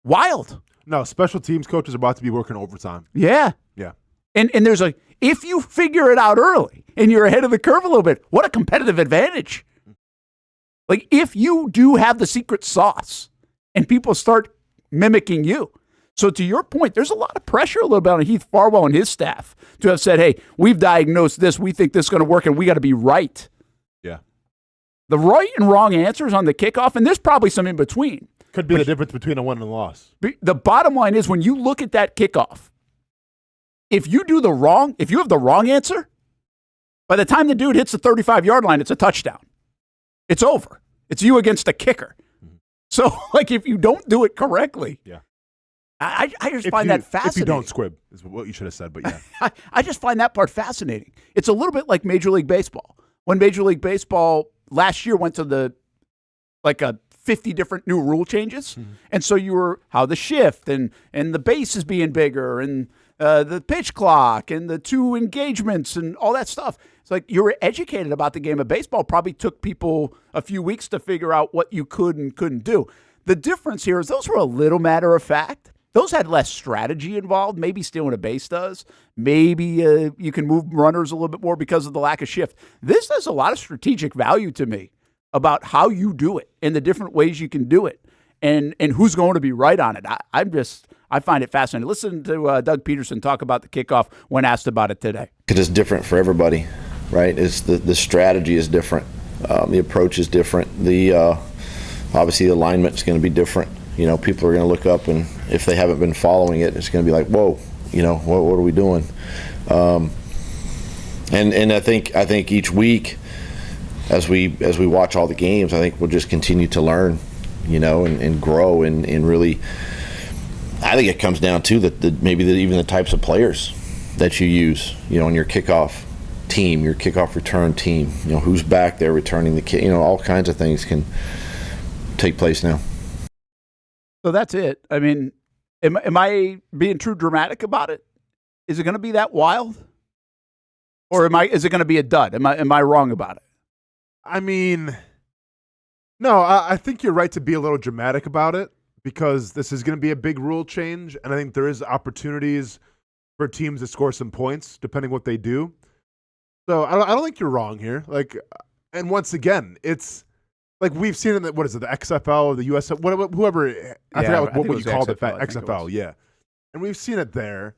Wild. No, special teams coaches are about to be working overtime. Yeah. Yeah. And there's if you figure it out early and you're ahead of the curve a little bit, what a competitive advantage. Like if you do have the secret sauce and people start mimicking you. So to your point, there's a lot of pressure a little bit on Heath Farwell and his staff to have said, hey, we've diagnosed this. We think this is going to work and we got to be right. Yeah. The right and wrong answers on the kickoff, and there's probably some in between. Could be the difference between a win and a loss. The bottom line is when you look at that kickoff, if you have the wrong answer, by the time the dude hits the 35-yard line, it's a touchdown. It's over. It's you against the kicker. So, like, if you don't do it correctly, I just find that fascinating. If you don't squib, is what you should have said, but yeah. I just find that part fascinating. It's a little bit like Major League Baseball. When Major League Baseball last year went to 50 different new rule changes. And so you were how the shift and the base is being bigger and the pitch clock and the 2 engagements and all that stuff. It's like you were educated about the game of baseball. Probably took people a few weeks to figure out what you could and couldn't do. The difference here is those were a little matter of fact. Those had less strategy involved. Maybe stealing a base does. Maybe you can move runners a little bit more because of the lack of shift. This has a lot of strategic value to me about how you do it and the different ways you can do it and who's going to be right on it. I find it fascinating. Listen to Doug Peterson talk about the kickoff when asked about it today. Because it's different for everybody, right? It's the strategy is different. The approach is different. Obviously the alignment is going to be different. People are going to look up, and if they haven't been following it, it's going to be like, whoa, what are we doing? And I think each week, as we watch all the games, I think we'll just continue to learn, and grow, and really, I think it comes down to even the types of players that you use, on your kickoff team, your kickoff return team, who's back there returning the kick, all kinds of things can take place now. So that's it. I mean, am I being too dramatic about it? Is it going to be that wild? Or is it going to be a dud? Am I wrong about it? I mean, no, I think you're right to be a little dramatic about it because this is going to be a big rule change, and I think there is opportunities for teams to score some points depending what they do. So I don't think you're wrong here. And once again, it's like we've seen in the XFL or the USFL, whoever, I forgot what you called it, XFL, yeah. And we've seen it there.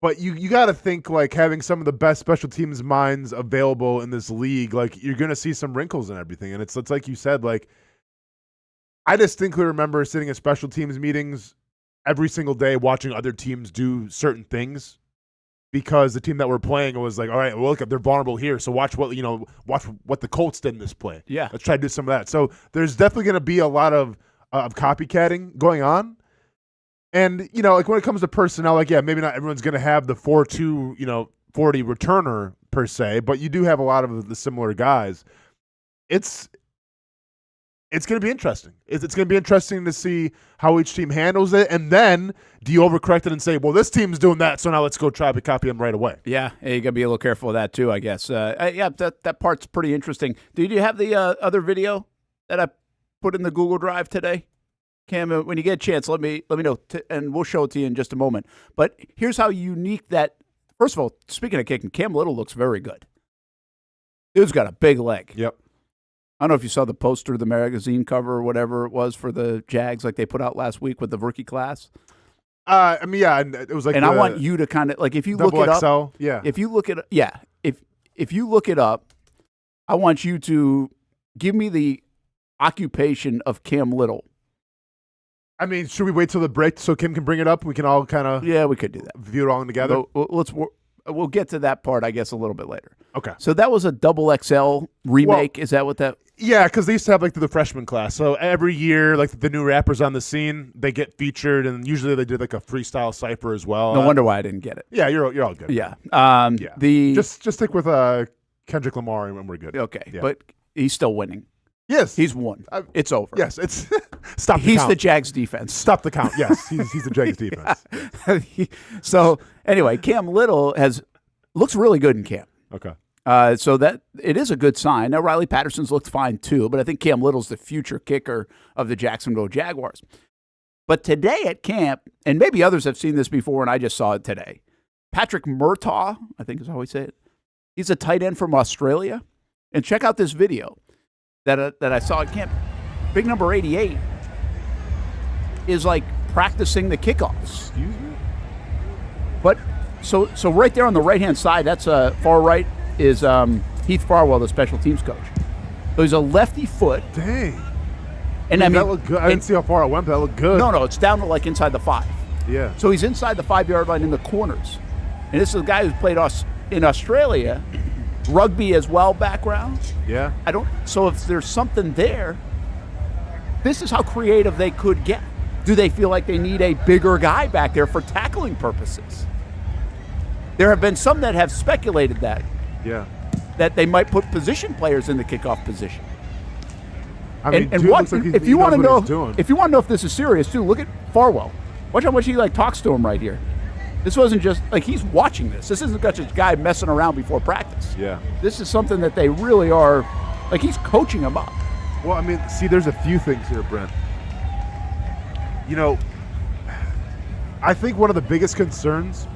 But you got to think having some of the best special teams minds available in this league, you're going to see some wrinkles and everything. And it's like you said, I distinctly remember sitting in special teams meetings every single day watching other teams do certain things because the team that we're playing was like, all right, well, look, they're vulnerable here, so watch what the Colts did in this play. Yeah. Let's try to do some of that. So there's definitely going to be a lot of copycatting going on. And, when it comes to personnel, maybe not everyone's going to have the 4.2, 40 returner per se, but you do have a lot of the similar guys. It's going to be interesting. It's going to be interesting to see how each team handles it. And then do you overcorrect it and say, well, this team's doing that, so now let's go try to copy them right away. Yeah, you got to be a little careful of that too, I guess. That part's pretty interesting. Did you have the other video that I put in the Google Drive today? Cam, when you get a chance, let me know, and we'll show it to you in just a moment. But here's how unique that – first of all, speaking of kicking, Cam Little looks very good. Dude's got a big leg. Yep. I don't know if you saw the poster, the magazine cover, or whatever it was for the Jags, like they put out last week with the rookie class. I mean, yeah, it was like. And I want you to kind of if you look it up, yeah. If you look it, if you look it up, I want you to give me the occupation of Cam Little. I mean, should we wait till the break so Kim can bring it up? We can all kind of we could do that. View it all together. So, we'll get to that part, I guess, a little bit later. Okay. So that was a XXL remake. Is that what that? Yeah, because they used to have the freshman class. So every year, the new rappers on the scene, they get featured, and usually they did a freestyle cipher as well. No wonder why I didn't get it. Yeah, you're all good. Yeah. Yeah. Just stick with Kendrick Lamar and we're good. Okay, yeah. But he's still winning. Yes, he's won. It's over. Yes, it's stop. He's the Jags defense. Stop the count. Yes, he's the Jags defense. So anyway, Cam Little looks really good in camp. Okay. So that it is a good sign. Now Riley Patterson's looked fine too, but I think Cam Little's the future kicker of the Jacksonville Jaguars. But today at camp, and maybe others have seen this before, and I just saw it today. Patrick Murtaugh, I think is how we say it. He's a tight end from Australia, and check out this video that I saw at camp. Big number 88 is practicing the kickoffs. Excuse me? But so right there on the right-hand side, that's far right, is Heath Farwell, the special teams coach. So he's a lefty foot. Dang. And that looked good. I didn't see how far it went, but that looked good. No, it's down to inside the 5. Yeah. So he's inside the 5-yard line in the corners. And this is a guy who's played in Australia, rugby as well background. Yeah. So if there's something there, this is how creative they could get. Do they feel like they need a bigger guy back there for tackling purposes? There have been some that have speculated that. Yeah. That they might put position players in the kickoff position. I mean, if you want to know if this is serious too, look at Farwell. Watch how much he talks to him right here. This wasn't just like he's watching this. This isn't just a guy messing around before practice. Yeah. This is something that they really are, like he's coaching him up. Well, I mean, see, there's a few things here, Brent. You know, I think one of the biggest concerns,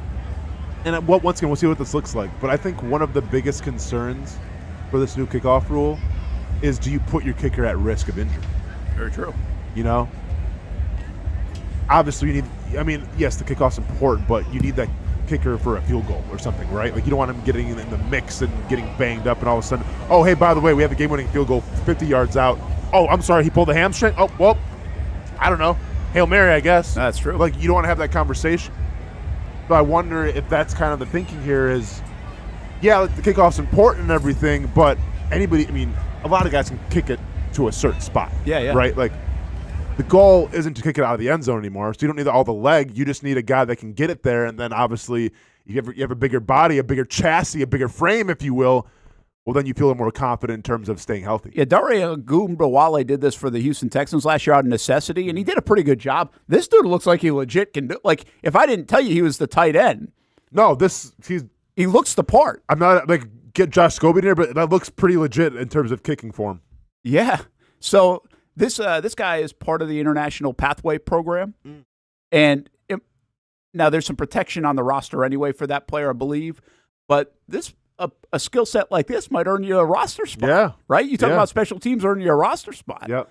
and once again, we'll see what this looks like, but I think one of the biggest concerns for this new kickoff rule is, do you put your kicker at risk of injury? Very true. You know? Obviously, you need, I mean, yes, the kickoff's important, but you need that kicker for a field goal or something, right? Like, you don't want him getting in the mix and getting banged up and all of a sudden, oh, hey, by the way, we have a game-winning field goal 50 yards out. Oh, I'm sorry, he pulled a hamstring? Oh, well, I don't know. Hail Mary, I guess. That's true. Like, you don't want to have that conversation. So I wonder if that's kind of the thinking here is, yeah, the kickoff's important and everything, but anybody, I mean, a lot of guys can kick it to a certain spot. Yeah. Right? Like, the goal isn't to kick it out of the end zone anymore, so you don't need all the leg. You just need a guy that can get it there, and then obviously you have a bigger body, a bigger chassis, a bigger frame, if you will. Well, then you feel more confident in terms of staying healthy. Yeah, Dare Ogunbowale did this for the Houston Texans last year out of necessity, and he did a pretty good job. This dude looks like he legit can do. Like, if I didn't tell you he was the tight end, no, he looks the part. I'm not like get Josh Scobie in here, but that looks pretty legit in terms of kicking form. Yeah. So this guy is part of the International Pathway Program, and now there's some protection on the roster anyway for that player, I believe. But a skill set like this might earn you a roster spot. Yeah. Right? You talk about special teams earning you a roster spot. Yep.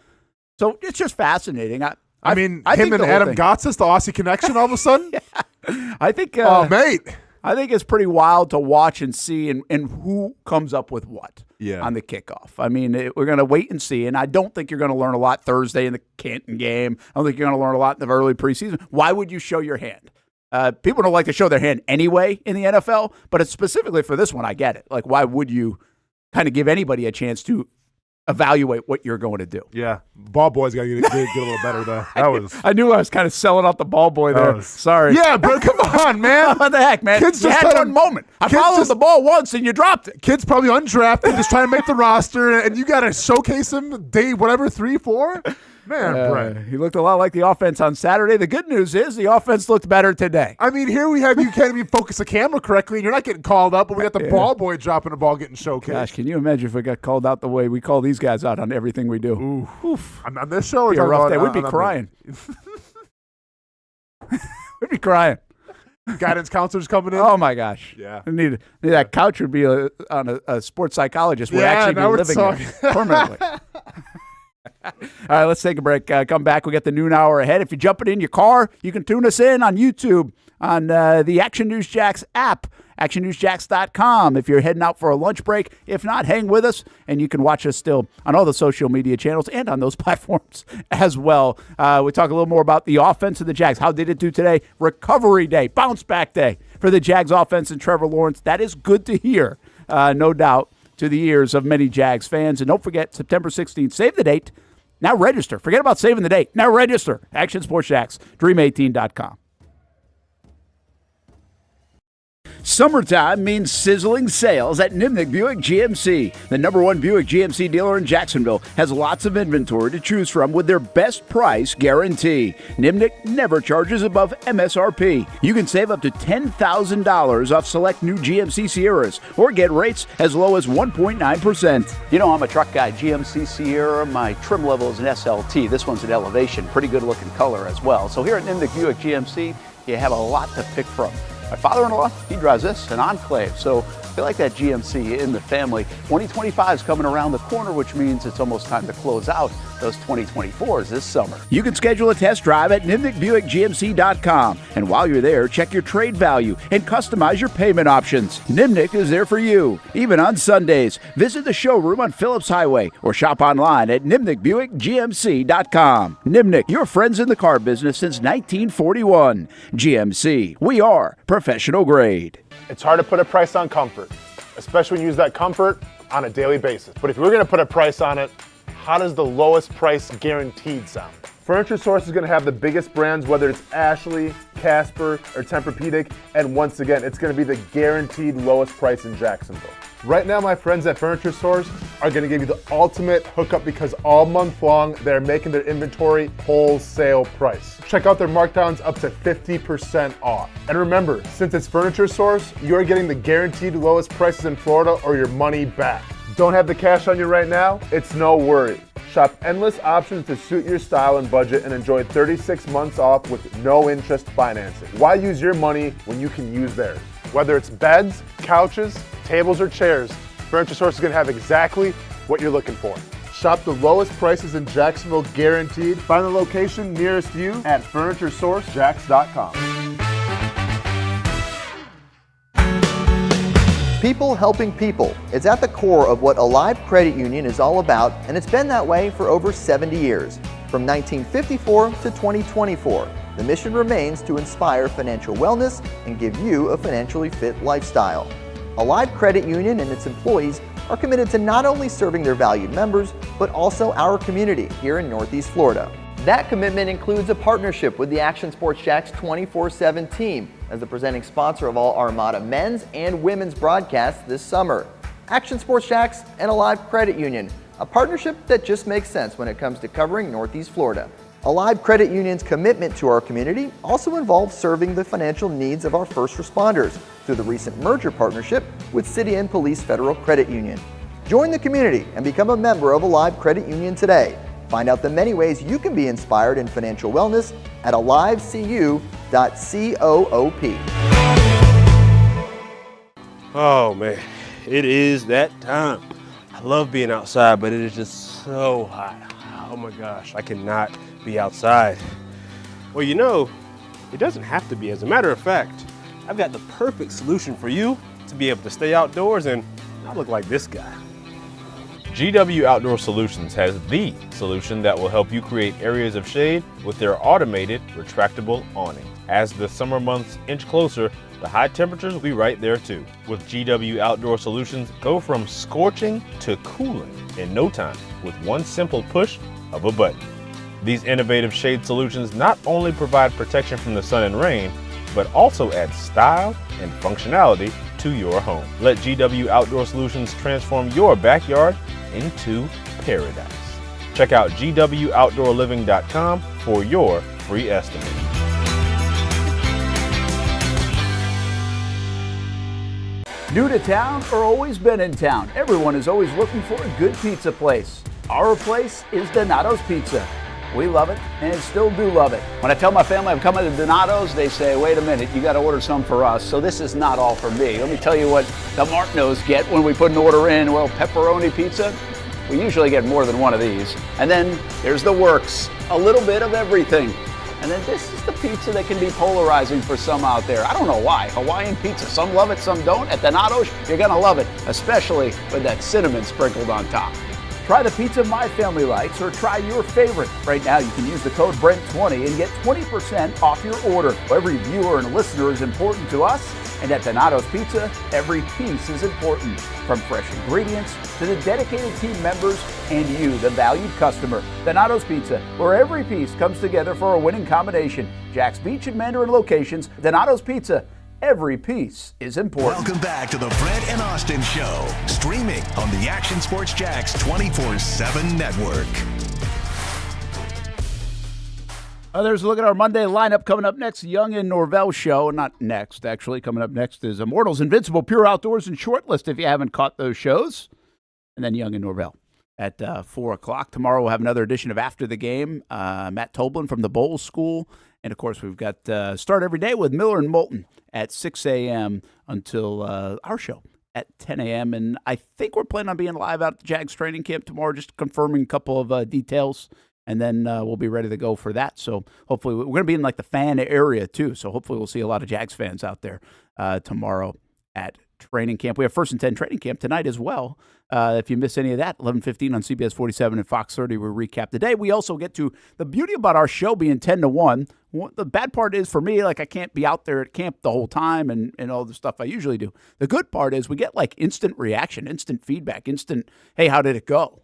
So it's just fascinating. I mean, him and Adam Gotsis, the Aussie connection all of a sudden? Yeah. I think oh, mate. I think it's pretty wild to watch and see and who comes up with what on the kickoff. I mean, we're going to wait and see, and I don't think you're going to learn a lot Thursday in the Canton game. I don't think you're going to learn a lot in the early preseason. Why would you show your hand? People don't like to show their hand anyway in the NFL, but it's specifically for this one, I get it. Like, why would you kind of give anybody a chance to evaluate what you're going to do? Yeah. Ball boy's got to get a little better, though. I knew I was kind of selling out the ball boy there. Sorry. Yeah, bro, come on, man. What the heck, man? Kids you just had one moment. I followed the ball once, and you dropped it. Kid's probably undrafted, just trying to make the roster, and you got to showcase him day, 3, 4? Man, Brent. He looked a lot like the offense on Saturday. The good news is the offense looked better today. I mean, here we have you can't even focus the camera correctly, and you're not getting called up, but we got the ball boy dropping the ball, getting showcased. Gosh, can you imagine if we got called out the way we call these guys out on everything we do? Ooh. Oof. On this show? It'd be a rough day. We'd be crying. We'd be crying. Guidance counselors coming in. Oh my gosh! Yeah, need that couch would be on a sports psychologist. Would actually be living there permanently. All right, let's take a break. Come back. We got the noon hour ahead. If you're jumping in your car, you can tune us in on YouTube on the Action News Jax app, actionnewsjax.com. If you're heading out for a lunch break, if not, hang with us, and you can watch us still on all the social media channels and on those platforms as well. We talk a little more about the offense of the Jags. How did it do today? Recovery day, bounce back day for the Jags offense and Trevor Lawrence. That is good to hear, no doubt, to the ears of many Jags fans. And don't forget, September 16th, save the date. Now register. Forget about saving the date. Now register. Action Sports Jax, dream18.com. Summertime means sizzling sales at Nimnick Buick GMC. The #1 Buick GMC dealer in Jacksonville has lots of inventory to choose from with their best price guarantee. Nimnick never charges above MSRP. You can save up to $10,000 off select new GMC Sierras or get rates as low as 1.9%. You know, I'm a truck guy. GMC Sierra, my trim level is an SLT. This one's an Elevation. Pretty good looking color as well. So here at Nimnick Buick GMC, you have a lot to pick from. My father-in-law, he drives this, an Enclave, so I feel like that GMC in the family. 2025 is coming around the corner, which means it's almost time to close out those 2024s this summer. You can schedule a test drive at NimnickBuickGMC.com, and while you're there, check your trade value and customize your payment options. Nimnick is there for you, even on Sundays. Visit the showroom on Phillips Highway or shop online at NimnickBuickGMC.com. Nimnick, your friends in the car business since 1941. GMC, we are professional grade. It's hard to put a price on comfort, especially when you use that comfort on a daily basis. But if we're going to put a price on it, how does the lowest price guaranteed sound? Furniture Source is going to have the biggest brands, whether it's Ashley, Casper, or Tempur-Pedic, and once again, it's going to be the guaranteed lowest price in Jacksonville. Right now, my friends at Furniture Source are going to give you the ultimate hookup because all month long, they're making their inventory wholesale price. Check out their markdowns up to 50% off. And remember, since it's Furniture Source, you're getting the guaranteed lowest prices in Florida or your money back. Don't have the cash on you right now? It's no worry. Shop endless options to suit your style and budget and enjoy 36 months off with no interest financing. Why use your money when you can use theirs? Whether it's beds, couches, tables, or chairs, Furniture Source is going to have exactly what you're looking for. Shop the lowest prices in Jacksonville guaranteed. Find the location nearest you at FurnitureSourceJax.com. People helping people is at the core of what Alive Credit Union is all about, and it's been that way for over 70 years. From 1954 to 2024, the mission remains to inspire financial wellness and give you a financially fit lifestyle. Alive Credit Union and its employees are committed to not only serving their valued members, but also our community here in Northeast Florida. That commitment includes a partnership with the Action Sports Jax 24/7 team as the presenting sponsor of all Armada men's and women's broadcasts this summer. Action Sports Jax and Alive Credit Union, a partnership that just makes sense when it comes to covering Northeast Florida. Alive Credit Union's commitment to our community also involves serving the financial needs of our first responders through the recent merger partnership with City and Police Federal Credit Union. Join the community and become a member of Alive Credit Union today. Find out the many ways you can be inspired in financial wellness at alivecu.coop. Oh man, it is that time. I love being outside, but it is just so hot. Oh my gosh, I cannot be outside. Well, you know, it doesn't have to be. As a matter of fact, I've got the perfect solution for you to be able to stay outdoors and not look like this guy. GW Outdoor Solutions has the solution that will help you create areas of shade with their automated retractable awning. As the summer months inch closer, the high temperatures will be right there too. With GW Outdoor Solutions, go from scorching to cooling in no time with one simple push of a button. These innovative shade solutions not only provide protection from the sun and rain, but also add style and functionality to your home. Let GW Outdoor Solutions transform your backyard into paradise. Check out GWOutdoorLiving.com for your free estimate. New to town or always been in town, everyone is always looking for a good pizza place. Our place is Donato's Pizza. We love it and still do love it. When I tell my family I'm coming to Donato's, they say, wait a minute, you got to order some for us. So this is not all for me. Let me tell you what the Martinos get when we put an order in. Well, pepperoni pizza, we usually get more than one of these. And then there's the works, a little bit of everything. And then this is the pizza that can be polarizing for some out there. I don't know why. Hawaiian pizza, some love it, some don't. At Donato's, you're gonna love it, especially with that cinnamon sprinkled on top. Try the pizza my family likes or try your favorite. Right now, you can use the code BRENT20 and get 20% off your order. Every viewer and listener is important to us, and at Donato's Pizza, every piece is important. From fresh ingredients to the dedicated team members and you, the valued customer. Donato's Pizza, where every piece comes together for a winning combination. Jax Beach and Mandarin locations, Donato's Pizza. Every piece is important. Welcome back to the Brent and Austen Show, streaming on the Action Sports Jax 24/7 network. There's a look at our Monday lineup coming up next. Young and Norvell show. Not next, actually. Coming up next is Immortals, Invincible, Pure Outdoors, and Shortlist if you haven't caught those shows. And then Young and Norvell at 4 o'clock. Tomorrow we'll have another edition of After the Game. Matt Toblin from the Bowles School. And, of course, we've got Start Every Day with Miller and Moulton at 6 a.m. until our show at 10 a.m. And I think we're planning on being live out at the Jags training camp tomorrow, just confirming a couple of details. And then we'll be ready to go for that. So hopefully we're going to be in like the fan area too. So hopefully we'll see a lot of Jags fans out there tomorrow at training camp. We have First and 10 training camp tonight as well. If you miss any of that, 11:15 on CBS 47 and Fox 30, we recap the day. We also get to the beauty about our show being 10 to 1. The bad part is for me, like I can't be out there at camp the whole time and all the stuff I usually do. The good part is we get like instant reaction, instant feedback, instant, hey, how did it go?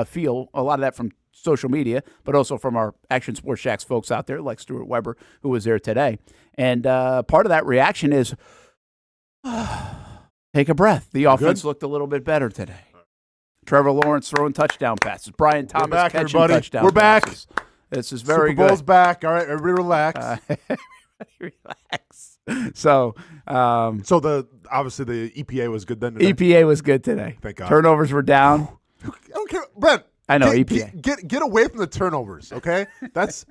Feel a lot of that from social media, but also from our Action Sports Jax folks out there like Stuart Weber, who was there today. And part of that reaction is, Take a breath. The offense looked a little bit better today. Trevor Lawrence throwing touchdown passes. Brian Thomas back, catching everybody. touchdown We're back. passes. This is very Super Bowl's good. back. All right, everybody relax. Relax. So, So obviously the EPA was good then today? EPA was good today. Thank God. Turnovers were down. I don't care. Brent. I know, get, EPA. Get away from the turnovers, okay? That's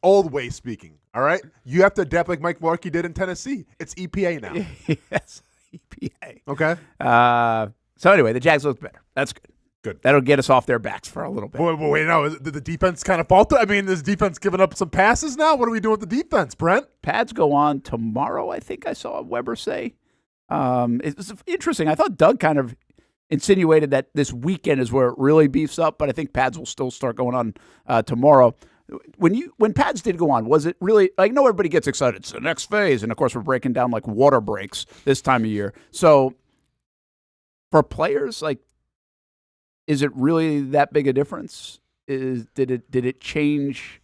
old way speaking, all right? You have to adapt like Mike Mularkey did in Tennessee. It's EPA now. Yes, EPA. Okay. So anyway, the Jags looked better. That's good. Good. That'll get us off their backs for a little bit. Wait, no. Did the defense kind of falter? I mean, is defense giving up some passes now? What are we doing with the defense, Brent? Pads go on tomorrow, I think I saw Weber say. It was interesting. I thought Doug kind of insinuated that this weekend is where it really beefs up, but I think pads will still start going on tomorrow. When pads did go on, was it really like? No, everybody gets excited. It's the next phase, and of course we're breaking down like water breaks this time of year. So for players, like, is it really that big a difference? Did it change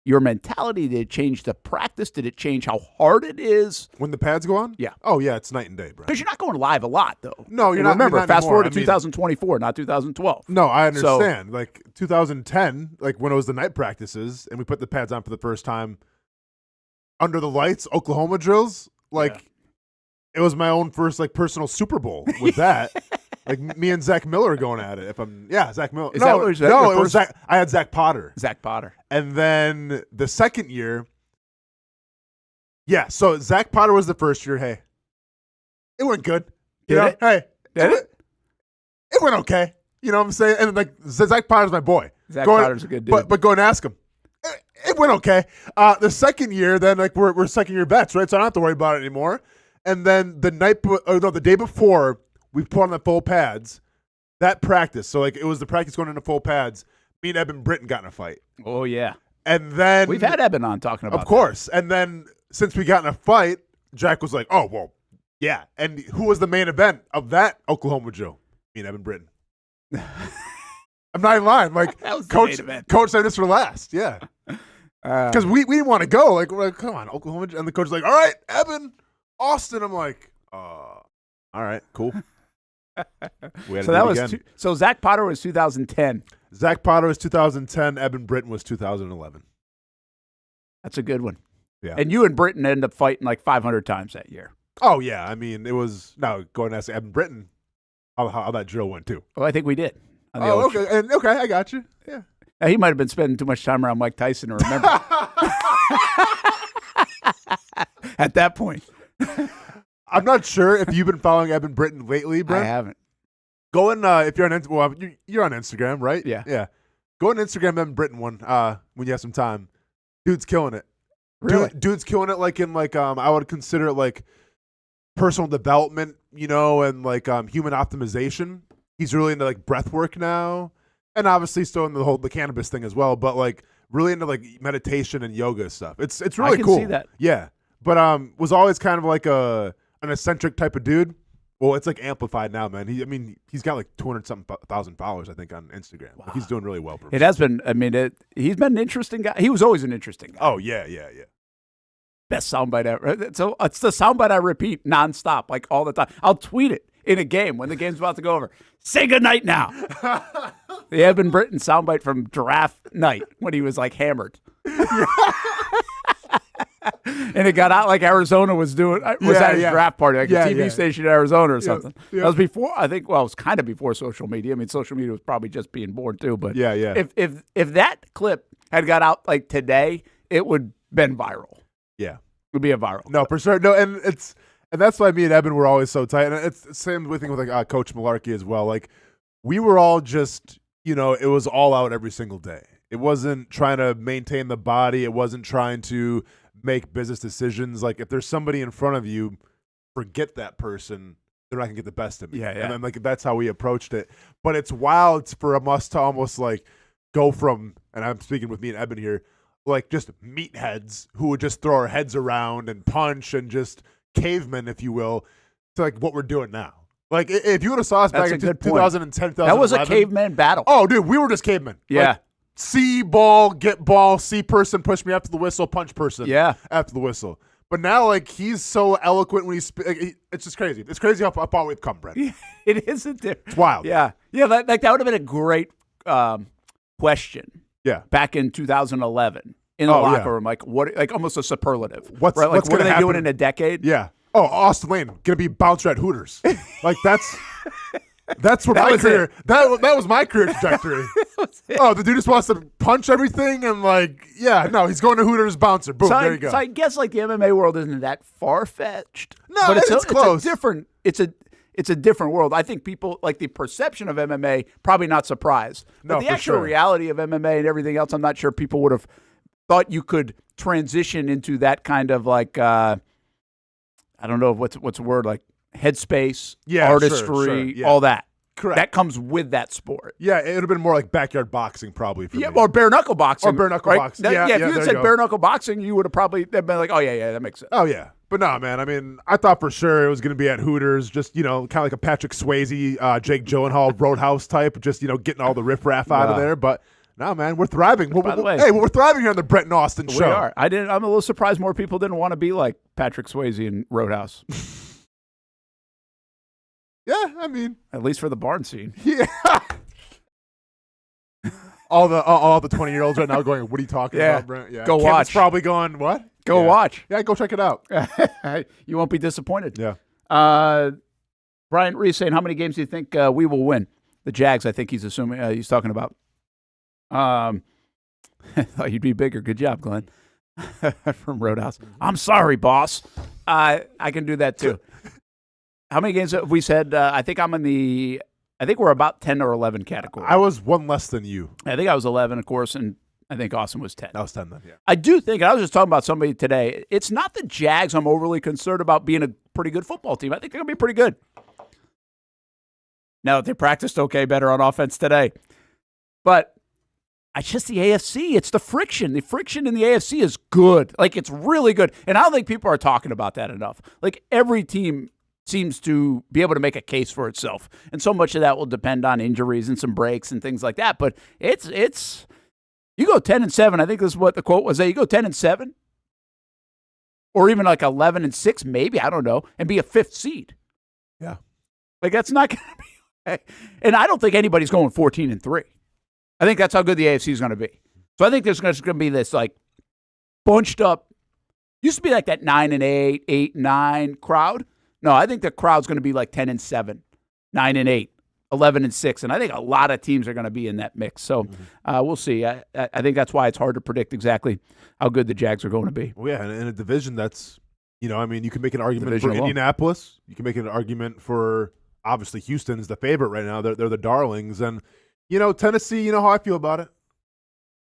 your mentality? Did it change the practice? Did it change how hard it is? When the pads go on? Yeah. Oh, yeah, it's night and day, bro. Because you're not going live a lot, though. No, you're and not. Remember, not fast anymore. forward to 2024, not 2012. No, I understand. Like 2010, like when it was the night practices and we put the pads on for the first time under the lights, Oklahoma drills, like it was my own first like personal Super Bowl with that. Like me and Zach Miller going at it. Zach Miller. Is that what was that no, your it was first? Zach. I had Zach Potter. Zach Potter. And then the second year, so Zach Potter was the first year. Hey, it went good. Did it? Hey, Did it? it went okay. You know what I'm saying? And like Zach Potter's my boy. Zach Potter's a good dude. But go and ask him. It went okay. The second year, then like we're second year bets, right? So I don't have to worry about it anymore. And then the day before, we put on the full pads. That practice, so like it was the practice going into full pads. Me and Eben Britton got in a fight. Oh yeah. And then We've had Eben on talking about of course. And then since we got in a fight, Jack was like, "Oh well, yeah." And who was the main event of that Oklahoma drill? Me and Eben Britton. I'm not even lying. Like That was the coach, main event. coach said this for last. Yeah, because we didn't want to go. Like we're like, come on, Oklahoma. And the coach was like, "All right, Eben, Austin." I'm like, all right, cool. So that was so Zach Potter was 2010. Zach Potter was 2010. Eben Britton was 2011. That's a good one. Yeah. And you and Britton ended up fighting like 500 times that year. Oh yeah, I mean it was. Now go and ask Eben Britton how that drill went too. Well, I think we did. Oh, okay, okay, I got you. Yeah. Now, he might have been spending too much time around Mike Tyson to remember. At that point. I'm not sure if you've been following Eben Britton lately, Brent. I haven't. Go in if you're on you're on Instagram, right? Yeah. Yeah. Go on Instagram, Eben Britton one when you have some time. Dude's killing it. Really? Dude's killing it. Like in I would consider it like personal development, and like human optimization. He's really into like breath work now, and obviously still in the cannabis thing as well. But like really into like meditation and yoga stuff. It's really I can cool. see that. Yeah, but was always kind of like an eccentric type of dude. Well, it's like amplified now, man. He's got like 200-something thousand followers, I think, on Instagram. Wow. Like, he's doing really well. It has been. I mean, he's been an interesting guy. He was always an interesting guy. Oh yeah. Best soundbite ever. So it's the soundbite I repeat nonstop, like all the time. I'll tweet it in a game when the game's about to go over. Say goodnight now. The Eben Britton soundbite from Giraffe Night when he was like hammered. And it got out like Arizona was doing. At his draft party, like a TV station in Arizona or something. Yeah. That was before, I think, well, it was kind of before social media. I mean, social media was probably just being born too. But yeah. If that clip had got out like today, it would been viral. Yeah. It would be a viral. No, for sure. No, and that's why me and Eben were always so tight. And it's the same thing with like Coach Mularkey as well. Like we were all just, it was all out every single day. It wasn't trying to maintain the body. It wasn't trying to make business decisions. Like if there's somebody in front of you, forget that person. They're not gonna get the best of me. Yeah. And then like that's how we approached it. But it's wild for us to almost like go from, and I'm speaking with me and Eben here, like just meatheads who would just throw our heads around and punch and just cavemen, if you will, to like what we're doing now. Like if you would have saw us back in 2010, 2011, that was a caveman battle. Oh, dude, we were just cavemen. Yeah. Like, see ball, get ball, see person, push me after the whistle, punch person. Yeah. After the whistle. But now, like, he's so eloquent when it's just crazy. It's crazy how far we've come, Brent. Yeah, it isn't there. It's wild. Yeah. That would have been a great question. Yeah. Back in 2011 in the locker room, like almost a superlative. What's what are they happen? doing in a decade? Yeah. Oh, Austin Lane gonna be a bouncer at Hooters. Like that's what That my was career. it. That was my career trajectory. Oh, the dude just wants to punch everything and he's going to Hooters bouncer. Boom, there you go. So I guess like the MMA world isn't that far fetched. No, but it's close. It's a different world. I think people like the perception of MMA probably not surprised. But No, the for actual sure. reality of MMA and everything else, I'm not sure people would have thought you could transition into that kind of like I don't know what's the word, like headspace, artistry, sure, all that. Correct. That comes with that sport. Yeah, it would have been more like backyard boxing probably for me. Or bare knuckle boxing. Or bare knuckle right? boxing. If you there had said go. bare knuckle boxing, you would have probably been like, oh yeah, that makes sense. Oh yeah, but no, man. I mean, I thought for sure it was going to be at Hooters, just kind of like a Patrick Swayze, Jake Gyllenhaal Roadhouse type, just getting all the riffraff out of there. But no, man, we're thriving. By the way, we're thriving here on the Brent Austen Show. We are. I'm a little surprised more people didn't want to be like Patrick Swayze in Roadhouse. Yeah, I mean, at least for the barn scene. Yeah. all the 20-year-olds right now going, what are you talking about, Brent? Yeah. Go Kevin's watch. Probably going, what? Go watch. Yeah, go check it out. You won't be disappointed. Yeah. Brian Reese saying, how many games do you think we will win? The Jags, I think he's assuming he's talking about. I thought you'd be bigger. Good job, Glenn. From Roadhouse. I'm sorry, boss. I can do that too. How many games have we said? I think we're about 10 or 11 category. I was one less than you. I think I was 11, of course, and I think Austin was 10. I was 10 then, yeah. I do think, I was just talking about somebody today, it's not the Jags I'm overly concerned about being a pretty good football team. I think they're going to be pretty good. Now, they practiced better on offense today. But it's just the AFC. It's the friction. The friction in the AFC is good. Like, it's really good. And I don't think people are talking about that enough. Like, every team seems to be able to make a case for itself. And so much of that will depend on injuries and some breaks and things like that. But it's you go 10-7, I think this is what the quote was. You go 10-7, or even like 11-6, maybe, I don't know, and be a 5th seed. Yeah. Like, that's not going to be okay. And I don't think anybody's going 14-3. I think that's how good the AFC is going to be. So I think there's going to be this like bunched up, used to be like that 9-8, 8-9 crowd. No, I think the crowd's going to be like 10-7, 9-8, 11-6, and I think a lot of teams are going to be in that mix. So we'll see. I think that's why it's hard to predict exactly how good the Jags are going to be. Well, yeah, and in a division that's, you can make an argument Division for alone. Indianapolis. You can make an argument for, obviously, Houston's the favorite right now. They're the darlings. And, Tennessee, you know how I feel about it.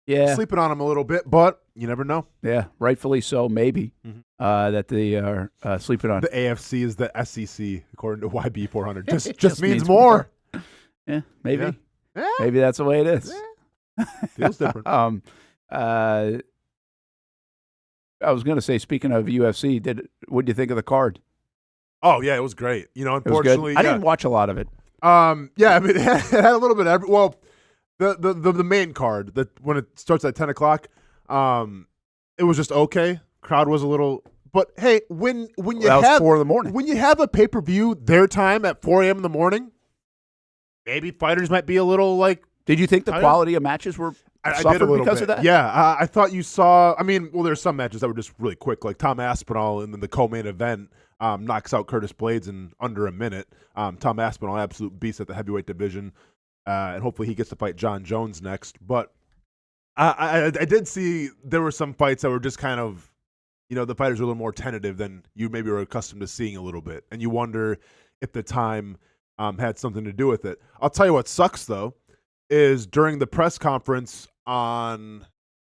Yeah. Sleeping on them a little bit, but you never know. Yeah, rightfully so, maybe, that they are sleeping on. The AFC is the SEC, according to YB 400. Just means more. Yeah, maybe. Yeah. Maybe that's the way it is. Yeah. Feels different. I was going to say, speaking of UFC, what do you think of the card? Oh, yeah, it was great. Unfortunately. I didn't watch a lot of it. Yeah, I mean, it had a little bit of the main card, that when it starts at 10 o'clock, it was just okay. Crowd was a little, but hey, when you have 4 in the morning, when you have a pay-per-view their time at 4 a.m. in the morning, maybe fighters might be a little like. Did you think the quality of matches were suffered because of that? Yeah, I thought you saw. I mean, well, there's some matches that were just really quick, like Tom Aspinall in the co-main event knocks out Curtis Blades in under a minute. Tom Aspinall, absolute beast at the heavyweight division. And hopefully he gets to fight John Jones next. But I did see there were some fights that were just kind of, the fighters were a little more tentative than you maybe were accustomed to seeing a little bit. And you wonder if the time had something to do with it. I'll tell you what sucks, though, is during the press conference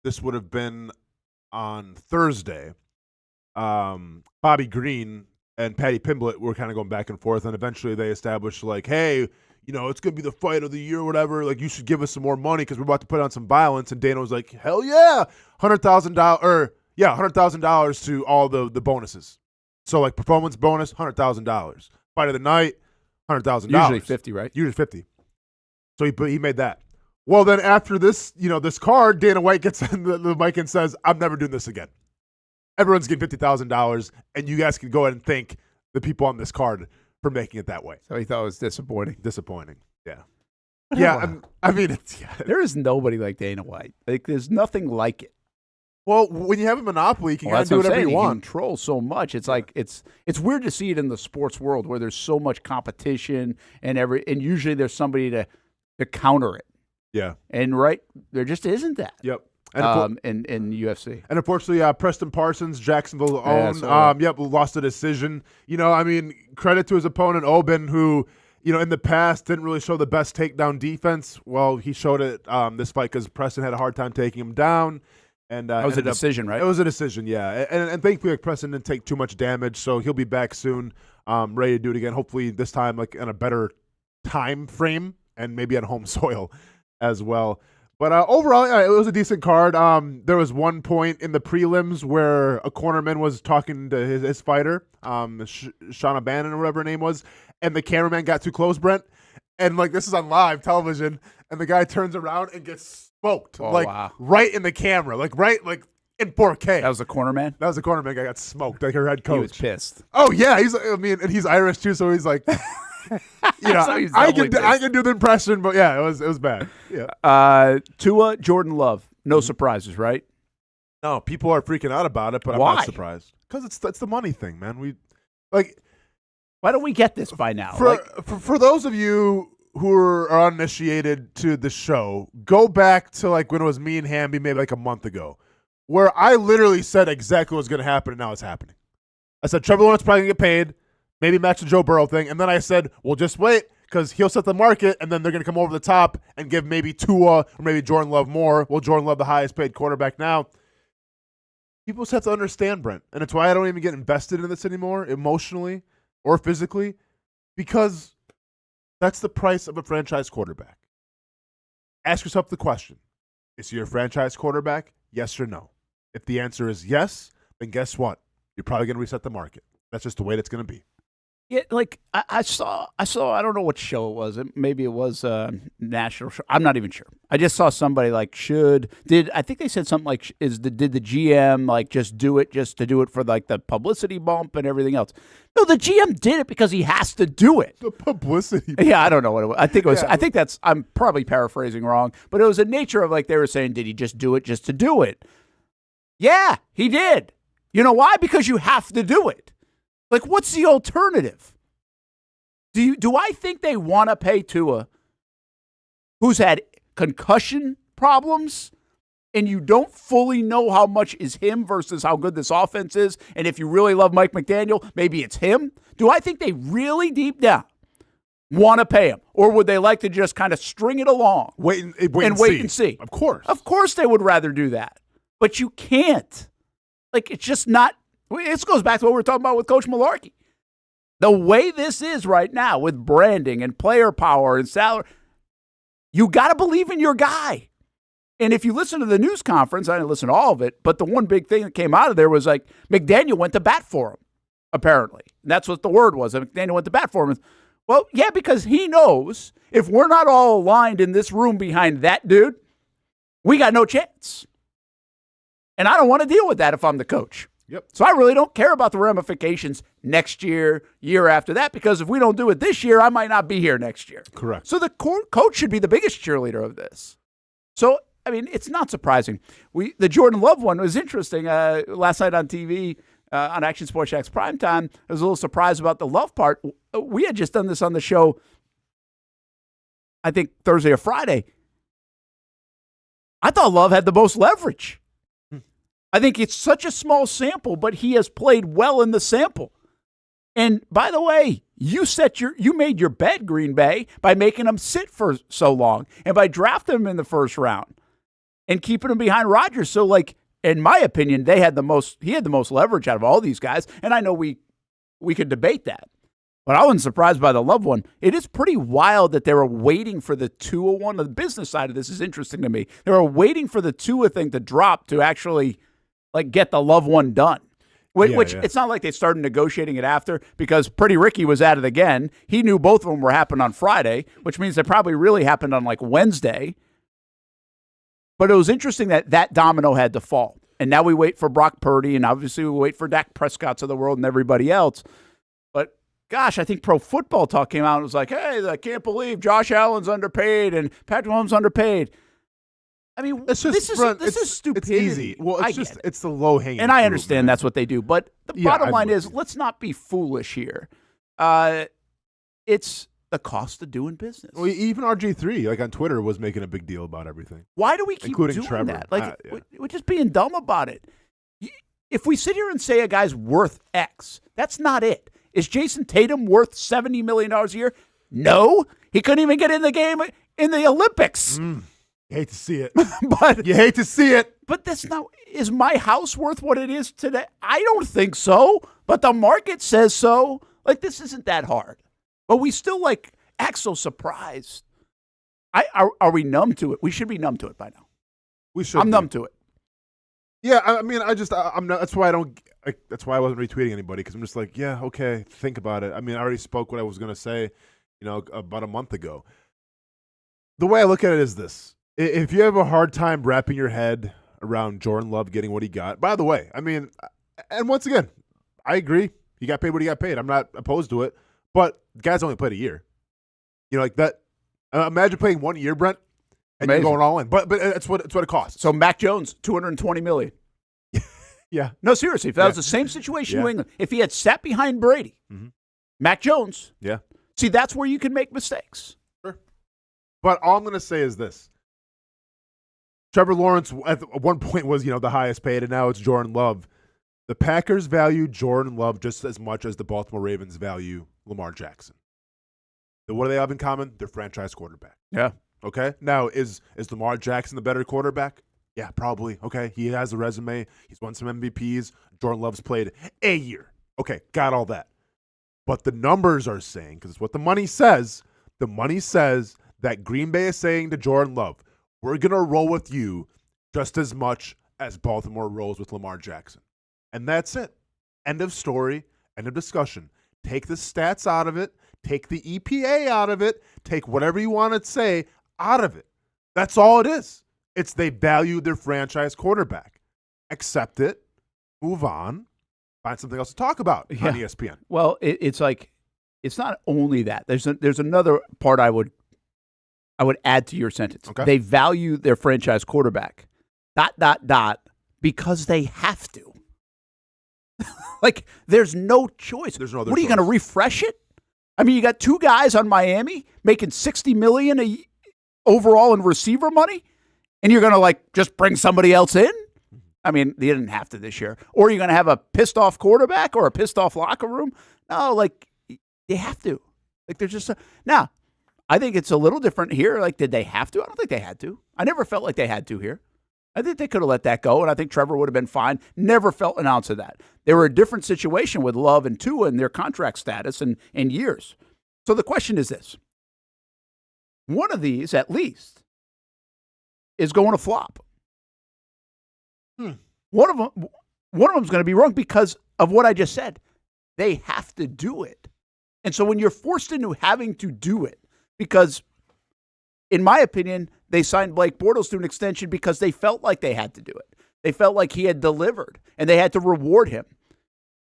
this would have been on Thursday, Bobby Green and Patty Pimblett were kind of going back and forth. And eventually they established like, hey, it's going to be the fight of the year or whatever. Like, you should give us some more money because we're about to put on some violence. And Dana was like, hell yeah, $100,000 to all the bonuses. So, like, performance bonus, $100,000. Fight of the night, $100,000. Usually 50, right? Usually 50. So he made that. Well, then after this, this card, Dana White gets in the mic and says, I'm never doing this again. everyone's getting $50,000, and you guys can go ahead and thank the people on this card for making it that way. So he thought it was disappointing. Disappointing. Yeah. But Yeah. I mean, there is nobody like Dana White. Like, there's nothing like it. Well, when you have a monopoly, you can Well, do whatever you He want. controls so much. It's like it's weird to see it in the sports world where there's so much competition and usually there's somebody to counter it. Yeah. And there just isn't that. Yep. In UFC. And unfortunately, Preston Parsons, Jacksonville own, lost a decision. I mean, credit to his opponent, Oben, who, in the past didn't really show the best takedown defense. Well, he showed it this fight because Preston had a hard time taking him down. And that was a decision, right? It was a decision, yeah. And thankfully, Preston didn't take too much damage, so he'll be back soon, ready to do it again. Hopefully, this time in a better time frame and maybe on home soil as well. But overall, it was a decent card. There was one point in the prelims where a cornerman was talking to his fighter, Shauna Bannon or whatever her name was, and the cameraman got too close, Brent. And this is on live television, and the guy turns around and gets smoked, right in the camera, right in 4K. That was the cornerman? That was the cornerman guy got smoked, her head coach. He was pissed. Oh, yeah. And he's Irish too, so he's like, I can do the impression, but yeah, it was bad. Yeah. Tua, Jordan Love, no surprises, right? No, people are freaking out about it, but Why? I'm not surprised because it's the money thing, man. Why don't we get this by now? For those of you who are uninitiated to the show, go back to when it was me and Hamby maybe a month ago, where I literally said exactly what was going to happen, and now it's happening. I said Trevor Lawrence probably going to get paid, maybe match the Joe Burrow thing, and then I said, well, just wait, because he'll set the market, and then they're going to come over the top and give maybe Tua or maybe Jordan Love more. Well, Jordan Love, the highest paid quarterback now. People just have to understand, Brent, and it's why I don't even get invested in this anymore, emotionally or physically, because that's the price of a franchise quarterback. Ask yourself the question, is he your franchise quarterback? Yes or no? If the answer is yes, then guess what? You're probably going to reset the market. That's just the way it's going to be. Yeah, I saw. I don't know what show it was. Maybe it was a national show. I'm not even sure. I just saw somebody I think they said something did the GM just do it just to do it for the publicity bump and everything else? No, the GM did it because he has to do it. The publicity bump. Yeah, I don't know what it was. I think it was. Yeah. I think I'm probably paraphrasing wrong, but it was a nature of they were saying, did he just do it just to do it? Yeah, he did. You know why? Because you have to do it. What's the alternative? Do I think they want to pay Tua, who's had concussion problems, and you don't fully know how much is him versus how good this offense is, and if you really love Mike McDaniel, maybe it's him? Do I think they really deep down want to pay him, or would they like to just kind of string it along, wait and see? Of course, they would rather do that, but you can't. It's just not. This goes back to what we were talking about with Coach Mularkey. The way this is right now with branding and player power and salary, you got to believe in your guy. And if you listen to the news conference, I didn't listen to all of it, but the one big thing that came out of there was McDaniel went to bat for him, apparently. And that's what the word was. McDaniel went to bat for him. Well, yeah, because he knows if we're not all aligned in this room behind that dude, we got no chance. And I don't want to deal with that if I'm the coach. Yep. So I really don't care about the ramifications next year, year after that, because if we don't do it this year, I might not be here next year. Correct. So the coach should be the biggest cheerleader of this. So, I mean, it's not surprising. The Jordan Love one was interesting. Last night on TV, on Action Sports Jax Primetime, I was a little surprised about the Love part. We had just done this on the show, I think Thursday or Friday. I thought Love had the most leverage. I think it's such a small sample, but he has played well in the sample. And by the way, you made your bet, Green Bay, by making him sit for so long and by drafting him in the first round and keeping him behind Rodgers. So, in my opinion, he had the most leverage out of all these guys. And I know we could debate that, but I wasn't surprised by the Love one. It is pretty wild that they were waiting for the Tua one. The business side of this is interesting to me. They were waiting for the Tua thing to drop to actually get the Love one done. Which it's not like they started negotiating it after, because Pretty Ricky was at it again. He knew both of them were happening on Friday, which means they probably really happened on Wednesday. But it was interesting that domino had to fall. And now we wait for Brock Purdy, and obviously we wait for Dak Prescott's of the world and everybody else. But, gosh, I think Pro Football Talk came out and was like, hey, I can't believe Josh Allen's underpaid and Patrick Mahomes underpaid. I mean, it's just, this is stupidity. It's easy. Well, it's the low hanging. And I understand that's what they do. But the bottom line is, you. let's not be foolish here. It's the cost of doing business. Well, even RG3, like on Twitter, was making a big deal about everything. Why do we keep including doing Trevor. that? Like, we're just being dumb about it. If we sit here and say a guy's worth X, that's not it. Is Jason Tatum worth $70 million a year? No. He couldn't even get in the game in the Olympics. You hate to see it. But you hate to see it. But that's not. Is my house worth what it is today? I don't think so. But the market says so. Like, this isn't that hard. But we still, act so surprised. Are we numb to it? We should be numb to it by now. We should. I'm numb to it. Yeah, I mean, I'm not. That's why I don't. That's why I wasn't retweeting anybody, because I'm just like, yeah, okay, think about it. I mean, I already spoke what I was going to say, about a month ago. The way I look at it is this: if you have a hard time wrapping your head around Jordan Love getting what he got, by the way, I mean, and once again, I agree, he got paid what he got paid. I'm not opposed to it, but the guy's only played a year. Like that. Imagine playing 1 year, Brent. And you're going all in, but it's what it costs. So Mac Jones, $220 million. Yeah. No, seriously, if that was the same situation in New England, if he had sat behind Brady, Mac Jones. Yeah. See, that's where you can make mistakes. Sure. But all I'm going to say is this: Trevor Lawrence at one point was the highest paid, and now it's Jordan Love. The Packers value Jordan Love just as much as the Baltimore Ravens value Lamar Jackson. So what do they have in common? They're franchise quarterback. Yeah. Okay. Now, is Lamar Jackson the better quarterback? Yeah, probably. Okay. He has a resume. He's won some MVPs. Jordan Love's played a year. Okay. Got all that. But the numbers are saying, because it's what the money says that Green Bay is saying to Jordan Love, we're going to roll with you just as much as Baltimore rolls with Lamar Jackson. And that's it. End of story. End of discussion. Take the stats out of it. Take the EPA out of it. Take whatever you want to say out of it. That's all it is. It's they value their franchise quarterback. Accept it. Move on. Find something else to talk about on ESPN. Well, it's not only that. There's another part I would add to your sentence. Okay. They value their franchise quarterback. ... Because they have to. There's no choice. There's no other What are you choice. going to refresh it? I mean, you got two guys on Miami making $60 million overall in receiver money, and you're going to just bring somebody else in? I mean, they didn't have to this year. Or you're going to have a pissed off quarterback or a pissed off locker room? No, you have to. There's just now. I think it's a little different here. Did they have to? I don't think they had to. I never felt like they had to here. I think they could have let that go, and I think Trevor would have been fine. Never felt an ounce of that. They were a different situation with Love and Tua and their contract status and years. So the question is this. One of these, at least, is going to flop. One of them is going to be wrong because of what I just said. They have to do it. And so when you're forced into having to do it, because in my opinion, they signed Blake Bortles to an extension because they felt like they had to do it. They felt like he had delivered, and they had to reward him.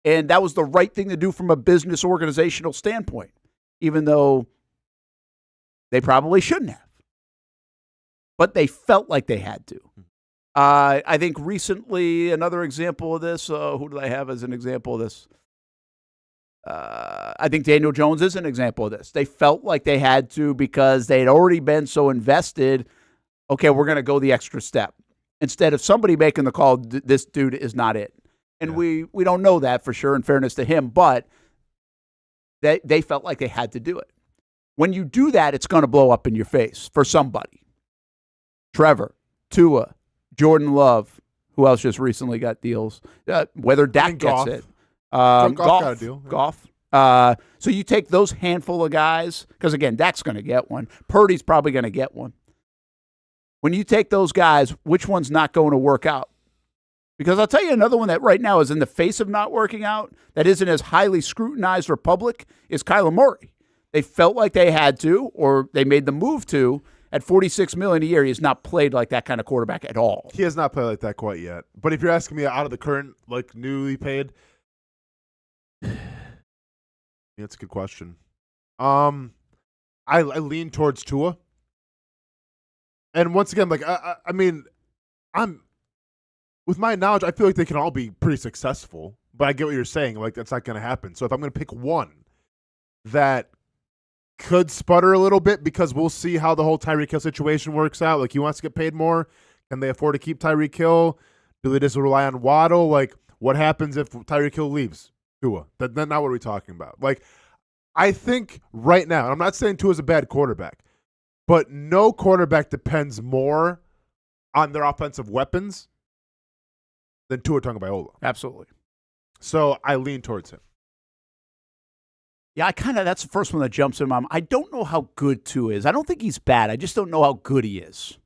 And that was the right thing to do from a business organizational standpoint, even though they probably shouldn't have. But they felt like they had to. I think recently, another example of this, who do I have as an example of this? I think Daniel Jones is an example of this. They felt like they had to because they had already been so invested. Okay, we're going to go the extra step. Instead of somebody making the call, this dude is not it. And we don't know that for sure, in fairness to him, but they felt like they had to do it. When you do that, it's going to blow up in your face for somebody. Trevor, Tua, Jordan Love, who else just recently got deals? Whether Dak gets it. Goff got a deal. Goff. So you take those handful of guys, because again, Dak's going to get one. Purdy's probably going to get one. When you take those guys, which one's not going to work out? Because I'll tell you another one that right now is in the face of not working out, that isn't as highly scrutinized or public, is Kyler Murray. They felt like they had to, or they made the move to, at $46 million a year, he has not played like that kind of quarterback at all. He has not played like that quite yet. But if you're asking me out of the current, like, newly paid, that's a good question. I lean towards Tua. And once again, like, I mean, with my knowledge, I feel like they can all be pretty successful. But I get what you're saying. Like, that's not going to happen. So if I'm going to pick one that could sputter a little bit, because we'll see how the whole Tyreek Hill situation works out. Like, he wants to get paid more. Can they afford to keep Tyreek Hill? Do they just rely on Waddle? Like, what happens if Tyreek Hill leaves Tua? Then now what are we talking about? Like, I think right now, and I'm not saying Tua's a bad quarterback, but no quarterback depends more on their offensive weapons than Tua Tagovailoa. Absolutely. So I lean towards him. Yeah, that's the first one that jumps in my mind. I don't know how good Tua is. I don't think he's bad. I just don't know how good he is.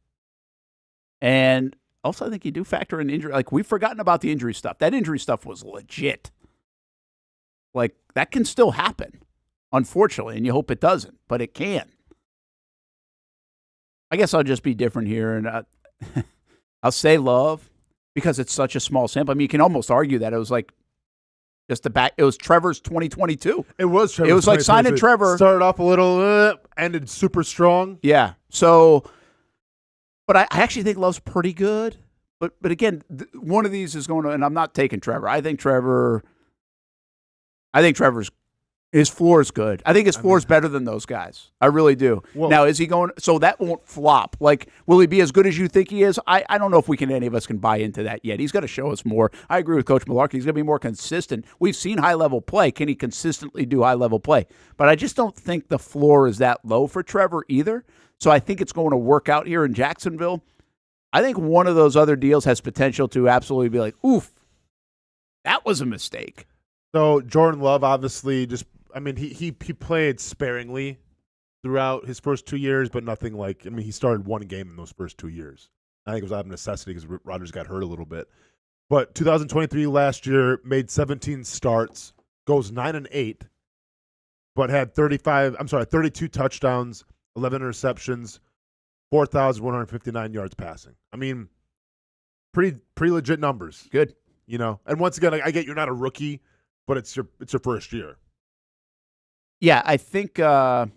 And also, I think you do factor in injury. Like, we've forgotten about the injury stuff. That injury stuff was legit. Like, that can still happen, unfortunately, and you hope it doesn't, but it can. I guess I'll just be different here, and I'll say Love because it's such a small sample. I mean, you can almost argue that it was like just it was Trevor's 2022. It was Trevor's. It was like signing Trevor. Started off a little, ended super strong. Yeah. So, but I actually think Love's pretty good. But again, one of these is going to, and I'm not taking Trevor. I think Trevor's, his floor is good. I think his floor is better than those guys. I really do. Well, now, is he going, so that won't flop. Like, will he be as good as you think he is? I don't know if any of us can buy into that yet. He's got to show us more. I agree with Coach Mularkey. He's going to be more consistent. We've seen high-level play. Can he consistently do high-level play? But I just don't think the floor is that low for Trevor either. So I think it's going to work out here in Jacksonville. I think one of those other deals has potential to absolutely be like, oof, that was a mistake. So Jordan Love obviously he played sparingly throughout his first 2 years, but nothing like, he started one game in those first 2 years. I think it was out of necessity because Rodgers got hurt a little bit. But 2023 last year, made 17 starts, goes 9-8, but had 32 touchdowns, 11 interceptions, 4,159 yards passing. Pretty legit numbers. Good. And once again, I get you're not a rookie, but it's your first year. Yeah, I think. I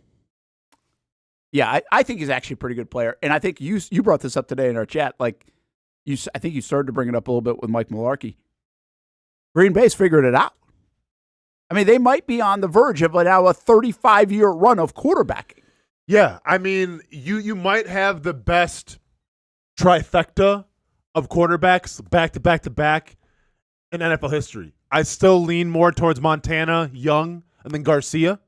think he's actually a pretty good player, and I think you brought this up today in our chat. Like, I think you started to bring it up a little bit with Mike Mularkey. Green Bay's figured it out. They might be on the verge of now a 35-year run of quarterbacking. Yeah, you might have the best trifecta of quarterbacks back to back to back in NFL history. I still lean more towards Montana, Young, and then Garcia.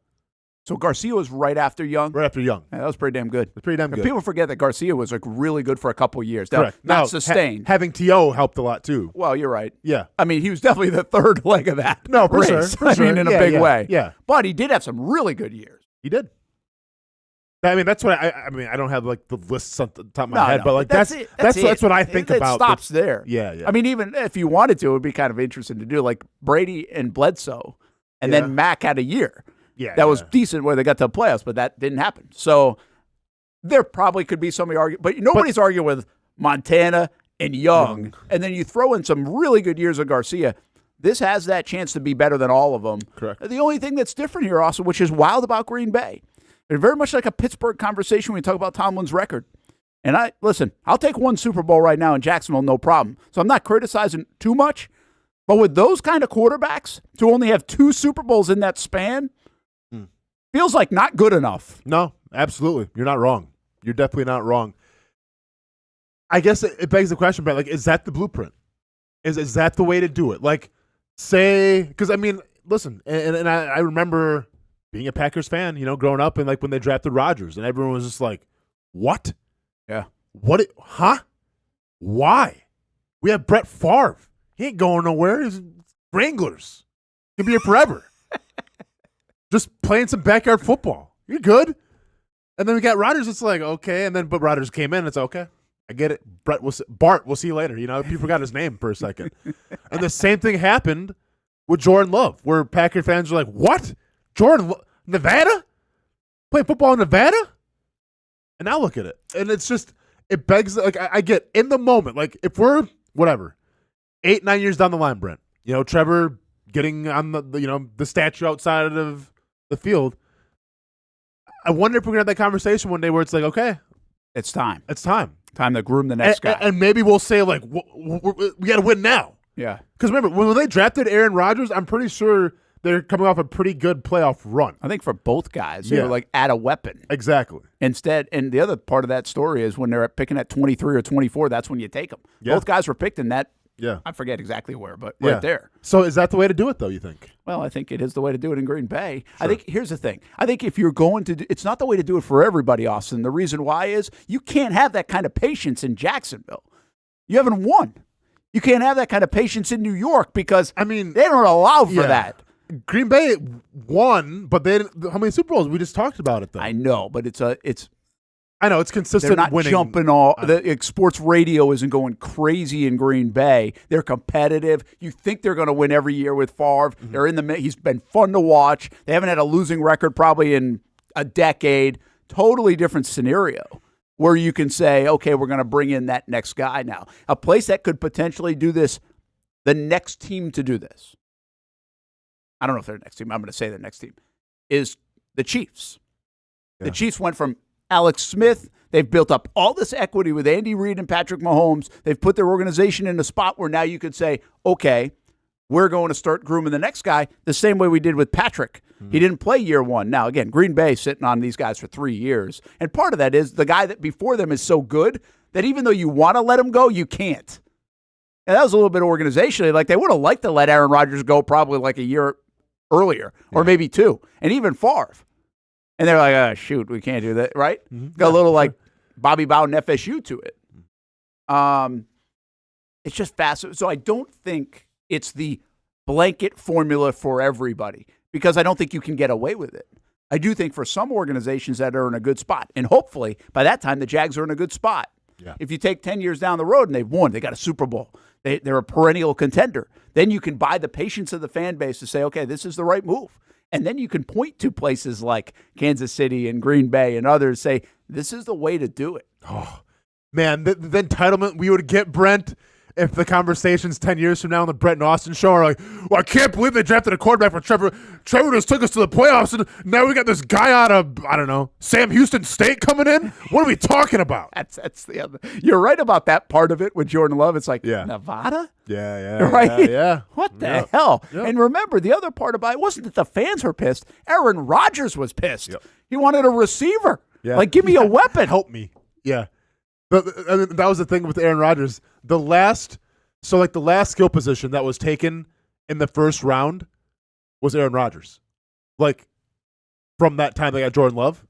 So Garcia was right after Young? Right after Young. Yeah, that was pretty damn good. Pretty damn good. People forget that Garcia was really good for a couple of years. Correct. Not sustained. Having T.O. helped a lot too. Well, you're right. Yeah. He was definitely the third leg of that. No, for race. sure. In a big way. Yeah. But he did have some really good years. He did. That's what I don't have like the lists on the top of my head, but like that's what I think about. It stops there. Yeah. Even if you wanted to, it would be kind of interesting to do like Brady and Bledsoe, and then Mac had a year. Yeah, that was decent where they got to the playoffs, but that didn't happen. So there probably could be somebody arguing, but nobody's arguing with Montana and Young, and then you throw in some really good years of Garcia. This has that chance to be better than all of them. Correct. The only thing that's different here also, which is wild about Green Bay, they're very much like a Pittsburgh conversation when we talk about Tomlin's record. And I'll take one Super Bowl right now in Jacksonville, no problem. So I'm not criticizing too much, but with those kind of quarterbacks, to only have 2 Super Bowls in that span, feels like not good enough. No, absolutely. You're not wrong. You're definitely not wrong. I guess it begs the question, but is that the blueprint? Is that the way to do it? Like, say, because listen, and I remember being a Packers fan, growing up, and like when they drafted Rodgers, and everyone was just like, "What? Yeah, what? Huh? Why? We have Brett Favre. He ain't going nowhere. He's Wranglers. He'll be here forever." Just playing some backyard football. You're good. And then we got Rodgers. It's like, okay. But Rodgers came in. It's okay. I get it. Bart, we'll see you later. People forgot his name for a second. And the same thing happened with Jordan Love, where Packer fans were like, what? Nevada? Play football in Nevada? And now look at it. And it's just, it begs, like, I get in the moment, like, if we're, whatever, 8-9 years down the line, Brent, Trevor getting on the statue outside of the field, I wonder if we're going to have that conversation one day where it's like, okay, it's time. It's time. Time to groom the next guy. And maybe we'll say, like, we got to win now. Yeah. Because remember, when they drafted Aaron Rodgers, I'm pretty sure they're coming off a pretty good playoff run. I think for both guys, they were like, add a weapon. Exactly. Instead, and the other part of that story is when they're picking at 23 or 24, that's when you take them. Yeah. Both guys were picked in that. Yeah. I forget exactly where, but right there. So is that the way to do it, though, you think? Well, I think it is the way to do it in Green Bay. Sure. I think, here's the thing. I think if you're going to it's not the way to do it for everybody, Austin. The reason why is you can't have that kind of patience in Jacksonville. You haven't won. You can't have that kind of patience in New York because, they don't allow for that. Green Bay won, but they didn't, how many Super Bowls? We just talked about it, though. I know, but it's I know, it's consistent They're not winning. jumping all. The sports radio isn't going crazy in Green Bay. They're competitive. You think they're going to win every year with Favre. Mm-hmm. They're in the. He's been fun to watch. They haven't had a losing record probably in a decade. Totally different scenario where you can say, okay, we're going to bring in that next guy now. A place that could potentially do this, the next team to do this. I don't know if they're the next team. I'm going to say the next team is the Chiefs. Yeah. The Chiefs went from Alex Smith. They've built up all this equity with Andy Reid and Patrick Mahomes. They've put their organization in a spot where now you could say, okay, we're going to start grooming the next guy the same way we did with Patrick. Mm-hmm. He didn't play year one. Now, again, Green Bay sitting on these guys for 3 years. And part of that is the guy that before them is so good that even though you want to let him go, you can't. And that was a little bit organizationally. Like they would have liked to let Aaron Rodgers go probably like a year earlier or maybe 2. And even Favre. And they're like, oh, shoot, we can't do that, right? Mm-hmm. Got a little like Bobby Bowden FSU to it. It's just fast. So I don't think it's the blanket formula for everybody because I don't think you can get away with it. I do think for some organizations that are in a good spot, and hopefully by that time the Jags are in a good spot. Yeah. If you take 10 years down the road and they've won, they got a Super Bowl, they're a perennial contender, then you can buy the patience of the fan base to say, okay, this is the right move. And then you can point to places like Kansas City and Green Bay and others, say, this is the way to do it. Oh, man, the entitlement we would get, Brent, if the conversations 10 years from now on the Brent Austen Show are like, well, I can't believe they drafted a quarterback for Trevor. Trevor just took us to the playoffs, and now we got this guy out of, I don't know, Sam Houston State coming in? What are we talking about? That's the other. You're right about that part of it with Jordan Love. It's like, Nevada? Yeah. Right? Yeah. What the hell? Yep. And remember, the other part about it wasn't that the fans were pissed. Aaron Rodgers was pissed. Yep. He wanted a receiver. Yeah. Like, give me a weapon. Help me. Yeah. That was the thing with Aaron Rodgers. The last skill position that was taken in the first round was Aaron Rodgers. Like, from that time they got Jordan Love,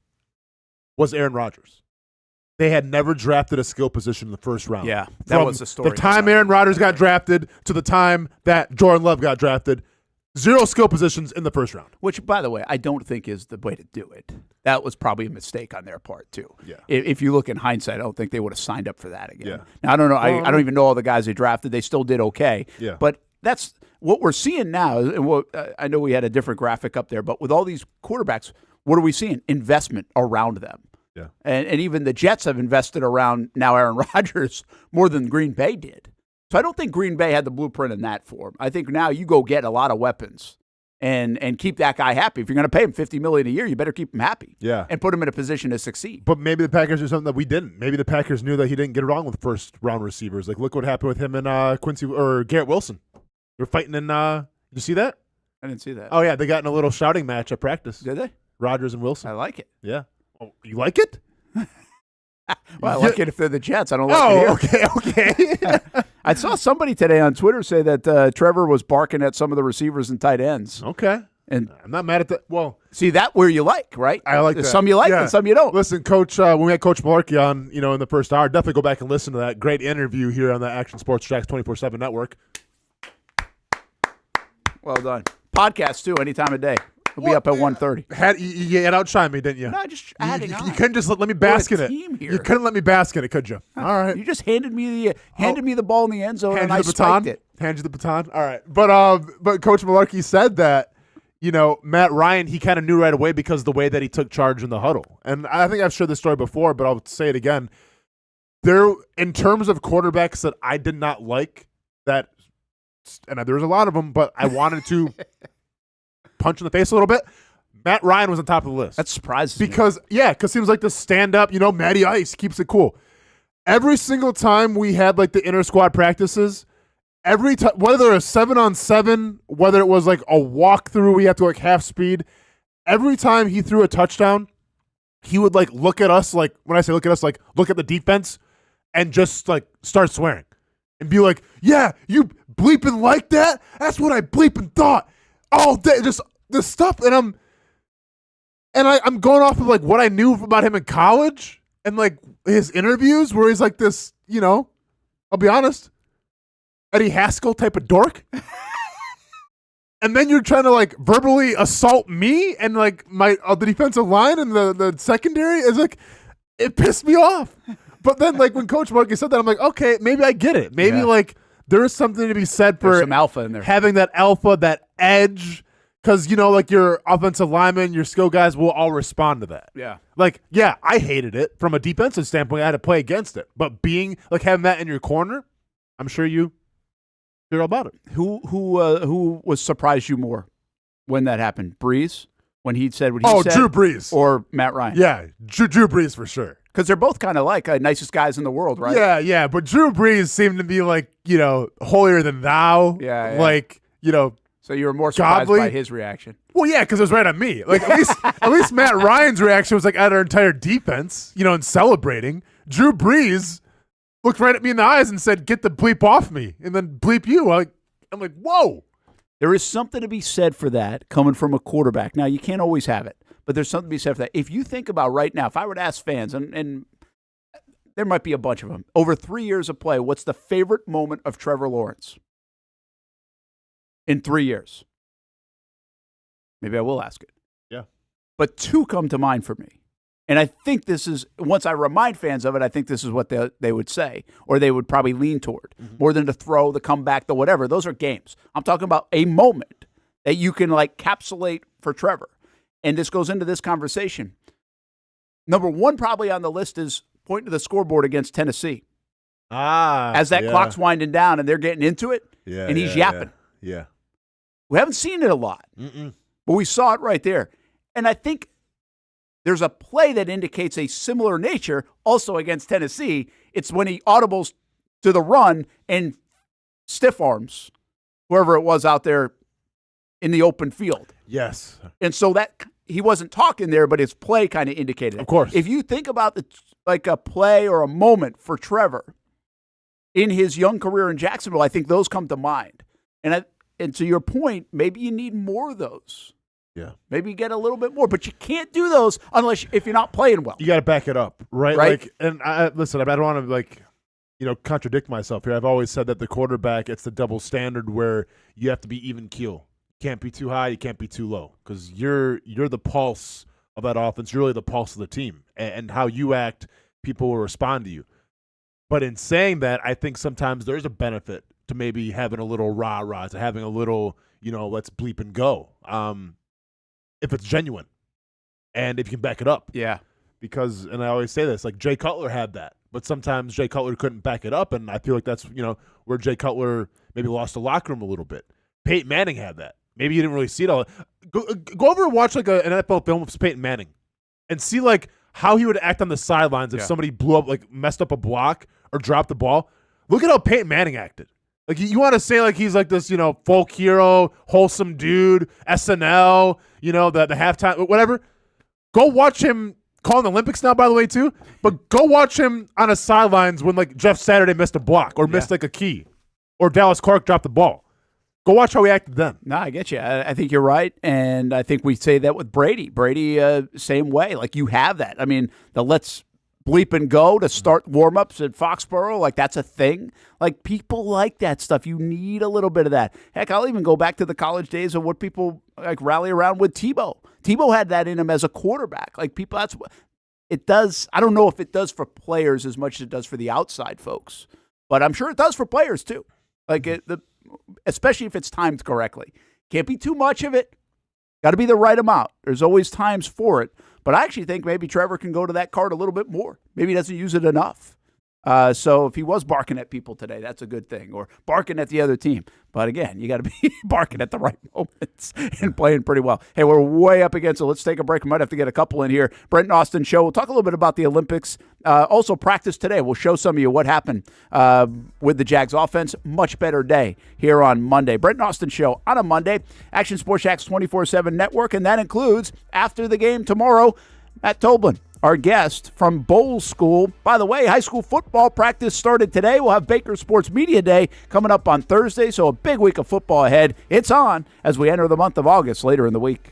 was Aaron Rodgers. They had never drafted a skill position in the first round. Yeah, that was the story. The time Aaron Rodgers got drafted to the time that Jordan Love got drafted, 0 skill positions in the first round. Which, by the way, I don't think is the way to do it. That was probably a mistake on their part, too. Yeah. If you look in hindsight, I don't think they would have signed up for that again. Yeah. Now, I don't know. I don't even know all the guys they drafted. They still did okay. Yeah. But that's what we're seeing now. And I know we had a different graphic up there, but with all these quarterbacks, what are we seeing? Investment around them. Yeah. And even the Jets have invested around now Aaron Rodgers more than Green Bay did. So I don't think Green Bay had the blueprint in that form. I think now you go get a lot of weapons and keep that guy happy. If you're going to pay him $50 million a year, you better keep him happy. Yeah. And put him in a position to succeed. But maybe the Packers do something that we didn't. Maybe the Packers knew that he didn't get it wrong with first round receivers. Like, look what happened with him and Quincy or Garrett Wilson. They're fighting in. Did you see that? I didn't see that. Oh yeah, they got in a little shouting match at practice. Did they? Rodgers and Wilson. I like it. Yeah. Oh, you like it? Well, I like it if they're the Jets. I don't like it here. Okay. I saw somebody today on Twitter say that Trevor was barking at some of the receivers and tight ends. Okay. And I'm not mad at that. Well, see that where you like, right? I like that. Some you like and some you don't. Listen, Coach, when we had Coach Mularkey on, in the first hour, definitely go back and listen to that great interview here on the Action Sports Jax 24/7 network. Well done. Podcast too, any time of day. We'll be up at 1:30. You had outshine me, didn't you? No, just adding on. You couldn't just let me bask in it. You couldn't let me bask in it, could you? All right. You just handed me the ball in the end zone and I spiked it. Hand you the baton. All right. But Coach Mularkey said that, Matt Ryan, he kind of knew right away because of the way that he took charge in the huddle. And I think I've shared this story before, but I'll say it again. In terms of quarterbacks that I did not like, and there's a lot of them, but I wanted to punch in the face a little bit. Matt Ryan was on top of the list. That surprises me. Because he was like the stand-up, Matty Ice, keeps it cool. Every single time we had like the inter-squad practices, every time, whether it was 7-on-7, whether it was like a walkthrough, we had to like half speed, every time he threw a touchdown, he would like look at us, like when I say look at us, like look at the defense and just like start swearing and be like, yeah, you bleeping like that? That's what I bleeping thought all day. Just this stuff. And I'm going off of like what I knew about him in college and like his interviews where he's like this, I'll be honest, Eddie Haskell type of dork. And then you're trying to like verbally assault me and like the defensive line and the secondary. Is like, it pissed me off. But then like when Coach Mularkey said that, I'm like, okay, maybe I get it. Maybe like there is something to be said for some alpha in there, having that alpha, that edge. Because, like your offensive linemen, your skill guys will all respond to that. Yeah. Like, yeah, I hated it from a defensive standpoint. I had to play against it. But having that in your corner, I'm sure you're all about it. Who was surprised you more when that happened? Breeze, when he said what he said? Drew Brees. Or Matt Ryan? Yeah, Drew Brees for sure. Because they're both kind of like nicest guys in the world, right? Yeah. But Drew Brees seemed to be like, holier than thou. Yeah. Like, So you were more surprised godly by his reaction. Well, yeah, because it was right on me. Like at least Matt Ryan's reaction was like at our entire defense, and celebrating. Drew Brees looked right at me in the eyes and said, "Get the bleep off me," and then bleep you. I'm like, whoa. There is something to be said for that coming from a quarterback. Now, you can't always have it, but there's something to be said for that. If you think about right now, if I were to ask fans, and there might be a bunch of them, over 3 years of play, what's the favorite moment of Trevor Lawrence in 3 years? Maybe I will ask it. Yeah. But two come to mind for me. And I think this is, once I remind fans of it, I think this is what they would say, or they would probably lean toward, more than the throw, the comeback, the whatever. Those are games. I'm talking about a moment that you can like capsulate for Trevor. And this goes into this conversation. Number one probably on the list is pointing to the scoreboard against Tennessee. As that clock's winding down and they're getting into it, and he's yapping. Yeah. We haven't seen it a lot, but we saw it right there. And I think there's a play that indicates a similar nature also against Tennessee. It's when he audibles to the run and stiff arms whoever it was out there in the open field. Yes. And so that he wasn't talking there, but his play kind of indicated it. Of course. If you think about like a play or a moment for Trevor in his young career in Jacksonville, I think those come to mind. And to your point, maybe you need more of those. Yeah. Maybe you get a little bit more, but you can't do those if you're not playing well. You got to back it up, right? Right. Like, and listen, I don't want to contradict myself here. I've always said that the quarterback, it's the double standard where you have to be even keel. You can't be too high, you can't be too low, because you're the pulse of that offense. You're really the pulse of the team, and how you act, people will respond to you. But in saying that, I think sometimes there's a benefit to maybe having a little rah-rah, to having a little, let's bleep and go. If it's genuine and if you can back it up. Yeah. Because, and I always say this, like Jay Cutler had that, but sometimes Jay Cutler couldn't back it up, and I feel like that's, where Jay Cutler maybe lost the locker room a little bit. Peyton Manning had that. Maybe you didn't really see it all. Go over and watch like an NFL film of Peyton Manning and see like how he would act on the sidelines if somebody blew up, like messed up a block or dropped the ball. Look at how Peyton Manning acted. Like, you want to say like he's like this, folk hero, wholesome dude, SNL, the halftime, whatever. Go watch him calling the Olympics now, by the way, too. But go watch him on the sidelines when like Jeff Saturday missed a block or missed like a key or Dallas Clark dropped the ball. Go watch how he acted then. No, I get you. I think you're right. And I think we say that with Brady. Brady, same way. Like, you have that. I mean, the let's bleep and go to start warm-ups at Foxborough, like that's a thing. Like, people like that stuff. You need a little bit of that. Heck, I'll even go back to the college days of what people like rally around with Tebow. Tebow had that in him as a quarterback. Like, people, that's what it does. I don't know if it does for players as much as it does for the outside folks, but I'm sure it does for players too. Like, especially if it's timed correctly. Can't be too much of it. Got to be the right amount. There's always times for it. But I actually think maybe Trevor can go to that card a little bit more. Maybe he doesn't use it enough. So if he was barking at people today, that's a good thing. Or barking at the other team. But again, you got to be barking at the right moments and playing pretty well. Hey, we're way up against it. Let's take a break. We might have to get a couple in here. Brent Austen Show. We'll talk a little bit about the Olympics. Also practice today. We'll show some of you what happened with the Jags offense. Much better day here on Monday. Brent Austen Show on a Monday. Action Sports Jax 24/7 Network. And that includes, after the game tomorrow, Matt Toblin, our guest from Bowles School. By the way, high school football practice started today. We'll have Baker Sports Media Day coming up on Thursday, so a big week of football ahead. It's on as we enter the month of August later in the week.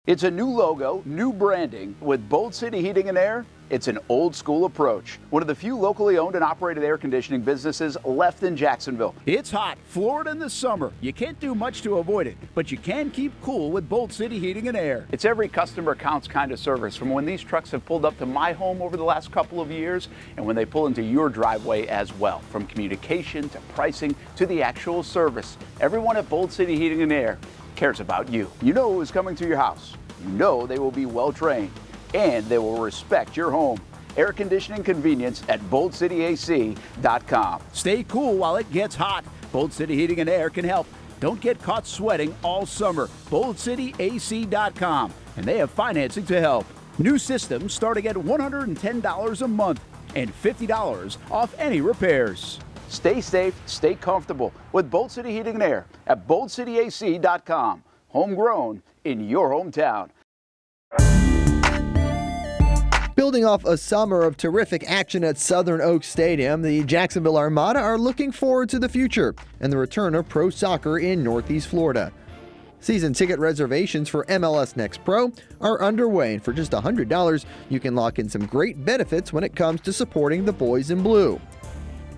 It's a new logo, new branding. With Bold City Heating and Air, it's an old school approach. One of the few locally owned and operated air conditioning businesses left in Jacksonville. It's hot, Florida in the summer. You can't do much to avoid it, but you can keep cool with Bold City Heating and Air. It's every customer counts kind of service, from when these trucks have pulled up to my home over the last couple of years and when they pull into your driveway as well. From communication to pricing to the actual service, everyone at Bold City Heating and Air cares about you. You know who's coming to your house. You know they will be well trained, and they will respect your home. Air conditioning convenience at boldcityac.com. Stay cool while it gets hot. Bold City Heating and Air can help. Don't get caught sweating all summer. boldcityac.com, and they have financing to help. New systems starting at $110 a month and $50 off any repairs. Stay safe, stay comfortable with Bold City Heating and Air at boldcityac.com. Homegrown in your hometown. Building off a summer of terrific action at Southern Oaks Stadium, the Jacksonville Armada are looking forward to the future and the return of pro soccer in Northeast Florida. Season ticket reservations for MLS Next Pro are underway, and for just $100, you can lock in some great benefits when it comes to supporting the boys in blue.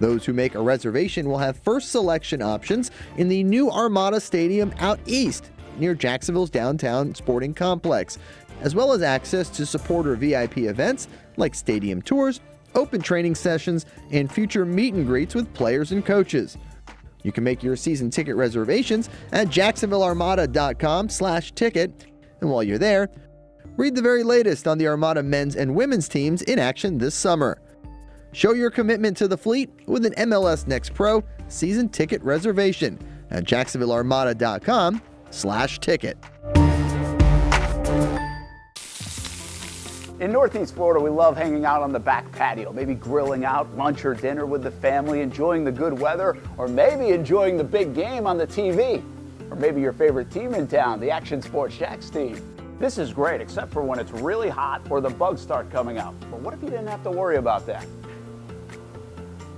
Those who make a reservation will have first selection options in the new Armada Stadium out east, near Jacksonville's downtown sporting complex, as well as access to supporter VIP events like stadium tours, open training sessions, and future meet and greets with players and coaches. You can make your season ticket reservations at jacksonvillearmada.com/ticket. And while you're there, read the very latest on the Armada men's and women's teams in action this summer. Show your commitment to the fleet with an MLS Next Pro season ticket reservation at jacksonvillearmada.com/ticket. In Northeast Florida, we love hanging out on the back patio, maybe grilling out lunch or dinner with the family, enjoying the good weather, or maybe enjoying the big game on the TV. Or maybe your favorite team in town, the Action Sports Jax team. This is great, except for when it's really hot or the bugs start coming out. But what if you didn't have to worry about that?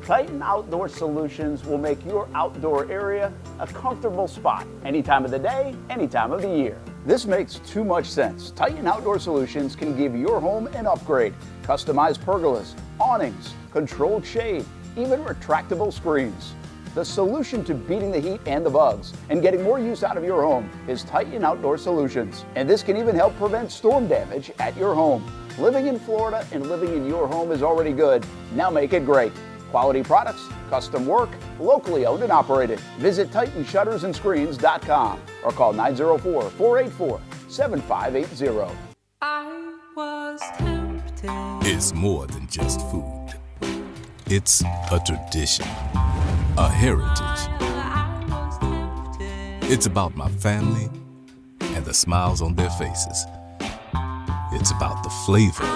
Titan Outdoor Solutions will make your outdoor area a comfortable spot any time of the day, any time of the year. This makes too much sense. Titan Outdoor Solutions can give your home an upgrade. Customized pergolas, awnings, controlled shade, even retractable screens. The solution to beating the heat and the bugs and getting more use out of your home is Titan Outdoor Solutions. And this can even help prevent storm damage at your home. Living in Florida and living in your home is already good. Now make it great. Quality products, custom work, locally owned and operated. Visit TitanShuttersAndScreens.com or call 904-484-7580. I was tempted. It's more than just food. It's a tradition, a heritage. It's about my family and the smiles on their faces. It's about the flavor,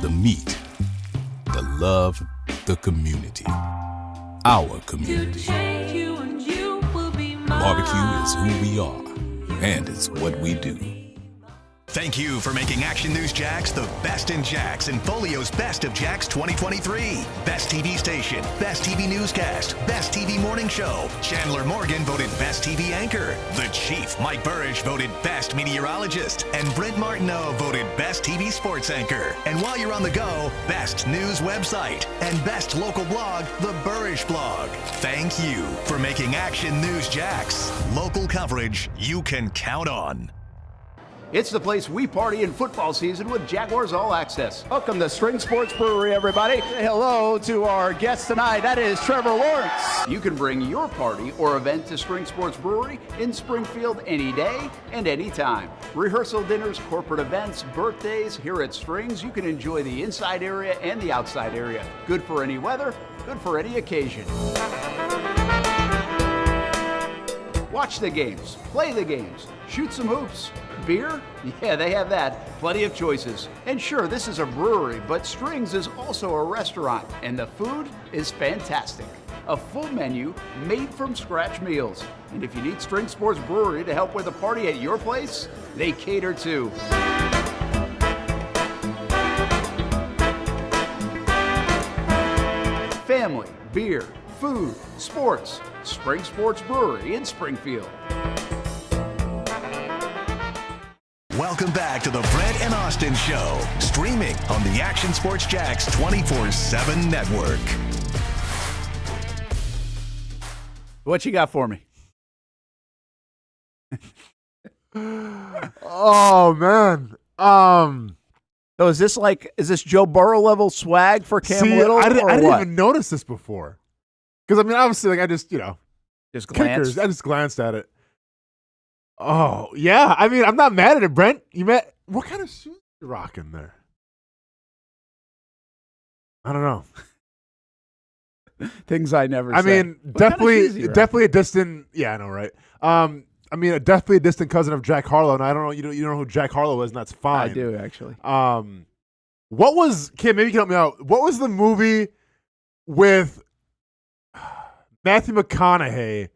the meat, the love, the community. Our community. Barbecue is who we are, and it's what we do. Thank you for making Action News Jax the best in Jax and Folio's Best of Jax 2023. Best TV station, Best TV newscast, Best TV morning show. Chandler Morgan voted Best TV anchor. The Chief, Mike Burrish, voted Best meteorologist. And Brent Martineau voted Best TV sports anchor. And while you're on the go, Best news website and Best local blog, The Burrish Blog. Thank you for making Action News Jax local coverage you can count on. It's the place we party in football season with Jaguars All Access. Welcome to String Sports Brewery, everybody. Say hello to our guest tonight. That is Trevor Lawrence. You can bring your party or event to String Sports Brewery in Springfield any day and any time. Rehearsal dinners, corporate events, birthdays, here at Strings, you can enjoy the inside area and the outside area. Good for any weather, good for any occasion. Watch the games, play the games, shoot some hoops. Beer? Yeah, they have that. Plenty of choices. And sure, this is a brewery, but Strings is also a restaurant, and the food is fantastic. A full menu made from scratch meals. And if you need String Sports Brewery to help with a party at your place, they cater too. Family, beer, food, sports. Spring Sports Brewery in Springfield. Welcome back to the Brent and Austin Show, streaming on the Action Sports Jax 24/7 network. What you got for me? Oh man. So is this Joe Burrow level swag for Cam Little? I didn't what? even notice this before. Because I mean, obviously, I just glanced. I just glanced at it. Oh yeah, I mean, I'm not mad at it, Brent. What kind of shoes are you rocking there? I don't know. Things I never. I say. mean, What definitely a distant. Yeah, I know, right? I mean, definitely a distant cousin of Jack Harlow, and I don't know. You don't know who Jack Harlow is, and that's fine. I do actually. What was Kim? Maybe you can help me out. What was the movie with Matthew McConaughey,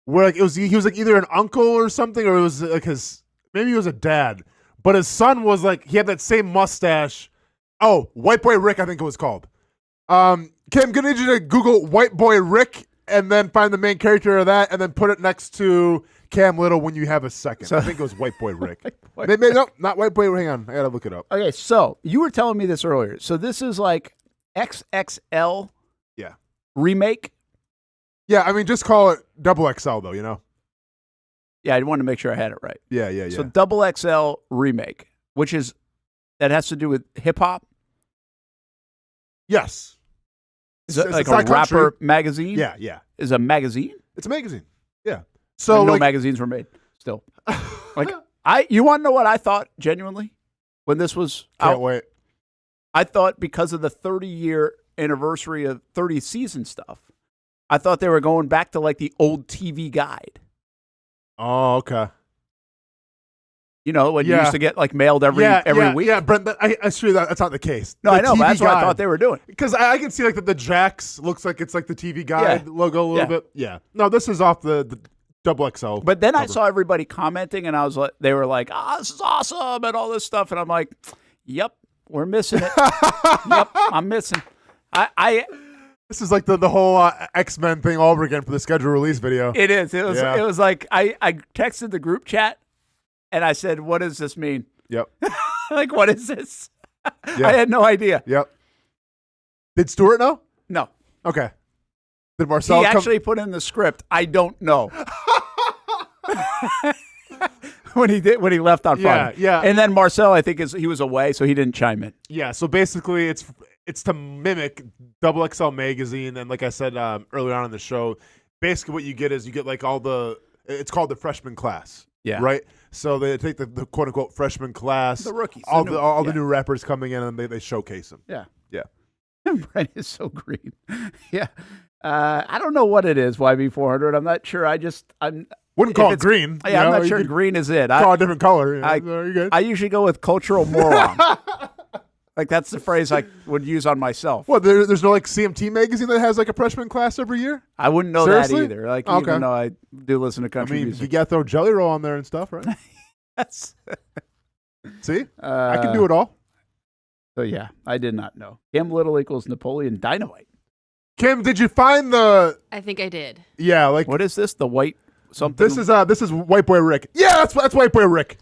where he was either an uncle or something, or it was maybe he was a dad, but his son was he had that same mustache. Oh, White Boy Rick, I think it was called. Kim, I'm gonna need you to Google White Boy Rick and then find the main character of that, and then put it next to Cam Little when you have a second. So I think it was White Boy Rick. Maybe, no, not White Boy. Hang on, I gotta look it up. Okay, so you were telling me this earlier. So this is XXL. Yeah. Remake. Yeah, I mean, just call it double XL though. You know. Yeah, I wanted to make sure I had it right. Yeah. So double XL remake, that has to do with hip hop. Yes. Is it like a rapper magazine? Yeah. Is it a magazine? It's a magazine. Yeah. So no magazines were made still. You want to know what I thought genuinely when this was out? Can't wait. I thought because of the 30-year anniversary of 30 season stuff, I thought they were going back to the old TV guide. Oh, okay. You know, when you used to get mailed every week. Yeah, Brent, I assure you that's not the case. No, the I know, TV but that's what guide, I thought they were doing. Because I can see the Jax looks like it's the TV guide logo a little bit. Yeah. No, this is off the double XL. But then I saw everybody commenting, and they were like, this is awesome, and all this stuff. And I'm like, yep, we're missing it. Yep, I'm missing. This is the whole X-Men thing all over again for the schedule release video. It is. It was I texted the group chat, and I said, what does this mean? Yep. What is this? I had no idea. Yep. Did Stewart know? No. Okay. Did Marcel He actually put in the script, I don't know. when he left on Friday. Yeah. And then Marcel, I think he was away, so he didn't chime in. Yeah, so basically it's to mimic Double XL magazine, and like I said earlier on in the show, basically what you get is it's called the freshman class. Yeah. Right? So they take the quote unquote freshman class, the rookies, all the new rappers coming in, and they showcase them. Yeah. Yeah. Brent is so green. Yeah. I don't know what it is, YB400. I'm not sure. Wouldn't call it green. Yeah, I'm not sure green is it. Call it a different color. You're good. I usually go with cultural moron. That's the phrase I would use on myself. Well, there's no CMT magazine that has a freshman class every year? I wouldn't know Seriously? that either. Even though I do listen to country music. You got to throw Jelly Roll on there and stuff, right? Yes. See? I can do it all. So, yeah, I did not know. Cam Little equals Napoleon Dynamite. Kim, did you find the... I think I did. Yeah, What is this? The white something? This is White Boy Rick. Yeah, that's White Boy Rick.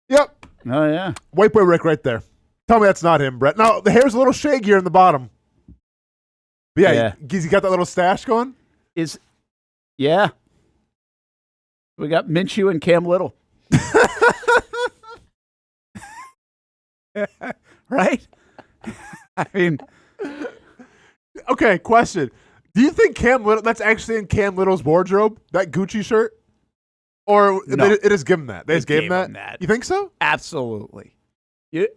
Yep. Oh, yeah. White Boy Rick right there. Tell me that's not him, Brett. No, the hair's a little shaggier in the bottom. But yeah. He got that little stash going? Yeah. We got Minshew and Cam Little. Right? I mean... Okay, question. Do you think Cam Little, that's actually in Cam Little's wardrobe, that Gucci shirt? Or No. it just give him that? They just gave him him that? You think so? Absolutely.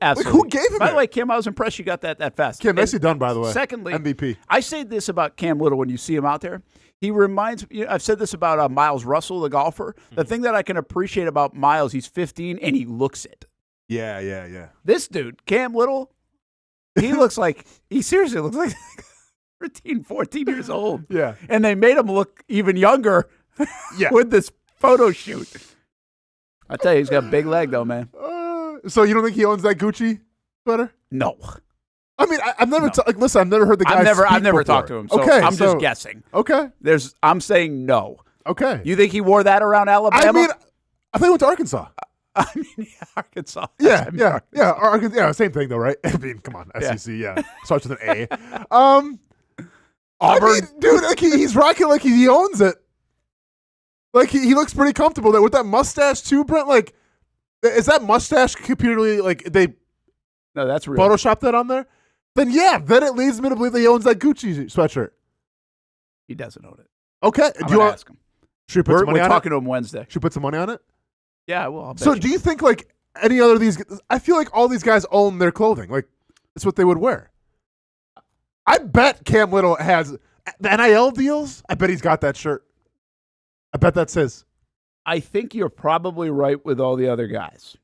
Absolutely. Who gave him By it? the way, Kim, I was impressed you got that fast. Kim, nicely done, by the way. Secondly, MVP. I say this about Cam Little when you see him out there. He reminds me, I've said this about Miles Russell, the golfer. The thing that I can appreciate about Miles, he's 15 and he looks it. Yeah. This dude, Cam Little, he he seriously looks like 13, 14 years old. Yeah. And they made him look even younger with this photo shoot. I tell you, he's got a big leg, though, man. So you don't think he owns that Gucci sweater? No. I mean, I've never listen. I've never heard the guy. I've never before. talked to him. So okay, I'm just guessing. Okay. I'm saying no. Okay. You think he wore that around Alabama? I mean, I think he went to Arkansas. Arkansas. Yeah. Same thing though, right? I mean, come on, SEC. Yeah, starts with an A. Auburn, I mean, dude. Like he's rocking like he owns it. Like he looks pretty comfortable there with that mustache too, Brent. Like, is that mustache computerly like they? No, that's real. Photoshop that on there. Then then it leads me to believe that he owns that Gucci sweatshirt. He doesn't own it. Okay, I'm gonna ask him. Should we put some money We're on talking it? to him Wednesday. Should we put some money on it? Yeah, well, I'll bet So you. do you think like any other of these? I feel like all these guys own their clothing. Like it's what they would wear. I bet Cam Little has the NIL deals. I bet he's got that shirt. I bet that's his. I think you're probably right with all the other guys.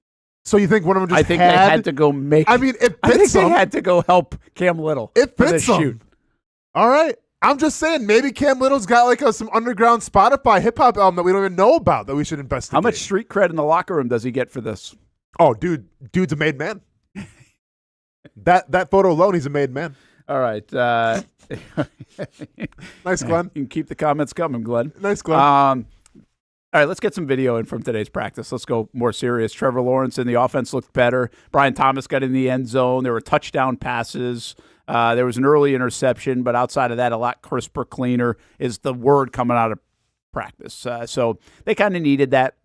So you think one of them just I think they had to go make. I mean, it fits I think them. they had to go help Cam Little. It for fits this them. shoot. All right. I'm just saying, maybe Cam Little's got like some underground Spotify hip hop album that we don't even know about that we should investigate. How much street cred in the locker room does he get for this? Oh, dude's a made man. that photo alone, he's a made man. All right. Nice, Glenn. You can keep the comments coming, Glenn. Nice, Glenn. All right, let's get some video in from today's practice. Let's go more serious. Trevor Lawrence and the offense looked better. Brian Thomas got in the end zone. There were touchdown passes. There was an early interception, but outside of that, a lot crisper, cleaner is the word coming out of practice. So they kind of needed that,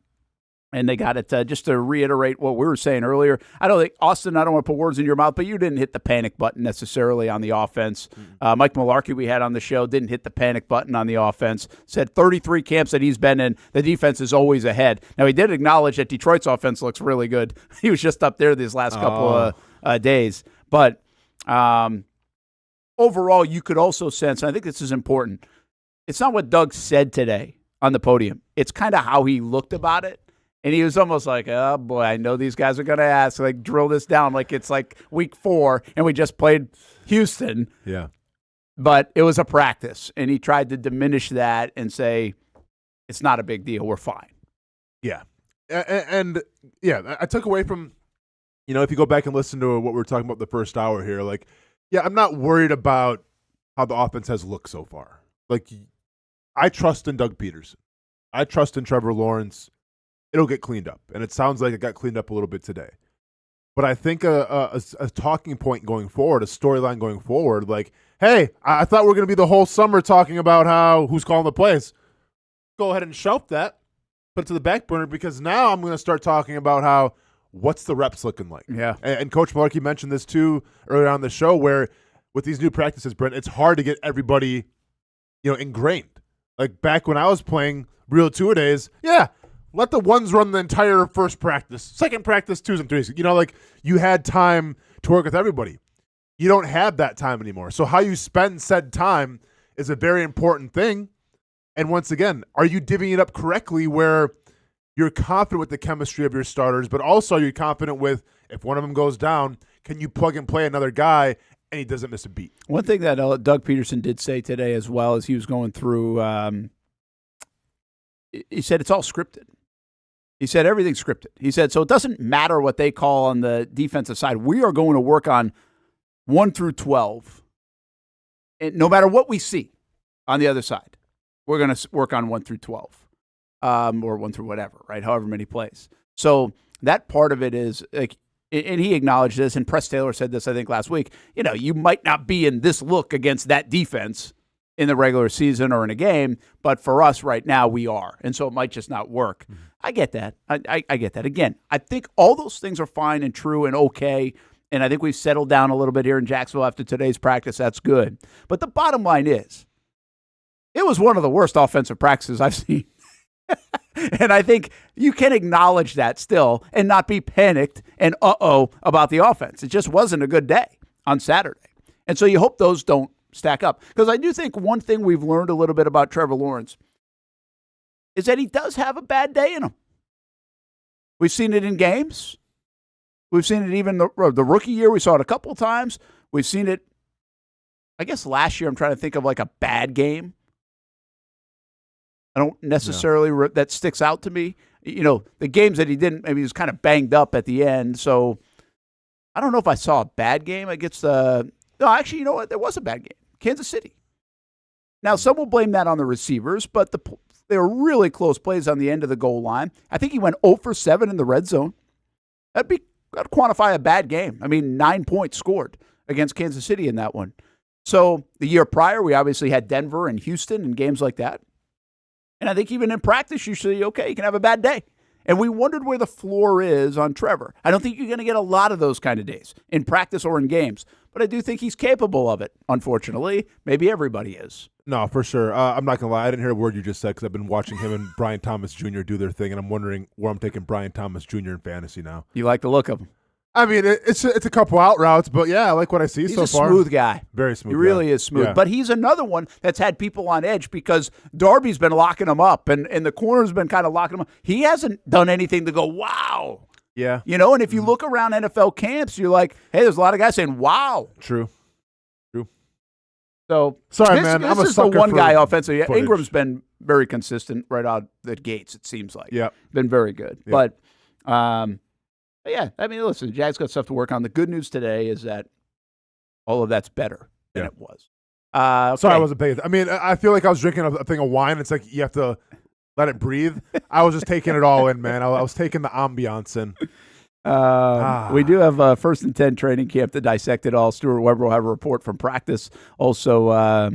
and they got it. Just to reiterate what we were saying earlier, I don't think, Austin, I don't want to put words in your mouth, but you didn't hit the panic button necessarily on the offense. Mike Mularkey, we had on the show, didn't hit the panic button on the offense. Said 33 camps that he's been in, the defense is always ahead. Now, he did acknowledge that Detroit's offense looks really good. He was just up there these last couple of days. But overall, you could also sense, and I think this is important, it's not what Doug said today on the podium. It's kind of how he looked about it. And he was almost like, oh, boy, I know these guys are going to ask, like, drill this down like it's like week 4, and we just played Houston. Yeah. But it was a practice, and he tried to diminish that and say, it's not a big deal. We're fine. Yeah. And I took away from, if you go back and listen to what we were talking about the first hour here, like, yeah, I'm not worried about how the offense has looked so far. Like, I trust in Doug Peterson. I trust in Trevor Lawrence. It'll get cleaned up. And it sounds like it got cleaned up a little bit today. But I think a talking point going forward, a storyline going forward, like, hey, I thought we were going to be the whole summer talking about who's calling the plays. Go ahead and shelf that, put it to the back burner, because now I'm going to start talking about what's the reps looking like. Yeah. And Coach Mularkey mentioned this too earlier on the show, where with these new practices, Brent, it's hard to get everybody, ingrained. Like back when I was playing real two-a-days, let the ones run the entire first practice, second practice, 2s and 3s. Like you had time to work with everybody. You don't have that time anymore. So how you spend said time is a very important thing. And once again, are you divvying it up correctly where you're confident with the chemistry of your starters, but also you're confident with if one of them goes down, can you plug and play another guy and he doesn't miss a beat? One thing that Doug Peterson did say today as well as he was going through, he said it's all scripted. He said everything's scripted. He said, so it doesn't matter what they call on the defensive side. We are going to work on 1 through 12. And no matter what we see on the other side, we're going to work on 1 through 12 or 1 through whatever, right? However many plays. So that part of it is like, and he acknowledged this, and Press Taylor said this, I think, last week. You might not be in this look against that defense in the regular season or in a game, but for us right now, we are. And so it might just not work. Mm-hmm. I get that. I get that. Again, I think all those things are fine and true and okay, and I think we've settled down a little bit here in Jacksonville after today's practice. That's good. But the bottom line is, It was one of the worst offensive practices I've seen. And I think you can acknowledge that still and not be panicked and about the offense. It just wasn't a good day on Saturday. And so you hope those don't stack up. Because I do think one thing we've learned a little bit about Trevor Lawrence is that he does have a bad day in him. We've seen it in games. We've seen it even the rookie year. We saw it a couple of times. We've seen it, I guess last year I'm trying to think of like a bad game. I don't necessarily, that sticks out to me. You know, the games that he didn't, maybe he was kind of banged up at the end. So I don't know if I saw a bad game against no, actually, you know what? There was a bad game. Kansas City. Now, some will blame that on the receivers, but they were really close plays on the end of the goal line. I think he went 0 for 7 in the red zone. That'd quantify a bad game. I mean, 9 points scored against Kansas City in that one. So the year prior, we obviously had Denver and Houston and games like that. And I think even in practice, you say, okay, you can have a bad day. And we wondered where the floor is on Trevor. I don't think you're going to get a lot of those kind of days in practice or in games. But I do think he's capable of it, unfortunately. Maybe everybody is. No, for sure. I'm not going to lie. I didn't hear a word you just said because I've been watching him and Brian Thomas Jr. do their thing, and I'm wondering where I'm taking Brian Thomas Jr. in fantasy now. You like the look of him? I mean, it's a couple out routes, but yeah, I like what I see so far. He's a smooth guy. Very smooth. He really is smooth. Yeah. But he's another one that's had people on edge because Darby's been locking him up, and the corner's been kind of locking him up. He hasn't done anything to go, wow. Yeah. You know, and if you look around NFL camps, you're like, hey, there's a lot of guys saying, wow. True. So sorry, man. This I'm a is the sucker one for guy offensively. footage. Ingram's been very consistent right out the gates, it seems like. Yeah. Been very good. Yep. But, yeah, I mean, listen, Jags got stuff to work on. The good news today is that all of that's better than it was. Okay. Sorry, I wasn't paying. I mean, I feel like I was drinking a thing of wine. It's like you have to let it breathe. I was just taking it all in, man. I was taking the ambiance in. We do have First and 10 training camp to dissect it all. Stuart Weber will have a report from practice. Also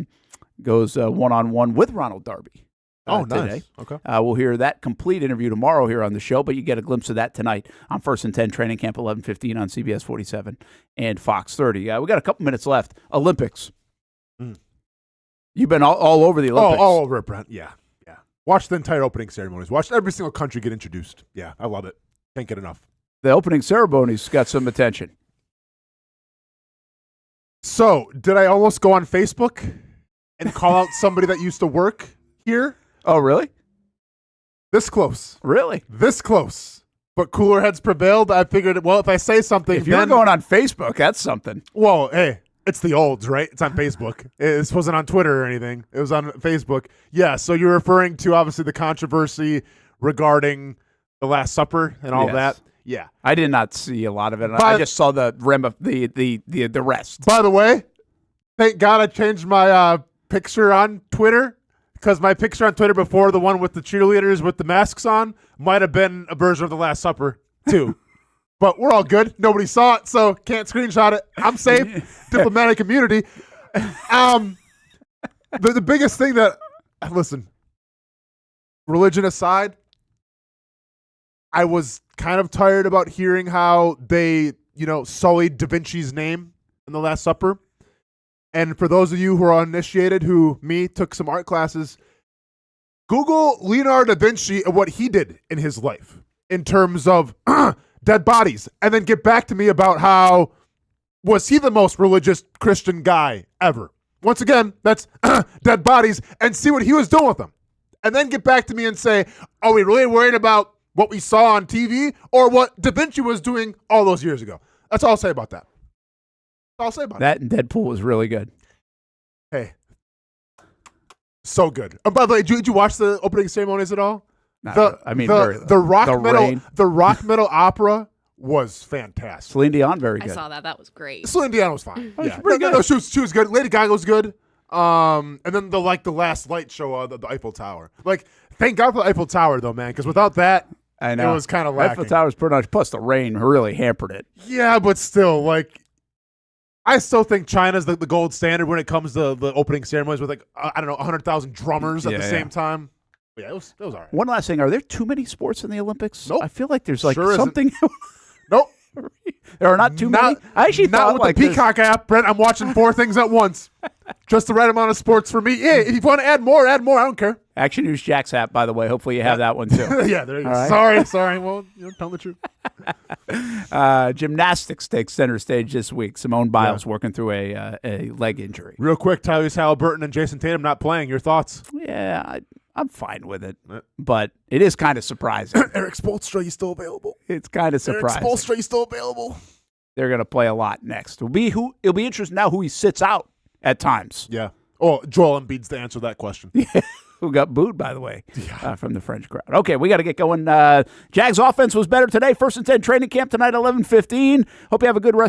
goes one-on-one with Ronald Darby. Nice. Today. Okay. We'll hear that complete interview tomorrow here on the show, but you get a glimpse of that tonight on First and 10 training camp, 11:15 on CBS 47 and Fox 30. We got a couple minutes left. Olympics. You've been all over the Olympics. All over it, Brent. Yeah. Watched the entire opening ceremonies. Watched every single country get introduced. Yeah, I love it. Can't get enough. The opening ceremonies got some attention. So, did I almost go on Facebook and call out somebody that used to work here? Oh, really? This close. Really? This close. But cooler heads prevailed. I figured, well, if I say something, if you're going on Facebook, that's something. Well, hey, it's the olds, right? It's on Facebook. This wasn't on Twitter or anything. It was on Facebook. Yeah, so you're referring to, obviously, the controversy regarding the Last Supper and all that. Yeah. I did not see a lot of it. I just saw the rest. By the way, thank God I changed my picture on Twitter, because my picture on Twitter before, the one with the cheerleaders with the masks on, might have been a version of the Last Supper, too. But we're all good. Nobody saw it, so can't screenshot it. I'm safe. Diplomatic immunity. The biggest thing that, listen, religion aside, I was kind of tired about hearing how they, sullied Da Vinci's name in the Last Supper. And for those of you who are uninitiated, who took some art classes, Google Leonardo da Vinci and what he did in his life in terms of dead bodies, and then get back to me about how was he the most religious Christian guy ever. Once again, that's dead bodies, and see what he was doing with them. And then get back to me and say, are we really worried about what we saw on TV or what Da Vinci was doing all those years ago? That's all I'll say about that. I'll say about that. And Deadpool was really good. Hey, so good. Oh, by the way, did you watch the opening ceremonies at all? The rock metal opera was fantastic. Celine Dion, very good. I saw that. That was great. Celine Dion was fine. Yeah, she was good. Lady Gaga was good. And then the last light show, the Eiffel Tower. Thank God for the Eiffel Tower though, man, because without that, I know it was kind of lacking. Eiffel Tower's pretty much. Plus the rain really hampered it. Yeah, but still, I still think China's the gold standard when it comes to the opening ceremonies with 100,000 drummers at the same time. Yeah, it was all right. One last thing: are there too many sports in the Olympics? Nope. I feel like there's something. Nope. There are not too many. I actually not thought with like the Peacock app, Brent. I'm watching 4 things at once. Just the right amount of sports for me. Yeah, if you want to add more, add more. I don't care. Action News Jax app, by the way. Hopefully you have that one too. Yeah, there you go. Right. Sorry. Well, tell the truth. Gymnastics takes center stage this week. Simone Biles working through a leg injury. Real quick, Tyrese Halliburton and Jason Tatum not playing. Your thoughts? Yeah, I'm fine with it, but it is kind of surprising. Eric Spoelstra, you still available? It's kind of surprising. Eric Spoelstra, you still available? They're going to play a lot next. It'll be interesting now who he sits out at times. Yeah. Oh, Joel Embiid's to answer that question. Who got booed, by the way, from the French crowd. Okay, we got to get going. Jags offense was better today. 1st and 10 training camp tonight, 11:15. Hope you have a good rest